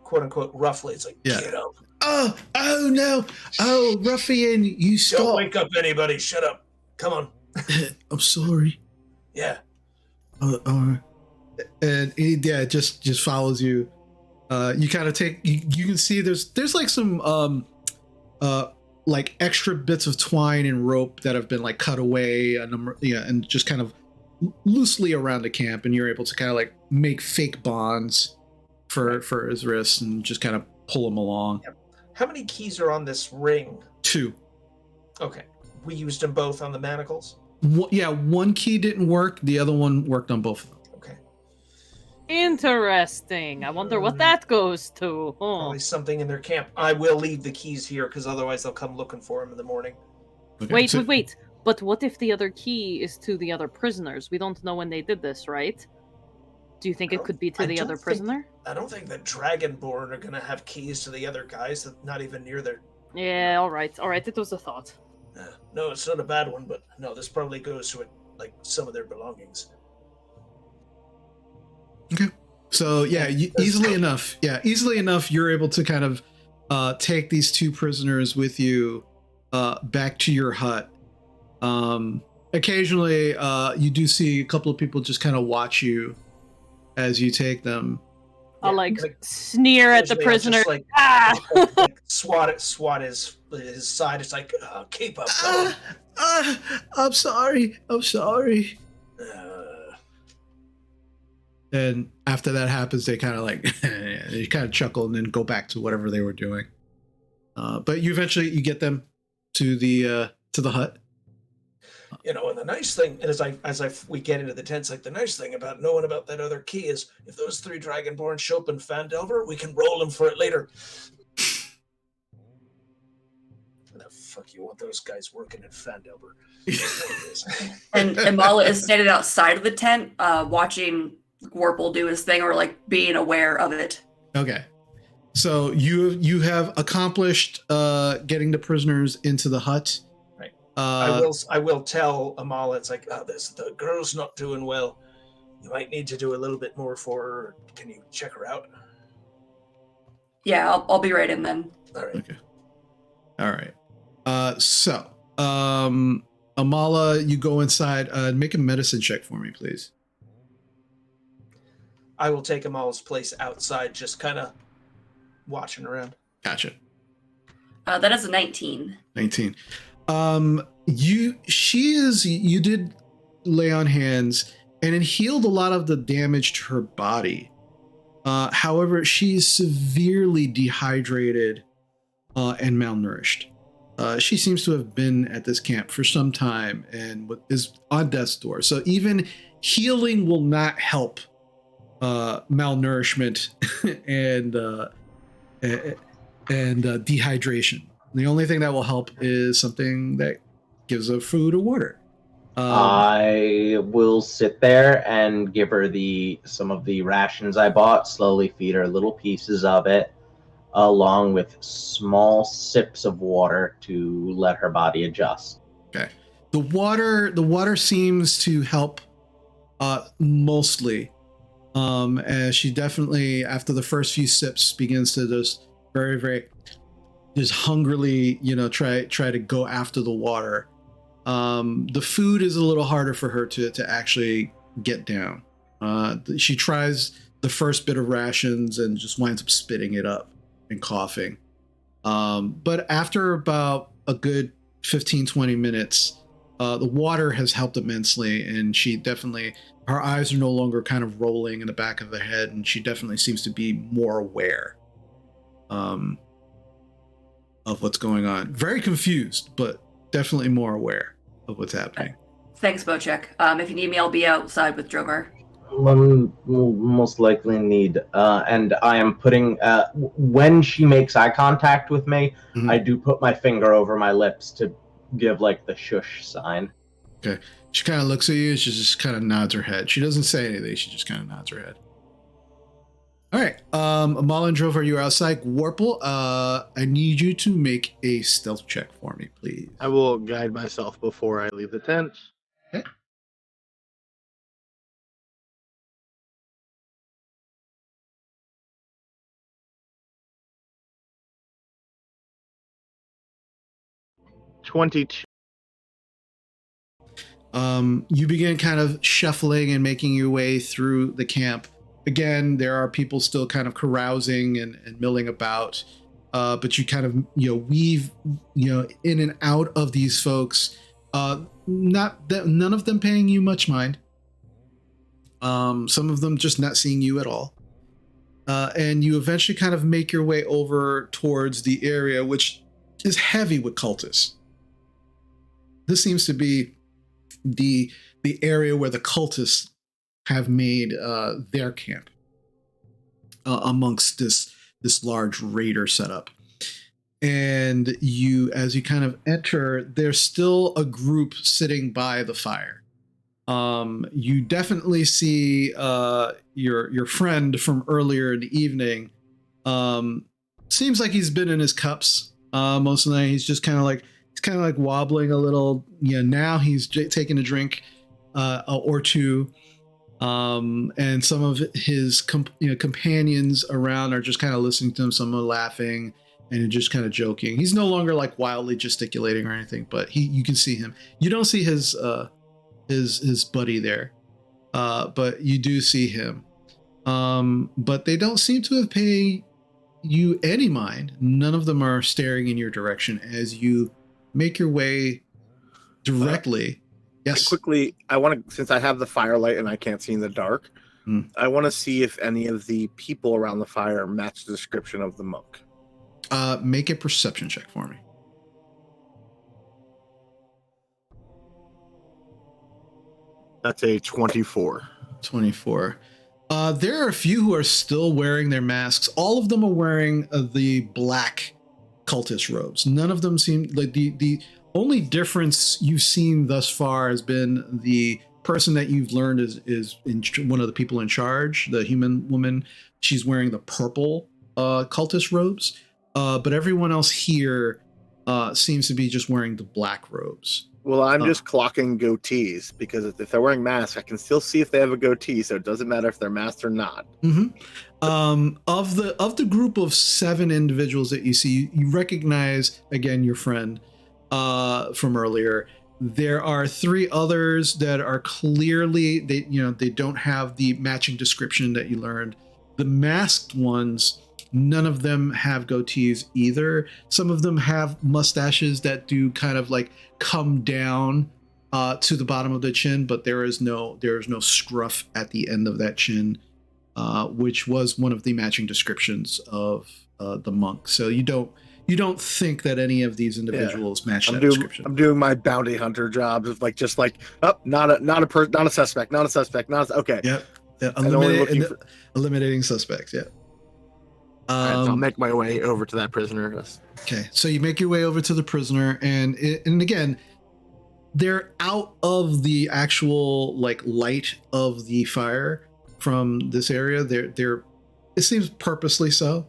quote unquote, roughly. It's like, get up. Oh no! Oh, ruffian, you stop! Don't wake up anybody. Shut up. Come on. I'm sorry. Yeah. and it just follows you. You kind of take you can see there's like some like extra bits of twine and rope that have been like cut away and just kind of loosely around the camp, and you're able to kind of like make fake bonds for his wrists and just kind of pull him along. Yep. How many keys are on this ring? 2. Okay. We used them both on the manacles? One key didn't work. The other one worked on both of them. Okay. Interesting. I wonder what that goes to. Probably something in their camp. I will leave the keys here because otherwise they'll come looking for them in the morning. Okay, Wait. But what if the other key is to the other prisoners? We don't know when they did this, right? Do you think it could be to the other prisoner? I don't think the Dragonborn are going to have keys to the other guys that not even near their... Yeah, all right. It was a thought. No, it's not a bad one, but no, this probably goes to like some of their belongings. Okay. So easily enough, you're able to kind of take these 2 prisoners with you back to your hut. Occasionally, you do see a couple of people just kind of watch you as you take them. I'll sneer at the prisoner. Like swat his side. It's like, keep up going. I'm sorry. And after that happens, they kind of they kind of chuckle and then go back to whatever they were doing. But you eventually get them to the hut. And the nice thing, and we get into the tents, like the nice thing about knowing about that other key is if those 3 Dragonborn show up in Fandelver, we can roll them for it later. The fuck you want those guys working in Fandelver? And Imala is standing outside of the tent, watching Warple do his thing, or like being aware of it. Okay. So you have accomplished getting the prisoners into the hut. I will tell Amala, it's like, the girl's not doing well. You might need to do a little bit more for her. Can you check her out? Yeah, I'll be right in then. All right. Okay. All right. So Amala, you go inside and make a medicine check for me, please. I will take Amala's place outside, just kind of watching around. Gotcha. That is a 19. 19. You did lay on hands and it healed a lot of the damage to her body. However, she's severely dehydrated and malnourished. She seems to have been at this camp for some time and is on death's door. So even healing will not help malnourishment and dehydration. The only thing that will help is something that gives her food or water. I will sit there and give her some of the rations I bought, slowly feed her little pieces of it, along with small sips of water to let her body adjust. Okay. The water seems to help mostly. As she definitely, after the first few sips, begins to just very, very just hungrily, try to go after the water. The food is a little harder for her to actually get down. She tries the first bit of rations and just winds up spitting it up and coughing. But after about a good 15-20 minutes, the water has helped immensely, and her eyes are no longer kind of rolling in the back of the head, and she definitely seems to be more aware of what's going on. Very confused, but definitely more aware of what's happening. Thanks, Bocek. If you need me, I'll be outside with Drogar. We'll most likely need, and I am putting, when she makes eye contact with me, I do put my finger over my lips to give the shush sign. Okay. She kind of looks at you, she just kind of nods her head. She doesn't say anything, she just kind of nods her head. All right, Amala and Drover, you're outside. Warple, I need you to make a stealth check for me, please. I will guide myself before I leave the tent. Okay. $22. You begin kind of shuffling and making your way through the camp. Again, there are people still kind of carousing and milling about, but you kind of weave in and out of these folks. None of them paying you much mind. Some of them just not seeing you at all. And you eventually kind of make your way over towards the area, which is heavy with cultists. This seems to be the area where the cultists have made their camp amongst this large raider setup. And as you kind of enter, there's still a group sitting by the fire. You definitely see your friend from earlier in the evening. Seems like he's been in his cups most of the night. He's just kind of like wobbling a little. Now he's taking a drink or two. And some of his companions around are just kind of listening to him. Some are laughing and just kind of joking. He's no longer like wildly gesticulating or anything, but you can see him. You don't see his buddy there, but you do see him. But they don't seem to have paid you any mind. None of them are staring in your direction as you make your way directly. Yes. I want to, since I have the firelight and I can't see in the dark, I want to see if any of the people around the fire match the description of the monk. Make a perception check for me. That's a 24. 24. There are a few who are still wearing their masks. All of them are wearing the black cultist robes. None of them seem like the only difference you've seen thus far has been the person that you've learned is one of the people in charge, the human woman. She's wearing the purple cultist robes. But everyone else here seems to be just wearing the black robes. Well, I'm just clocking goatees because if they're wearing masks, I can still see if they have a goatee, so it doesn't matter if they're masked or not. Mm-hmm. Of the group of 7 individuals that you see, you recognize again your friend from earlier. There are 3 others that are clearly they don't have the matching description that you learned. The masked ones, none of them have goatees either. Some of them have mustaches that do kind of like come down to the bottom of the chin, but there is no scruff at the end of that chin, which was one of the matching descriptions of the monk. So you don't think that any of these individuals match that description. I'm doing my bounty hunter jobs of not a suspect. Okay. Yep. Yeah, eliminating suspects. Yeah. Right, so I'll make my way over to that prisoner. Okay, so you make your way over to the prisoner, and again, they're out of the actual like light of the fire from this area. They're it seems purposely so.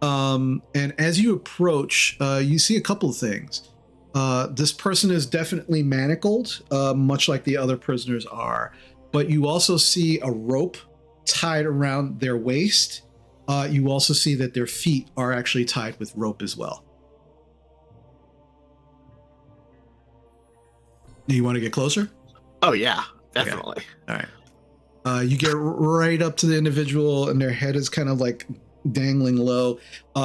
And as you approach, you see a couple of things. This person is definitely manacled, much like the other prisoners are, but you also see a rope tied around their waist. You also see that their feet are actually tied with rope as well. Do you want to get closer? Oh, yeah, definitely. Okay. All right. You get right up to the individual and their head is kind of like dangling low.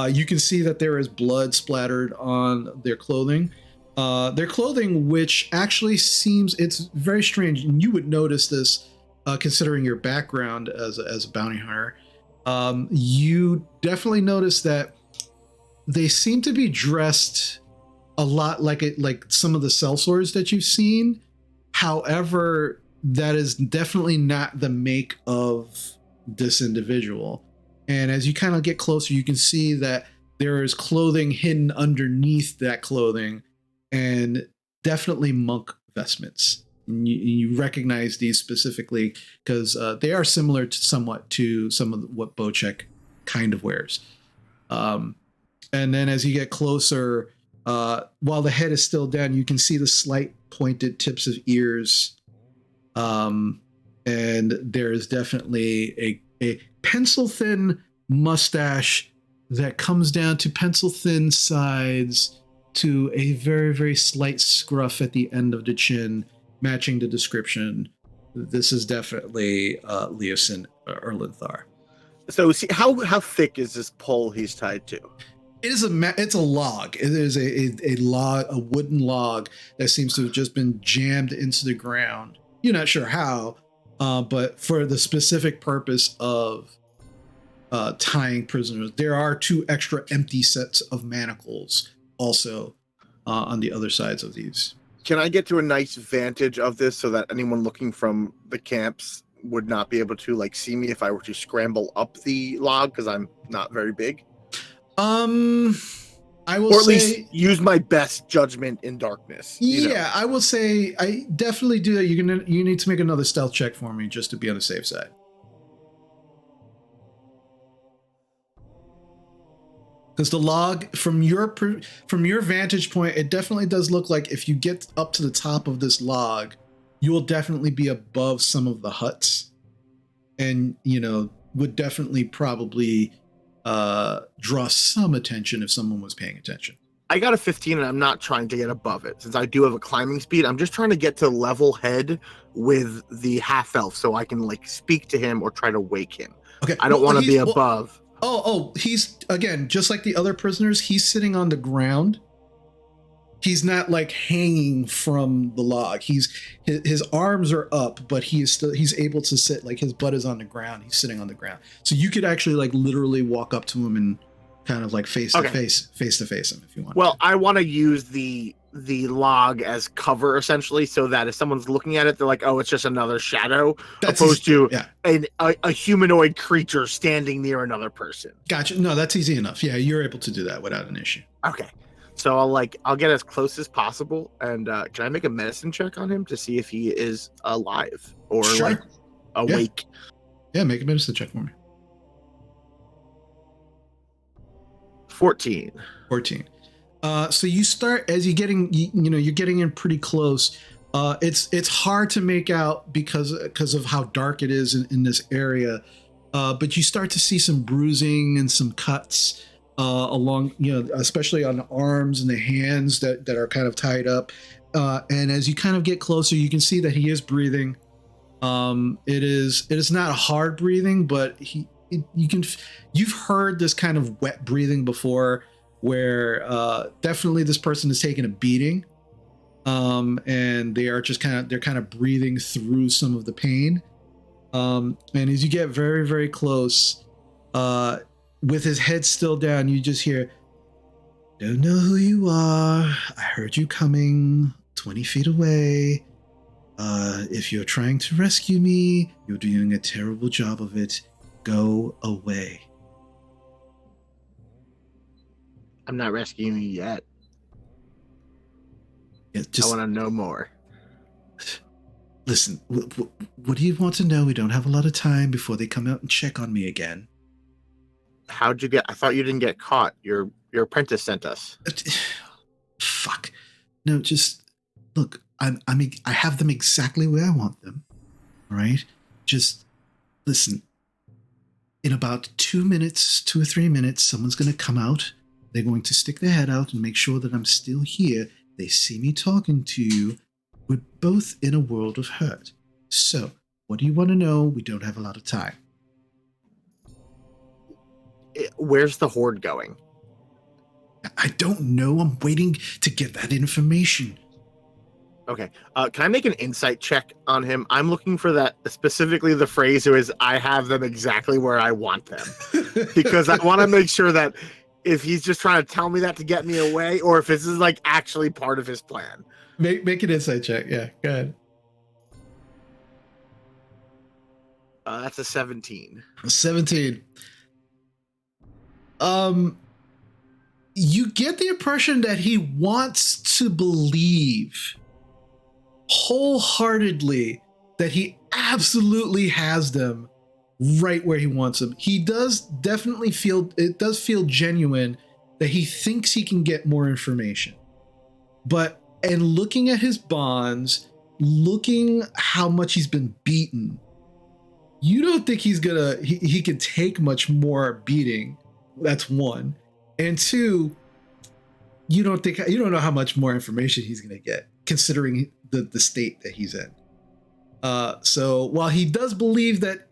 You can see that there is blood splattered on their clothing. Which actually seems, it's very strange. And you would notice this considering your background as a bounty hunter. You definitely notice that they seem to be dressed a lot like some of the sellswords that you've seen. However, that is definitely not the make of this individual. And as you kind of get closer, you can see that there is clothing hidden underneath that clothing, and definitely monk vestments. And you recognize these specifically because they are similar somewhat to some of what Bocek kind of wears. And then as you get closer, while the head is still down, you can see the slight pointed tips of ears. And there is definitely a pencil thin mustache that comes down to pencil thin sides to a very, very slight scruff at the end of the chin. matching the description. This is definitely Leosin or Linthar. So how thick is this pole he's tied to? It's a log. It is a log, a wooden log that seems to have just been jammed into the ground. You're not sure how, but for the specific purpose of tying prisoners. There are 2 extra empty sets of manacles also on the other sides of these. Can I get to a nice vantage of this so that anyone looking from the camps would not be able to like see me if I were to scramble up the log because I'm not very big? I will or at say, least use my best judgment in darkness. Yeah, I will say I definitely do that. You need to make another stealth check for me just to be on the safe side. Because the log, from your vantage point, it definitely does look like if you get up to the top of this log, you will definitely be above some of the huts, and would definitely probably draw some attention if someone was paying attention. I got a 15 and I'm not trying to get above it. Since I do have a climbing speed, I'm just trying to get to level head with the half elf so I can like speak to him or try to wake him. Okay. I don't want to be above. He's, again, just like the other prisoners, he's sitting on the ground. He's not like hanging from the log. His arms are up, but he's able to sit, like his butt is on the ground. He's sitting on the ground. So you could actually like literally walk up to him and kind of like face to face him if you want. Well, I want to use the log as cover essentially, so that if someone's looking at it, they're like, "Oh, it's just another shadow," opposed to a humanoid creature standing near another person. Gotcha. No, that's easy enough. Yeah, you're able to do that without an issue. Okay, so I'll get as close as possible, and can I make a medicine check on him to see if he is alive or like awake? Yeah, make a medicine check for me. 14. So you start as you're getting in pretty close. It's hard to make out because of how dark it is in this area. But you start to see some bruising and some cuts along, especially on the arms and the hands that are kind of tied up. And as you kind of get closer, you can see that he is breathing. It is not hard breathing, but you've heard this kind of wet breathing before, where definitely this person is taking a beating, and they're kind of breathing through some of the pain. And as you get very, very close, with his head still down, you just hear, "Don't know who you are. I heard you coming 20 feet away. If you're trying to rescue me, you're doing a terrible job of it. Go away." I'm not rescuing you yet. Yeah, I want to know more. Listen, what do you want to know? We don't have a lot of time before they come out and check on me again. How'd you get? I thought you didn't get caught. Your apprentice sent us. Fuck. No, just look. I have them exactly where I want them. All right. Just listen. In about 2 minutes, 2 or 3 minutes, someone's going to come out. They're going to stick their head out and make sure that I'm still here. They see me talking to you. We're both in a world of hurt. So, what do you want to know? We don't have a lot of time. Where's the horde going? I don't know. I'm waiting to get that information. Okay. Can I make an insight check on him? I'm looking for that, specifically the phrase who is, "I have them exactly where I want them." Because I want to make sure that if he's just trying to tell me that to get me away, or if this is like actually part of his plan. Make an insight check. Yeah, go ahead. That's a 17. 17. You get the impression that he wants to believe wholeheartedly that he absolutely has them right where he wants them. He does definitely feel genuine that he thinks he can get more information. But and looking at his bonds, looking how much he's been beaten, you don't think he can take much more beating. That's one. And two, you don't know how much more information he's gonna get. considering the state that he's in. So while he does believe that,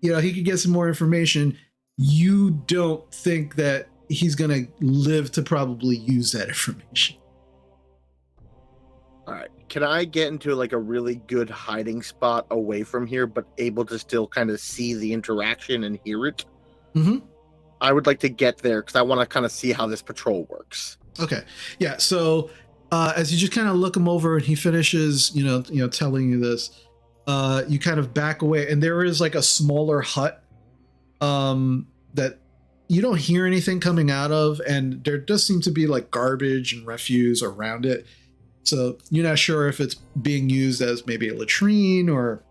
he could get some more information, you don't think that he's going to live to probably use that information. All right. Can I get into like a really good hiding spot away from here, but able to still kind of see the interaction and hear it? Mm-hmm. I would like to get there because I want to kind of see how this patrol works. Okay. Yeah. So as you just kind of look him over and he finishes, telling you this, you kind of back away, and there is like a smaller hut that you don't hear anything coming out of, and there does seem to be like garbage and refuse around it. So you're not sure if it's being used as maybe a latrine or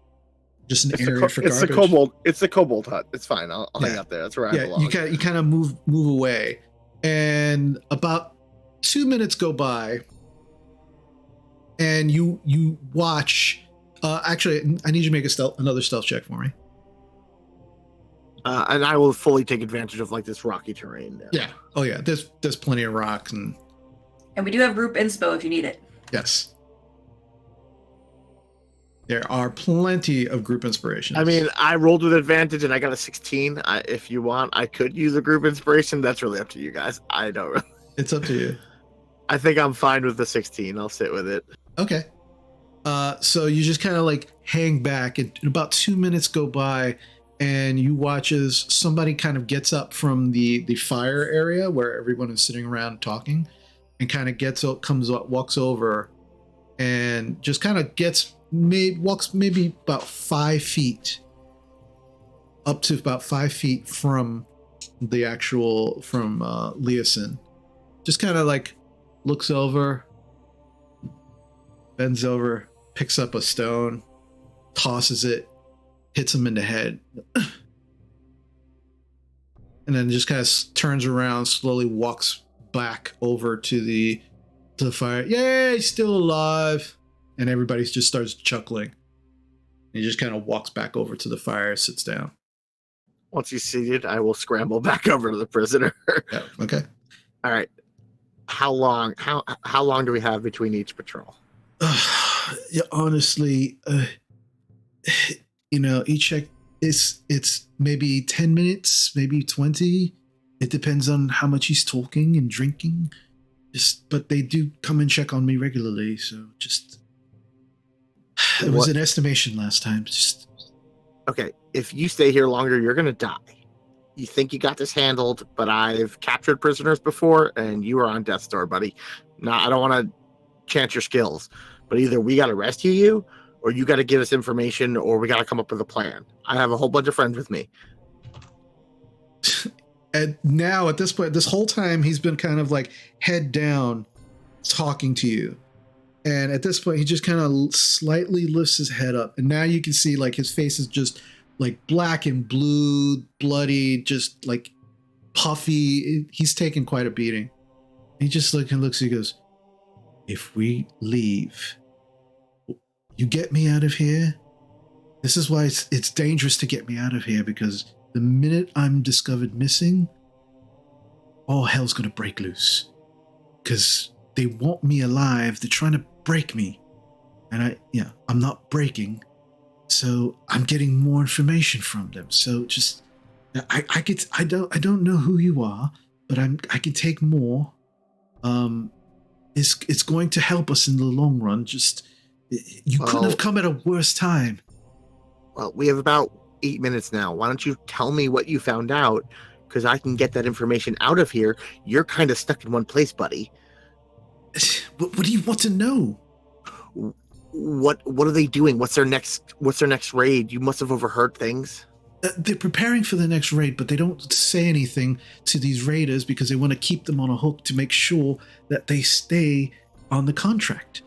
just an area for garbage. It's the kobold hut. It's fine. I'll hang out there. That's where I belong. You kind of move away, and about 2 minutes go by, and you watch. Actually, I need you to make another stealth check for me. And I will fully take advantage of like this rocky terrain there. Yeah. Oh yeah. There's plenty of rocks and we do have group inspo if you need it. Yes. There are plenty of group inspirations. I mean, I rolled with advantage and I got a 16. If you want, I could use a group inspiration. That's really up to you guys. I don't really. It's up to you. I think I'm fine with the 16. I'll sit with it. Okay. So you just kind of like hang back, and about 2 minutes go by, and you watch as somebody kind of gets up from the fire area where everyone is sitting around talking, and kind of walks over, and just kind of walks maybe about 5 feet, up to about 5 feet from the actual Leosin. Just kind of like looks over, bends over, picks up a stone, tosses it, hits him in the head, and then just kind of turns around, slowly walks back over to the fire. Yay, he's still alive. And everybody just starts chuckling. And he just kind of walks back over to the fire, sits down. Once he's seated, I will scramble back over to the prisoner. Yeah, okay. All right. How long do we have between each patrol? Yeah, honestly, each check it's maybe 10 minutes, maybe 20. It depends on how much he's talking and drinking. But they do come and check on me regularly, so it was an estimation last time. Okay, if you stay here longer, you're gonna die. You think you got this handled, but I've captured prisoners before, and you are on death's door, buddy. I don't want to chance your skills, but either we got to rescue you, or you got to give us information, or we got to come up with a plan. I have a whole bunch of friends with me. And now, at this point, this whole time, he's been kind of like head down, talking to you. And at this point, he just kind of slightly lifts his head up. And now you can see like his face is just like black and blue, bloody, just like puffy. He's taken quite a beating. He just looks, he goes, "If we leave, you get me out of here. This is why it's dangerous to get me out of here, because the minute I'm discovered missing, all hell's gonna break loose. Because they want me alive. They're trying to break me. And I'm not breaking. So I'm getting more information from them. So just, I don't know who you are, but I can take more. It's going to help us in the long run. Just, you couldn't have come at a worse time." Well, we have about 8 minutes now. Why don't you tell me what you found out? Because I can get that information out of here. You're kind of stuck in one place, buddy. What do you want to know? What are they doing? What's their next raid? You must have overheard things. They're preparing for the next raid, but they don't say anything to these raiders because they want to keep them on a hook to make sure that they stay on the contract.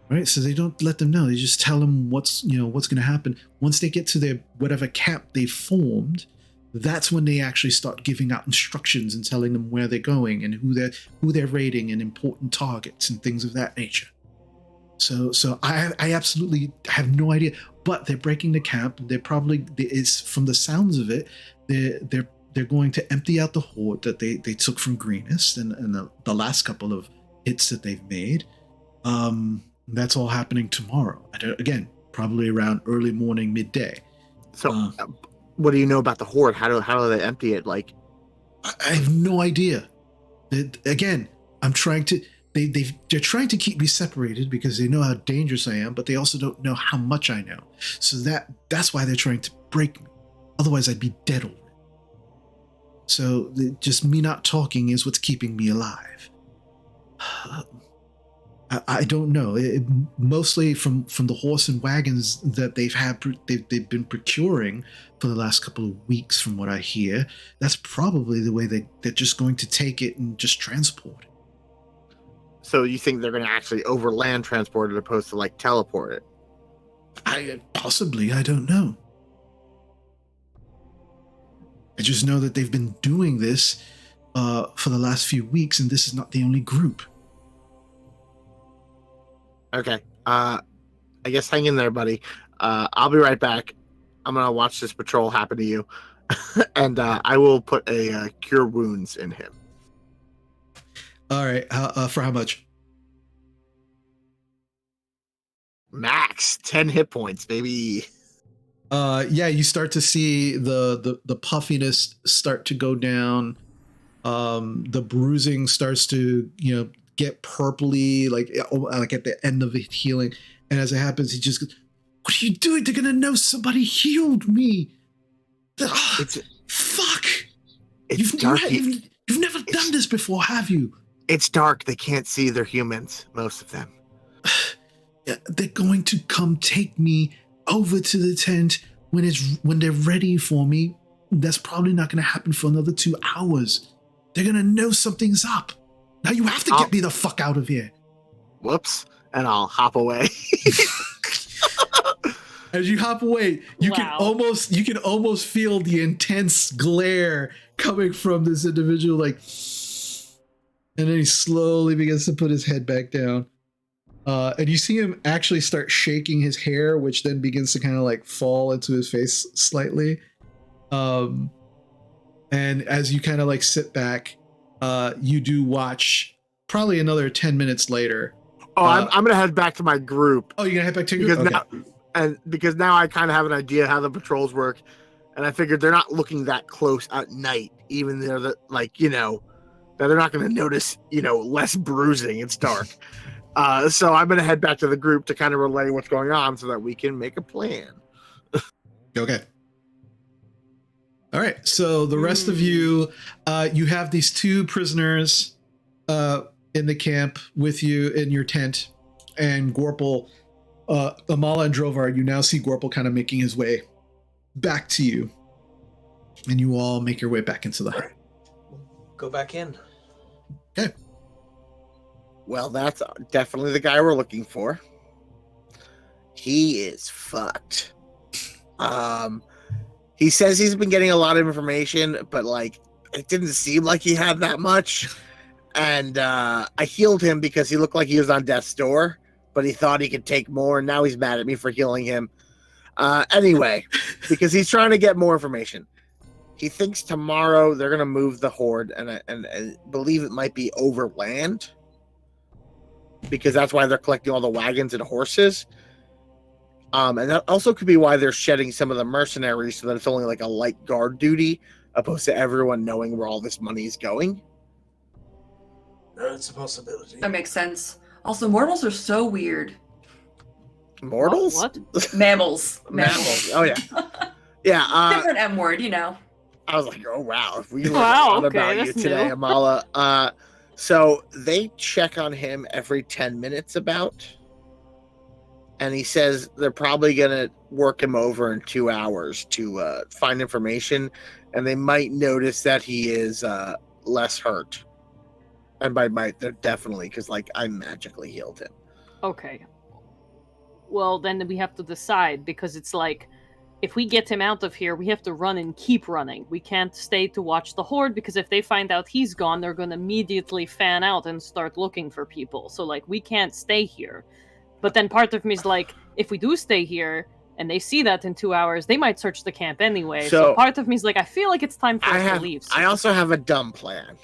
Right? So they don't let them know. They just tell them what's going to happen. Once they get to their whatever camp they formed, that's when they actually start giving out instructions and telling them where they're going and who they're raiding and important targets and things of that nature. So I absolutely have no idea. But they're breaking the camp. They're probably, from the sounds of it, they're going to empty out the hoard that they took from Greenest and the last couple of hits that they've made. That's all happening tomorrow. Again, probably around early morning, midday. So, what do you know about the horde? How do they empty it? Like, I have no idea. Again, I'm trying to. They're trying to keep me separated because they know how dangerous I am, but they also don't know how much I know. So that's why they're trying to break me. Otherwise, I'd be dead already. So just me not talking is what's keeping me alive. I don't know. Mostly from the horse and wagons that they've been procuring for the last couple of weeks, from what I hear. That's probably the way they're just going to take it and just transport it. So you think they're going to actually overland transport it opposed to like teleport it? I don't know. I just know that they've been doing this for the last few weeks, and this is not the only group. Okay. I guess hang in there, buddy. I'll be right back. I'm going to watch this patrol happen to you. And I will put a cure wounds in him. All right. For how much? Max 10 hit points, baby. Yeah, you start to see the puffiness start to go down. The bruising starts to, get purpley, like at the end of it healing. And as it happens, he just goes, "What are you doing? They're gonna know somebody healed me." Fuck! It's dark. You've never done this before, have you? It's dark. They can't see. They're humans, most of them. Yeah, they're going to come take me over to the tent when they're ready for me. That's probably not going to happen for another 2 hours. They're going to know something's up. Now you have to get me the fuck out of here. Whoops. And I'll hop away. As you hop away, you can almost feel the intense glare coming from this individual, like, and then he slowly begins to put his head back down. And you see him actually start shaking his hair, which then begins to kind of like fall into his face slightly. And as you kind of like sit back, you do watch probably another 10 minutes later. Oh, I'm going to head back to my group. Oh, you're going to head back to your group? Because now I kind of have an idea how the patrols work. And I figured they're not looking that close at night, even though that, like, that they're not going to notice, less bruising. It's dark. So I'm going to head back to the group to kind of relay what's going on so that we can make a plan. Okay. All right. So the rest of you, you have these 2 prisoners in the camp with you in your tent, and Gorple, Amala and Drovar, you now see Gorple kind of making his way back to you, and you all make your way back into the hut. Go back in. Okay. Well, that's definitely the guy we're looking for. He is fucked. He says he's been getting a lot of information, but like it didn't seem like he had that much. And I healed him because he looked like he was on death's door, but he thought he could take more, and now he's mad at me for healing him. Anyway, because he's trying to get more information. He thinks tomorrow they're gonna move the horde, and I believe it might be overland, because that's why they're collecting all the wagons and horses. And that also could be why they're shedding some of the mercenaries so that it's only like a light guard duty opposed to everyone knowing where all this money is going. That's a possibility. That makes sense. Also, mortals are so weird. Mortals? What? Mammals. Oh, yeah. Yeah. Different M word, I was like, oh, wow. We learned Wow, a lot okay, about you that's today, new. Amala. So they check on him every 10 minutes about. And he says they're probably going to work him over in 2 hours to find information. And they might notice that he is less hurt. And by might, they're definitely, because like I magically healed him. Okay. Well, then we have to decide, because it's like, if we get him out of here, we have to run and keep running. We can't stay to watch the horde, because if they find out he's gone, they're going to immediately fan out and start looking for people. So, like, we can't stay here. But then part of me is like, if we do stay here, and they see that in 2 hours, they might search the camp anyway. So part of me is like, I feel like it's time for us to leave. I also have a dumb plan.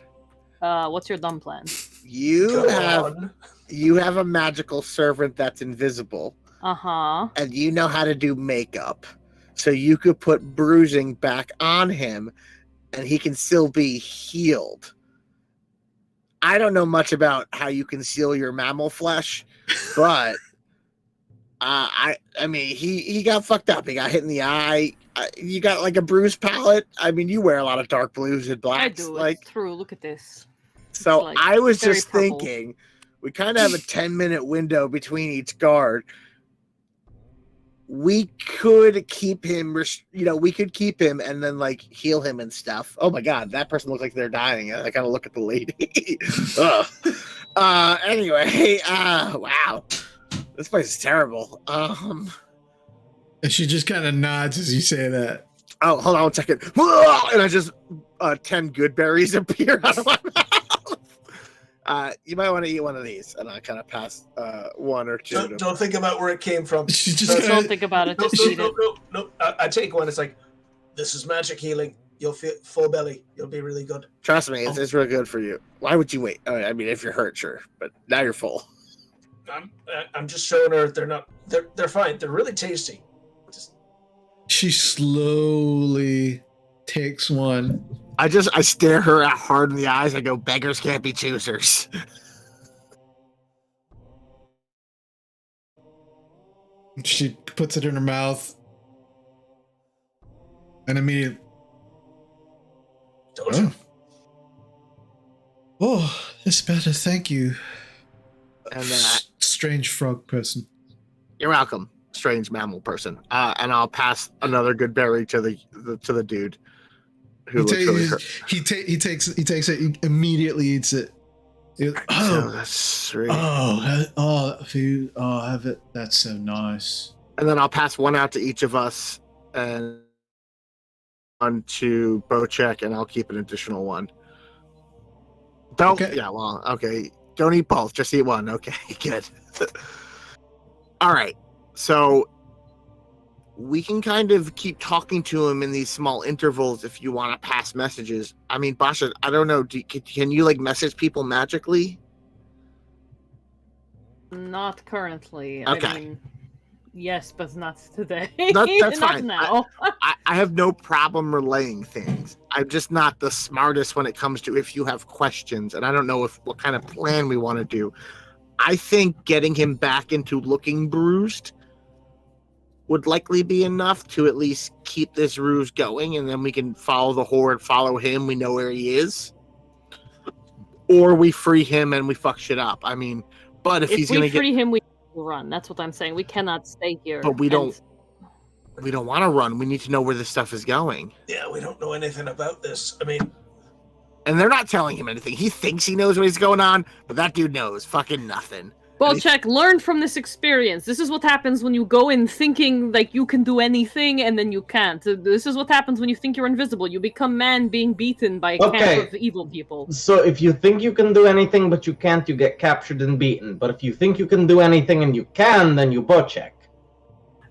What's your dumb plan? You Go have on. you have a magical servant that's invisible, Uh-huh. and you know how to do makeup. So you could put bruising back on him, and he can still be healed. I don't know much about how you conceal your mammal flesh, but I mean, he got fucked up. He got hit in the eye. You got like a bruised palate. I mean, you wear a lot of dark blues and blacks. I do. Like, It's true. Look at this. so like I was very just purple. thinking, we kind of have a 10-minute window between each guard. We could keep him, we could keep him and then like heal him and stuff. Oh my god, that person looks like they're dying. I gotta look at the lady. Anyway, wow, this place is terrible. And she just kind of nods as you say that. Oh, hold on 1 second. And I just 10 good berries appear out of my mouth. You might want to eat one of these, and I kind of pass one or two. Don't think about where it came from. She just Don't think about it. Just eat it. No. I take one. It's like, this is magic healing. You'll feel full belly. You'll be really good. Trust me, it's real good for you. Why would you wait? I mean, if you're hurt, sure, but now you're full. I'm just showing her they're fine. They're really tasty. She slowly takes one. I stare her out hard in the eyes. I go, beggars can't be choosers. She puts it in her mouth. And immediately, oh, it's better. Thank you. And strange frog person. You're welcome, strange mammal person. And I'll pass another good berry to the dude who looks really hurt. He takes it. He immediately eats it. Oh, that's sweet. Have it. That's so nice. And then I'll pass one out to each of us, and one to Bocek, and I'll keep an additional one. Don't. Okay. Yeah. Well. Okay. Don't eat both. Just eat one. Okay. Good. All right. So we can kind of keep talking to him in these small intervals if you want to pass messages. I mean, Basha, I don't know. Can you like message people magically? Not currently. Okay. I mean, yes, but not today. That's not fine. now. I have no problem relaying things. I'm just not the smartest when it comes to if you have questions, and I don't know what kind of plan we want to do. I think getting him back into looking bruised would likely be enough to at least keep this ruse going, and then we can follow the horde, follow him, we know where he is. Or we free him and we fuck shit up. I mean, but if he's gonna free him, we run. That's what I'm saying. We cannot stay here. But we don't want to run. We need to know where this stuff is going. Yeah, we don't know anything about this. I mean, and they're not telling him anything. He thinks he knows what's going on, but that dude knows fucking nothing. Bocek, learn from this experience. This is what happens when you go in thinking like you can do anything and then you can't. This is what happens when you think you're invisible. You become man being beaten by a camp of evil people. So if you think you can do anything but you can't, you get captured and beaten. But if you think you can do anything and you can, then you Bocek.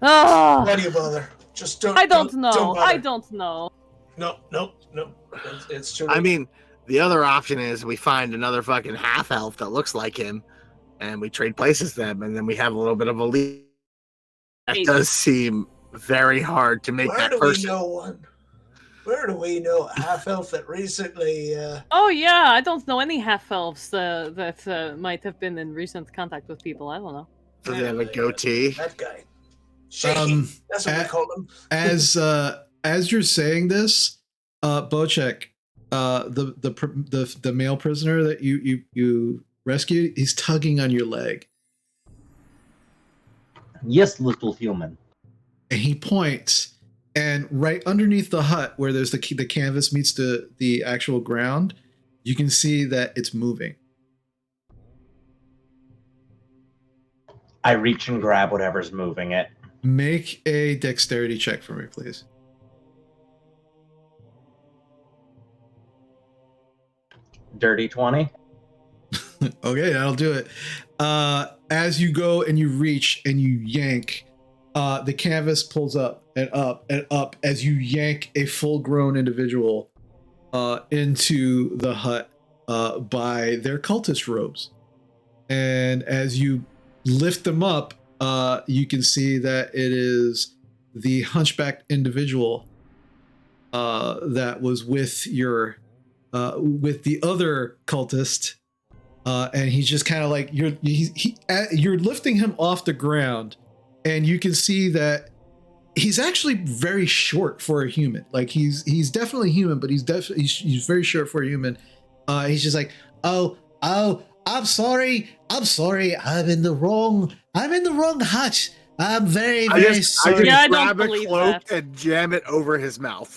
Oh, why do you bother? Just don't. I don't know. Don't I don't know. No. It's too late. I mean, the other option is we find another fucking half elf that looks like him, and we trade places them, and then we have a little bit of a lead. That does seem very hard to make that person. Where do we know a half elf that recently? Oh yeah, I don't know any half elves that might have been in recent contact with people. I don't know. Does he have a goatee? That guy. Shaky. That's what we call him. As you're saying this, Bocek, the male prisoner that you rescued, he's tugging on your leg. Yes, little human. And he points, and right underneath the hut where there's the canvas meets the actual ground, you can see that it's moving. I reach and grab whatever's moving it. Make a dexterity check for me, please. Dirty 20. Okay, that'll do it. As you go and you reach and you yank, the canvas pulls up and up and up as you yank a full-grown individual into the hut by their cultist robes. And as you lift them up, you can see that it is the hunchbacked individual that was with your with the other cultist, and he's just kind of like you're lifting him off the ground, and you can see that he's actually very short for a human. Like he's definitely human, but he's very short for a human. He's just like, oh, I'm sorry, I'm in the wrong hut. I'm very sorry. I just Yeah, I don't grab a believe cloak that. and jam it over his mouth.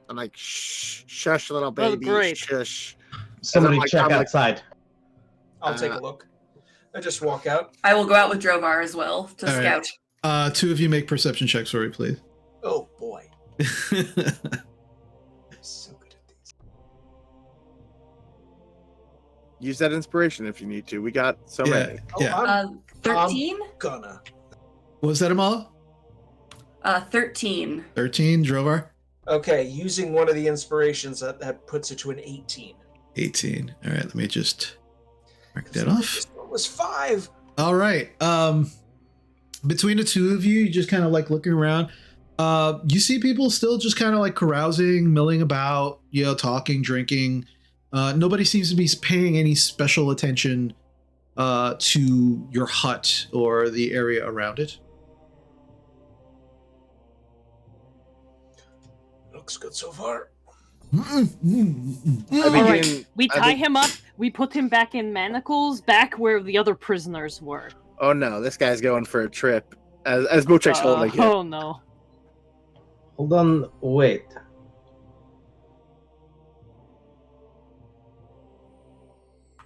I'm like, shh, shush, little Oh, baby, great. shush. Somebody like- check I'm like- outside. I'll take a look. I just walk out. I will go out with Drovar as well to All right. scout. Two of you make perception checks for me, please. Oh boy, so good at these. Use that inspiration if you need to. We got so many. Yeah. I'm 13? gonna. What was that, Amal? 13. 13, Drovar? Okay, using one of the inspirations, that puts it to an 18. 18. All right, let me just mark that off. It was 5. All right. Between the two of you just kind of like looking around. You see people still just kind of like carousing, milling about, talking, drinking. Nobody seems to be paying any special attention to your hut or the area around it. Looks good so far. I All right, begin- we I tie be- him up. We put him back in manacles, back where the other prisoners were. Oh no, this guy's going for a trip. As Bochek's holding him. Oh no! Hold on, wait.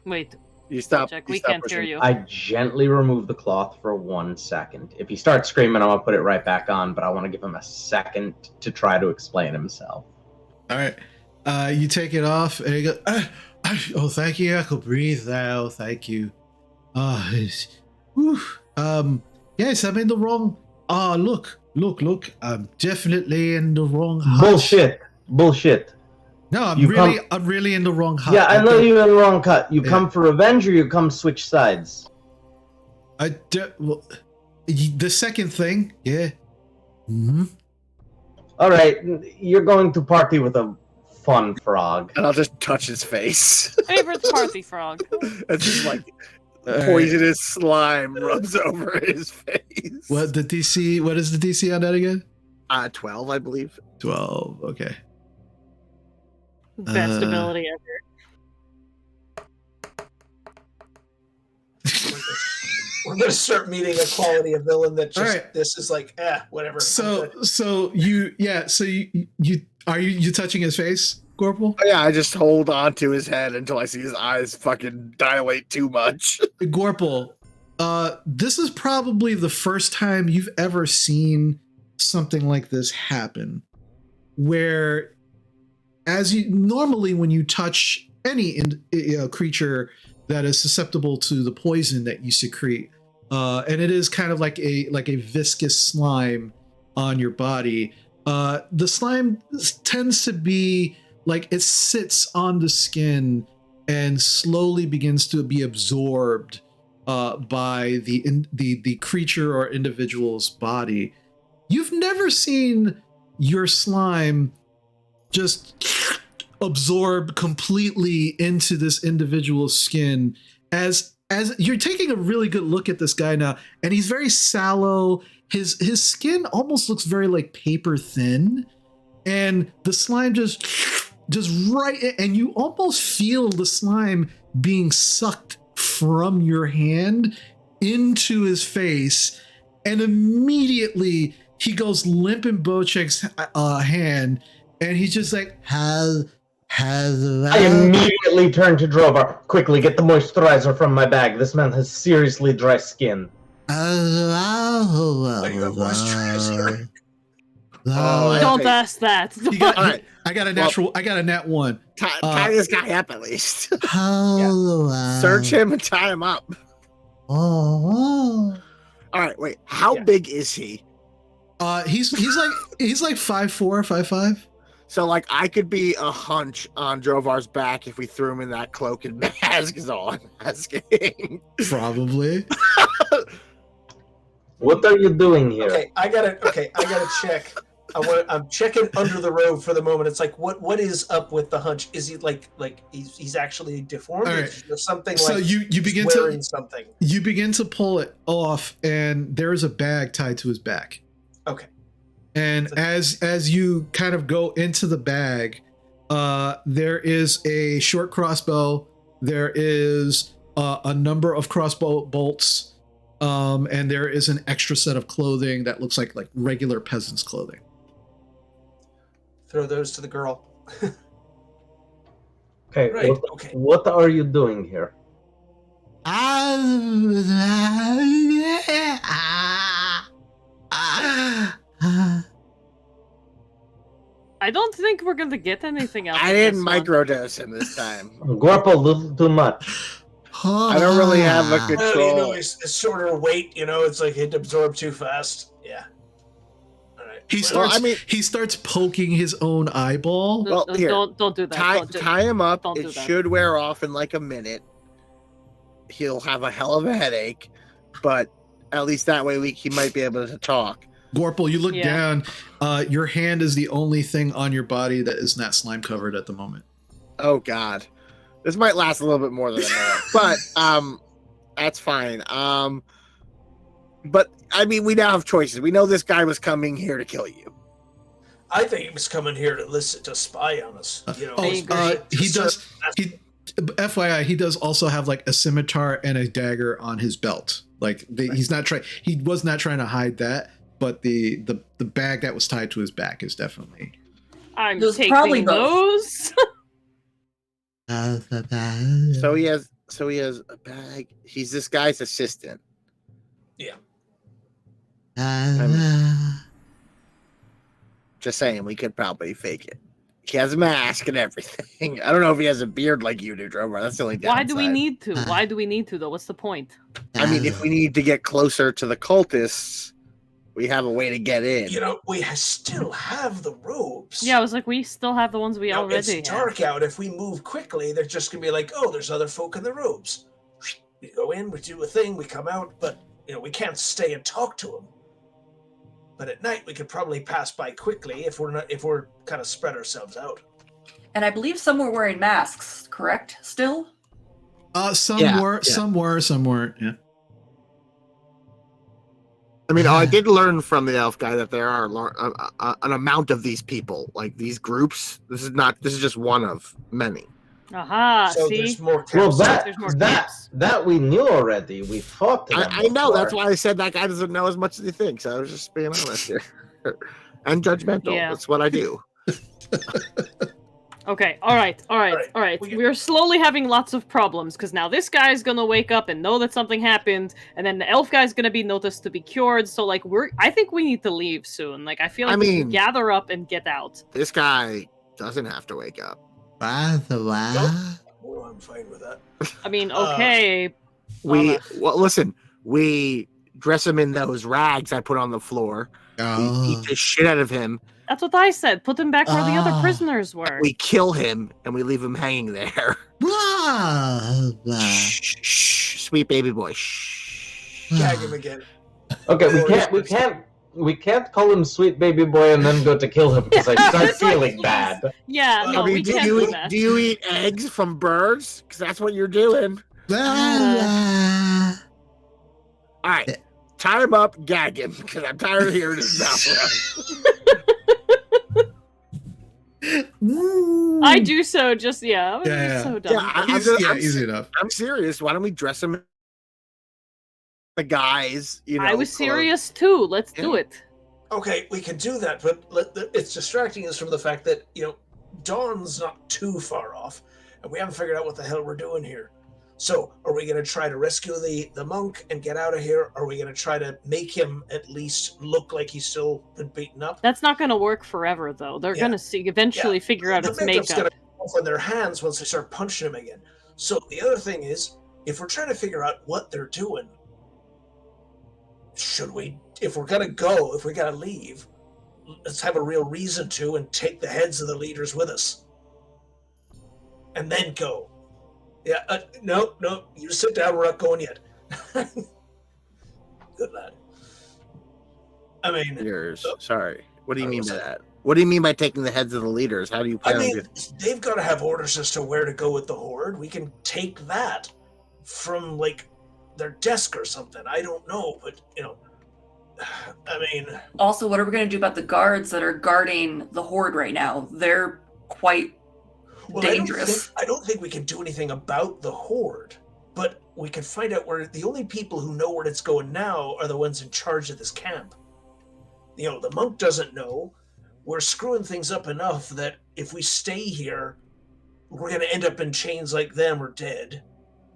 Wait, You stop. Jack, you we stop can't hear pushing. you. I gently remove the cloth for 1 second. If he starts screaming, I'm gonna put it right back on, but I want to give him a second to try to explain himself. All right. You take it off and you go, oh, thank you. I could breathe now. Thank you. Yes, I'm in the wrong. Look. I'm definitely in the wrong hut. Bullshit. No, I'm You really in the wrong hut. Yeah, I know don't- you're in the wrong cut. You Yeah. come for revenge or you come switch sides? The second thing, yeah. Mm-hmm. All right, you're going to party with a fun frog. And I'll just touch his face. Favorite party frog. It's just like All right. poisonous slime rubs over his face. What the DC? What is the DC on that again? 12, I believe. 12. Okay. Best ability ever. We're gonna start meeting a quality of villain that just All right. this is like whatever. I'm So good. you are you touching his face, Corporal? Oh, yeah, I just hold on to his head until I see his eyes fucking dilate too much. Gorple, this is probably the first time you've ever seen something like this happen, where as you normally when you touch any creature that is susceptible to the poison that you secrete, and it is kind of like a viscous slime on your body. The slime tends to be like it sits on the skin and slowly begins to be absorbed by the creature or individual's body. You've never seen your slime just absorb completely into this individual's skin. As you're taking a really good look at this guy now, and he's very sallow. His skin almost looks very like paper thin, and the slime just right, and you almost feel the slime being sucked from your hand into his face, and immediately he goes limp in Bochek's hand, and he's just like, I immediately turn to Drovar. Quickly, get the moisturizer from my bag. This man has seriously dry skin. Oh, you have moisturizer. Oh, Don't okay. ask that. You got, All right. I got a natural. I got a nat 1. Tie this guy up at least. Hello. Search him and tie him up. Oh. All right, wait. How Yeah. big is he? He's like 5'4", 5'5". So, like, I could be a hunch on Drovar's back if we threw him in that cloak and mask, is all I'm asking. Probably. What are you doing here? Okay, I gotta check. I'm checking under the robe for the moment. It's like, what is up with the hunch? Is he like he's actually deformed? All right. Is there something So like you begin wearing to something? you begin to pull it off, and there is a bag tied to his back. Okay. And as you kind of go into the bag, there is a short crossbow. There is a number of crossbow bolts, and there is an extra set of clothing that looks like regular peasants' clothing. Throw those to the girl. Okay, Right, what, okay. what are you doing here? I don't think we're gonna get anything out I of didn't this one. microdose him this time. Gorp, a little too much. I don't really have a good- Well, Control. it's shorter weight. It's like it absorbed too fast. Yeah. All right. He Well, starts. I mean- he starts poking his own eyeball. Well, here. Don't do that. Tie him up. don't It do that. should wear off in like a minute. He'll have a hell of a headache, but at least that way he might be able to talk. Gorple, you look Yeah. down. Your hand is the only thing on your body that is not slime covered at the moment. Oh God, this might last a little bit more than a minute, but that's fine. But I mean, we now have choices. We know this guy was coming here to kill you. I think he was coming here to spy on us. He to does. serve- FYI, he does also have like a scimitar and a dagger on his belt. He's not trying. He was not trying to hide that, but the bag that was tied to his back is definitely. I'm There's taking probably both. those. So he has a bag. He's this guy's assistant. Just saying, we could probably fake it. He has a mask and everything. I don't know if he has a beard like you do, Drover. That's the only downside. Why do we need to? Why do we need to, though? What's the point? I mean, if we need to get closer to the cultists, we have a way to get in. We still have the robes. Yeah, I was like, we still have the ones we already have. It's dark out. If we move quickly, they're just gonna be like, "Oh, there's other folk in the robes." We go in, we do a thing, we come out, but we can't stay and talk to them. But at night, we could probably pass by quickly if we're kind of spread ourselves out. And I believe some were wearing masks, correct? Still? Some Yeah, were, yeah. some were, some weren't. Yeah. I mean, I did learn from the elf guy that there are an amount of these people, like these groups. This is just one of many. Aha, So see? there's more Well, camps. There's more that we knew already. We fought them I know. That's before. why I said that guy doesn't know as much as he thinks. I was just being honest here. And judgmental. Yeah. That's what I do. Okay, all right. We- We're slowly having lots of problems, because now this guy's gonna wake up and know that something happened, and then the elf guy's gonna be noticed to be cured, so, I think we need to leave soon. I feel like we can gather up and get out. This guy doesn't have to wake up. Oh, I'm fine with that. I mean, okay. Listen, we dress him in those rags I put on the floor. We beat the shit out of him. That's what I said. Put him back where the other prisoners were. We kill him and we leave him hanging there. Shh, shh, sweet baby boy. Shh. Gag him again. Okay, we can't call him sweet baby boy and then go to kill him because I start It's like, feeling please. bad. Yeah, no, we do can't you do that. do you eat eggs from birds? Because that's what you're doing. All right, tie him up, gag him, because I'm tired of hearing his mouth run. I do so just, I'm Yeah. so dumb. Yeah, I'm Easy enough. I'm serious. Why don't we dress him? The guys, I was serious too. Let's do it. Okay, we can do that, but it's distracting us from the fact that, dawn's not too far off, and we haven't figured out what the hell we're doing here. So, are we going to try to rescue the monk and get out of here? Are we going to try to make him at least look like he's still been beaten up? That's not going to work forever, though. They're going to eventually figure out its makeup's makeup. gonna come off on their hands once they start punching him again. So the other thing is, if we're trying to figure out what they're doing, if we gotta leave, let's have a real reason to and take the heads of the leaders with us. And then go. Yeah, no, you sit down, we're not going yet. Good lad. I mean... Sorry. What do you mean by that? What do you mean by taking the heads of the leaders? How do you plan on they've got to have orders as to where to go with the horde. We can take that from, like, their desk or something. I don't know, but, I mean... Also, what are we going to do about the guards that are guarding the horde right now? They're quite dangerous. I don't think we can do anything about the horde, but we can find out where... The only people who know where it's going now are the ones in charge of this camp. The monk doesn't know. We're screwing things up enough that if we stay here, we're going to end up in chains like them or dead.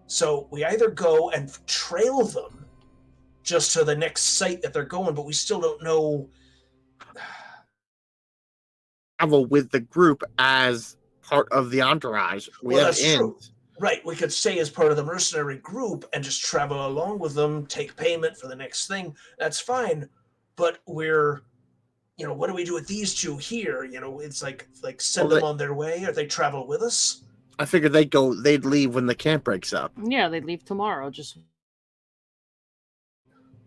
So we either go and trail them just to the next site that they're going, but we still don't know. Travel with the group as part of the entourage. That's true. Right, we could stay as part of the mercenary group and just travel along with them, take payment for the next thing. That's fine, but we're... what do we do with these two here? It's like send them on their way, or they travel with us. I figured they'd leave when the camp breaks up. Yeah, they'd leave tomorrow.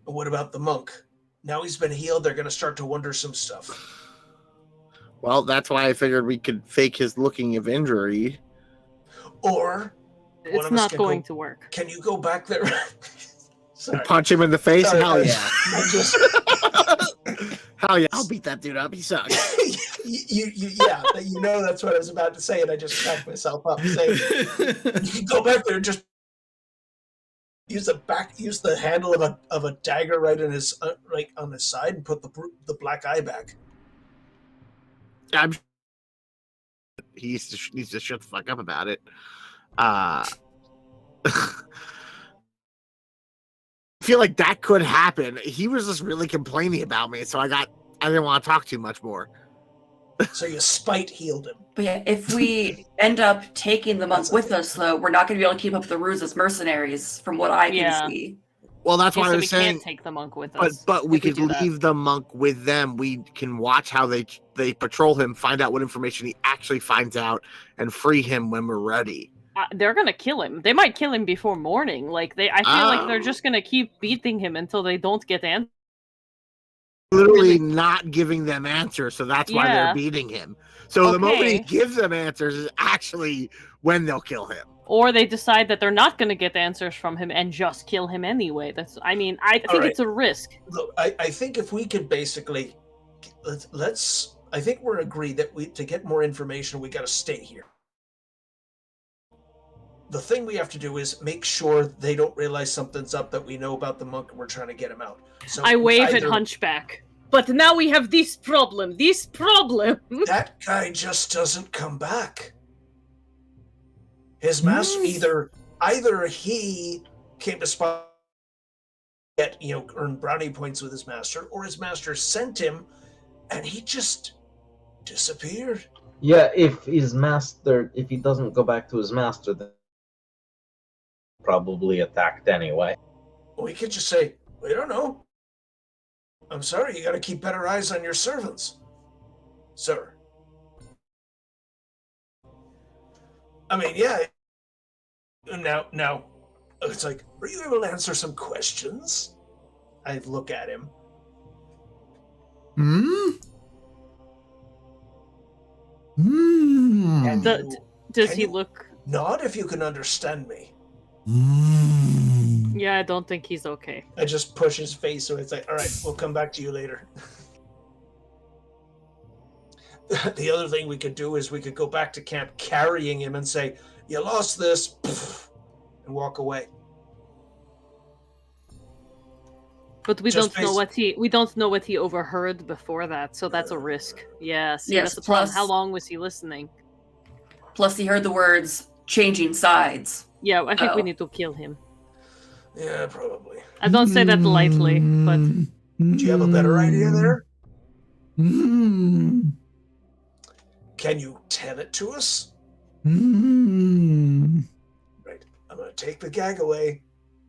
What about the monk? Now he's been healed, they're going to start to wonder some stuff. Well, that's why I figured we could fake his looking of injury. Or... It's not going to work. Can you go back there? Punch him in the face? Sorry, Hell yeah. Hell yeah, I'll beat that dude up. He sucks. That's what I was about to say, and I just cracked myself up saying, you can go back there and just use the handle of a dagger right in his on his side and put the black eye back. He needs to shut the fuck up about it. I feel like that could happen. He was just really complaining about me, so I didn't want to talk too much more. So you spite healed him. But yeah, if we end up taking the monk with us, though, we're not going to be able to keep up the ruse as mercenaries, from what I can see. Well, that's why I was saying. We can't take the monk with us. But we could leave the monk with them. We can watch how they patrol him, find out what information he actually finds out, and free him when we're ready. They're gonna kill him. They might kill him before morning. I feel like they're just gonna keep beating him until they don't get answers. Literally not giving them answers, so that's why they're beating him. So the moment he gives them answers is actually when they'll kill him. Or they decide that they're not going to get answers from him and just kill him anyway. I think it's a risk. Look, I think if we could basically I think we're agreed that to get more information, we got to stay here. The thing we have to do is make sure they don't realize something's up, that we know about the monk and we're trying to get him out. So I wave at Hunchback. But now we have this problem. That guy just doesn't come back. His master, either he came to spot get earn brownie points with his master, or his master sent him and he just disappeared. Yeah, if he doesn't go back to his master, then probably attacked anyway. We could just say, we don't know. I'm sorry, you got to keep better eyes on your servants, sir. I mean, yeah. Now, it's like, are you able to answer some questions? I look at him. Does he look? Not if you can understand me. Yeah, I don't think he's okay. I just push his face away. It's like, all right, we'll come back to you later. The other thing we could do is we could go back to camp carrying him and say, you lost this, and walk away. But we don't know what he overheard before that, so that's a risk. Yes, that's the problem. How long was he listening? Plus he heard the words changing sides. Yeah, I think we need to kill him. Yeah, probably. I don't say that lightly, but... Do you have a better idea there? Can you tell it to us? Right. I'm going to take the gag away.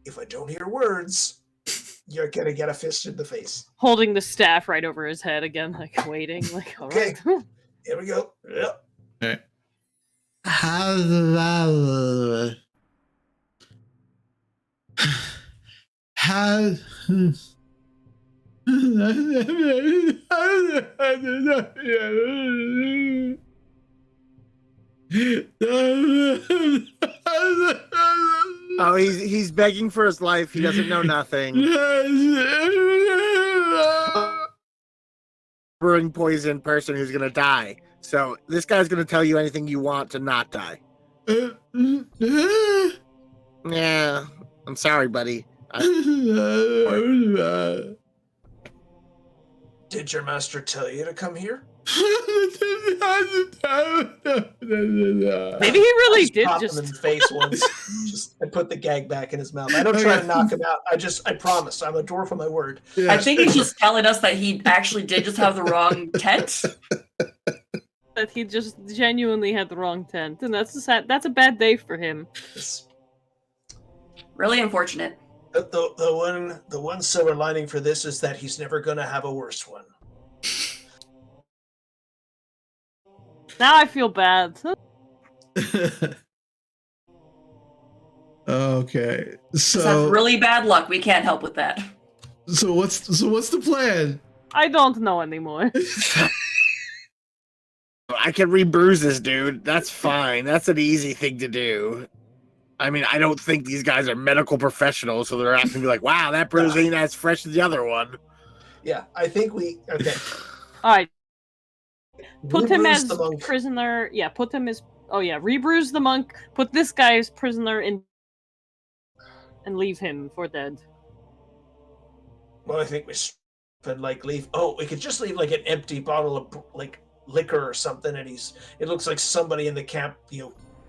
If I don't hear words, you're gonna get a fist in the face. Holding the staff right over his head again, like waiting, like all Okay. right. Here we go. Yep. All right. How Oh, he's begging for his life. He doesn't know nothing. Brewing poison person who's gonna die. So this guy's gonna tell you anything you want to not die. Yeah, I'm sorry, buddy. Did your master tell you to come here? Maybe he really did Pop him just. in the face once. I put the gag back in his mouth. I don't try to knock him out. I promise. I'm a dwarf on my word. Yeah. I think he's just telling us that he actually did just have the wrong tent. That he just genuinely had the wrong tent, and that's a bad day for him. It's- Really unfortunate. The one silver lining for this is that he's never going to have a worse one. Now I feel bad. Okay, Just so have really bad luck. We can't help with that. so what's the plan? I don't know anymore. I can rebruise this dude. That's fine. That's an easy thing to do. I mean, I don't think these guys are medical professionals, so they're not gonna be like, "Wow, that bruise ain't as fresh as the other one." Yeah, I think we... Okay. All right, put him Rebruise as the monk. prisoner. Yeah, put him as. Oh yeah, rebruise the monk. Put this guy as prisoner in, and leave him for dead. Well, I think we should leave... Oh, we could just leave like an empty bottle of like liquor or something, and it looks like somebody in the camp,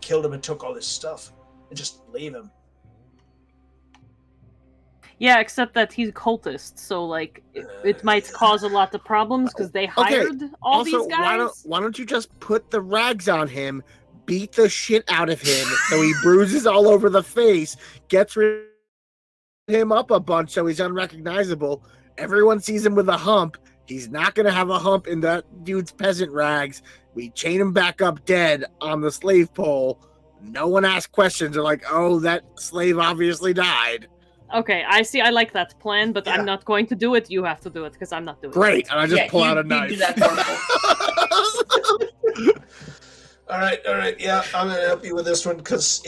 killed him and took all his stuff. And just leave him. Yeah, except that he's a cultist, so like it might cause a lot of problems because they hired all Also, these guys. why don't you just put the rags on him, beat the shit out of him so he bruises all over the face, gets him up a bunch so he's unrecognizable. Everyone sees him with a hump. He's not going to have a hump in that dude's peasant rags. We chain him back up dead on the slave pole. No one asks questions. They're like, oh, that slave obviously died. Okay, I see. I like that plan, but Yeah. I'm not going to do it. You have to do it because I'm not doing Great. And I just pull out a you knife. do that for me. All right. Yeah, I'm gonna help you with this one because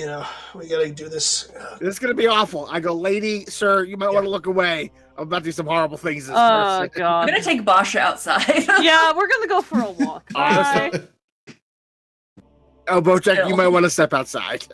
we gotta do this. This is going to be awful. I go, lady, sir, you might want to look away. I'm about to do some horrible things to it. this Oh person. I'm god. gonna take Basha outside. Yeah, we're gonna go for a walk. Bye. Oh, Bojack, you Still. might want to step outside.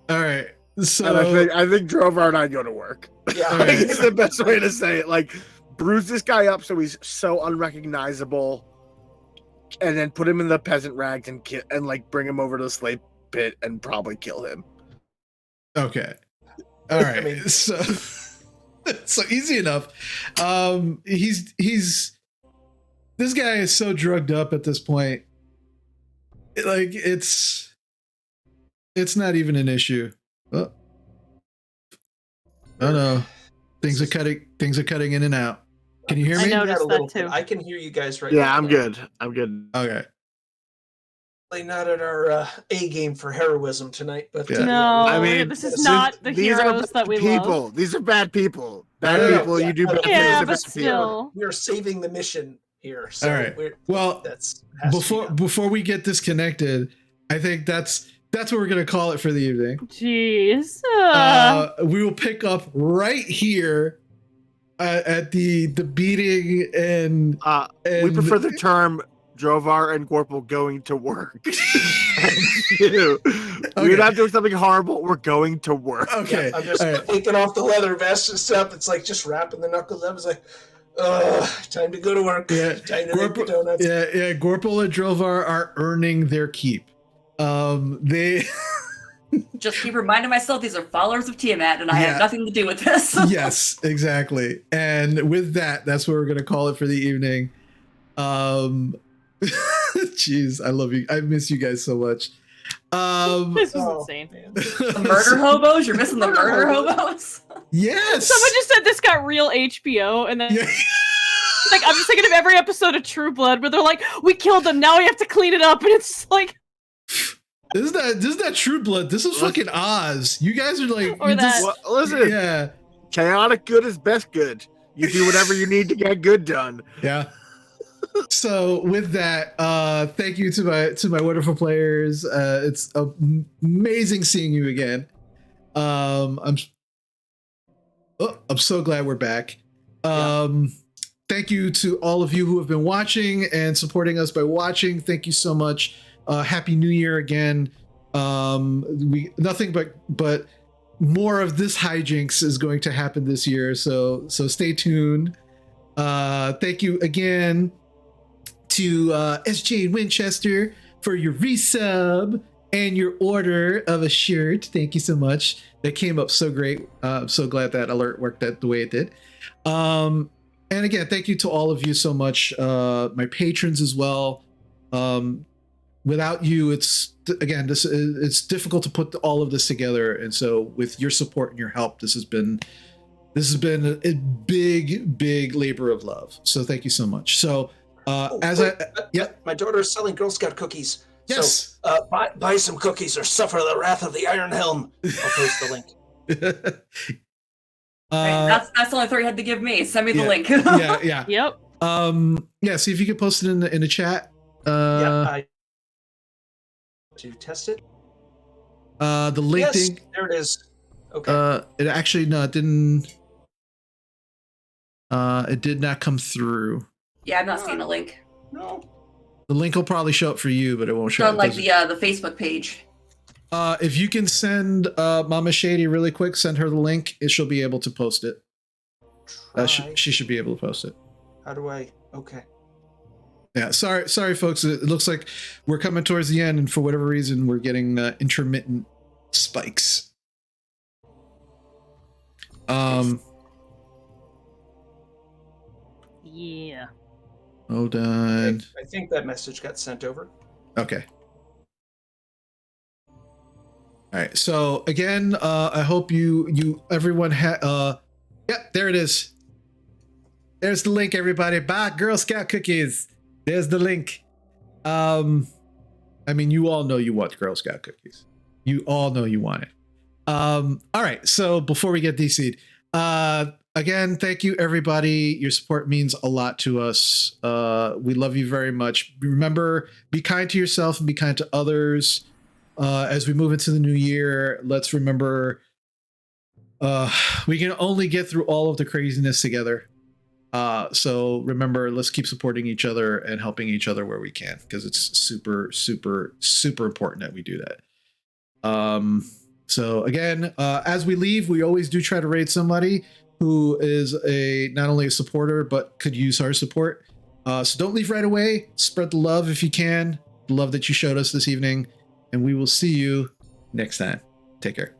All right, so And I think Drovar and I go to work. Yeah. All right. It's the best way to say it. Like, bruise this guy up so he's so unrecognizable, and then put him in the peasant rags and bring him over to the slave pit and probably kill him. okay, all right, I mean- so so easy enough. He's this guy is so drugged up at this point. It's not even an issue. Oh no, things are cutting in and out. Can you hear I me? know. Not a Noticed little that too. bit. I can hear you guys right now. Yeah, I'm though. good. I'm good. Okay. Probably not at our A game for heroism tonight, but Yeah. No, I mean, this is not the these are heroes that we people. love. These are bad people. Bad Yeah. people. You do bad things. Yeah, to but bad people. still. we are saving the mission here. So All right. we're, Well, that's has to be done. before we get disconnected, I think that's what we're gonna call it for the evening. Jeez. We will pick up right here at the beating and We prefer the term Drovar and Gorpal going to work. We're Okay. not doing something horrible. We're going to work. Okay. I'm just all right. taking off the leather vest and stuff. It's like just wrapping the knuckles up. It's like, time to go to work. Yeah. Time to make the Gorpal, donuts. yeah, Gorpal and Drovar are earning their keep. They Just keep reminding myself these are followers of Tiamat, and I Yeah. have nothing to do with this. yes, exactly. And with that's what we're gonna call it for the evening. Jeez, I love you. I miss you guys so much. This was Oh, insane. man. The murder hobos? You're missing the murder hobos? Yes. Someone just said this got real HBO, and then Yeah. like I'm just thinking of every episode of True Blood where they're like, "We killed them, now we have to clean it up," and it's just like, This is not True Blood. This is fucking Oz. You guys are like, Or you that. Well, listen, yeah, chaotic good is best good. You do whatever you need to get good done. yeah. So with that, thank you to my wonderful players. It's amazing seeing you again. I'm so glad we're back. Thank you to all of you who have been watching and supporting us by watching. Thank you so much. Happy New Year again. We nothing but more of this hijinks is going to happen this year. So stay tuned. Thank you again to SJ Winchester for your resub and your order of a shirt. Thank you so much. That came up so great. I'm so glad that alert worked out the way it did. And again, thank you to all of you so much. My patrons as well. Without you, it's difficult to put all of this together. And so with your support and your help, this has been a big labor of love. So thank you so much. So My daughter is selling Girl Scout cookies. Yes. So buy some cookies or suffer the wrath of the Iron Helm. I'll post the link. That's the only thought you had to give me. Send me the link. yeah. "Yep." See if you could post it in the chat. I to test it. The link Yes, thing. there it is. Okay. It actually no, it didn't. It did not come through. Yeah, I'm not seeing a link. No. The link will probably show up for you, but it won't show So up. like the Facebook page. If you can send Mama Shady really quick, send her the link. She'll be able to post it. She should be able to post it. How do I? Okay. Yeah, sorry, folks. It looks like we're coming towards the end, and for whatever reason, we're getting intermittent spikes. Yeah. Hold on. I think that message got sent over. Okay. All right. So again, I hope everyone there it is. There's the link, everybody. Buy Girl Scout cookies. There's the link. I mean, you all know you want Girl Scout cookies. You all know you want it. All right. So before we get DC'd, again, thank you, everybody. Your support means a lot to us. We love you very much. Remember, be kind to yourself and be kind to others. As we move into the new year, let's remember we can only get through all of the craziness together. So remember, let's keep supporting each other and helping each other where we can, because it's super, super, super important that we do that. So again, as we leave, we always do try to raid somebody who is not only a supporter, but could use our support. So don't leave right away. Spread the love if you can. The love that you showed us this evening. And we will see you next time. Take care.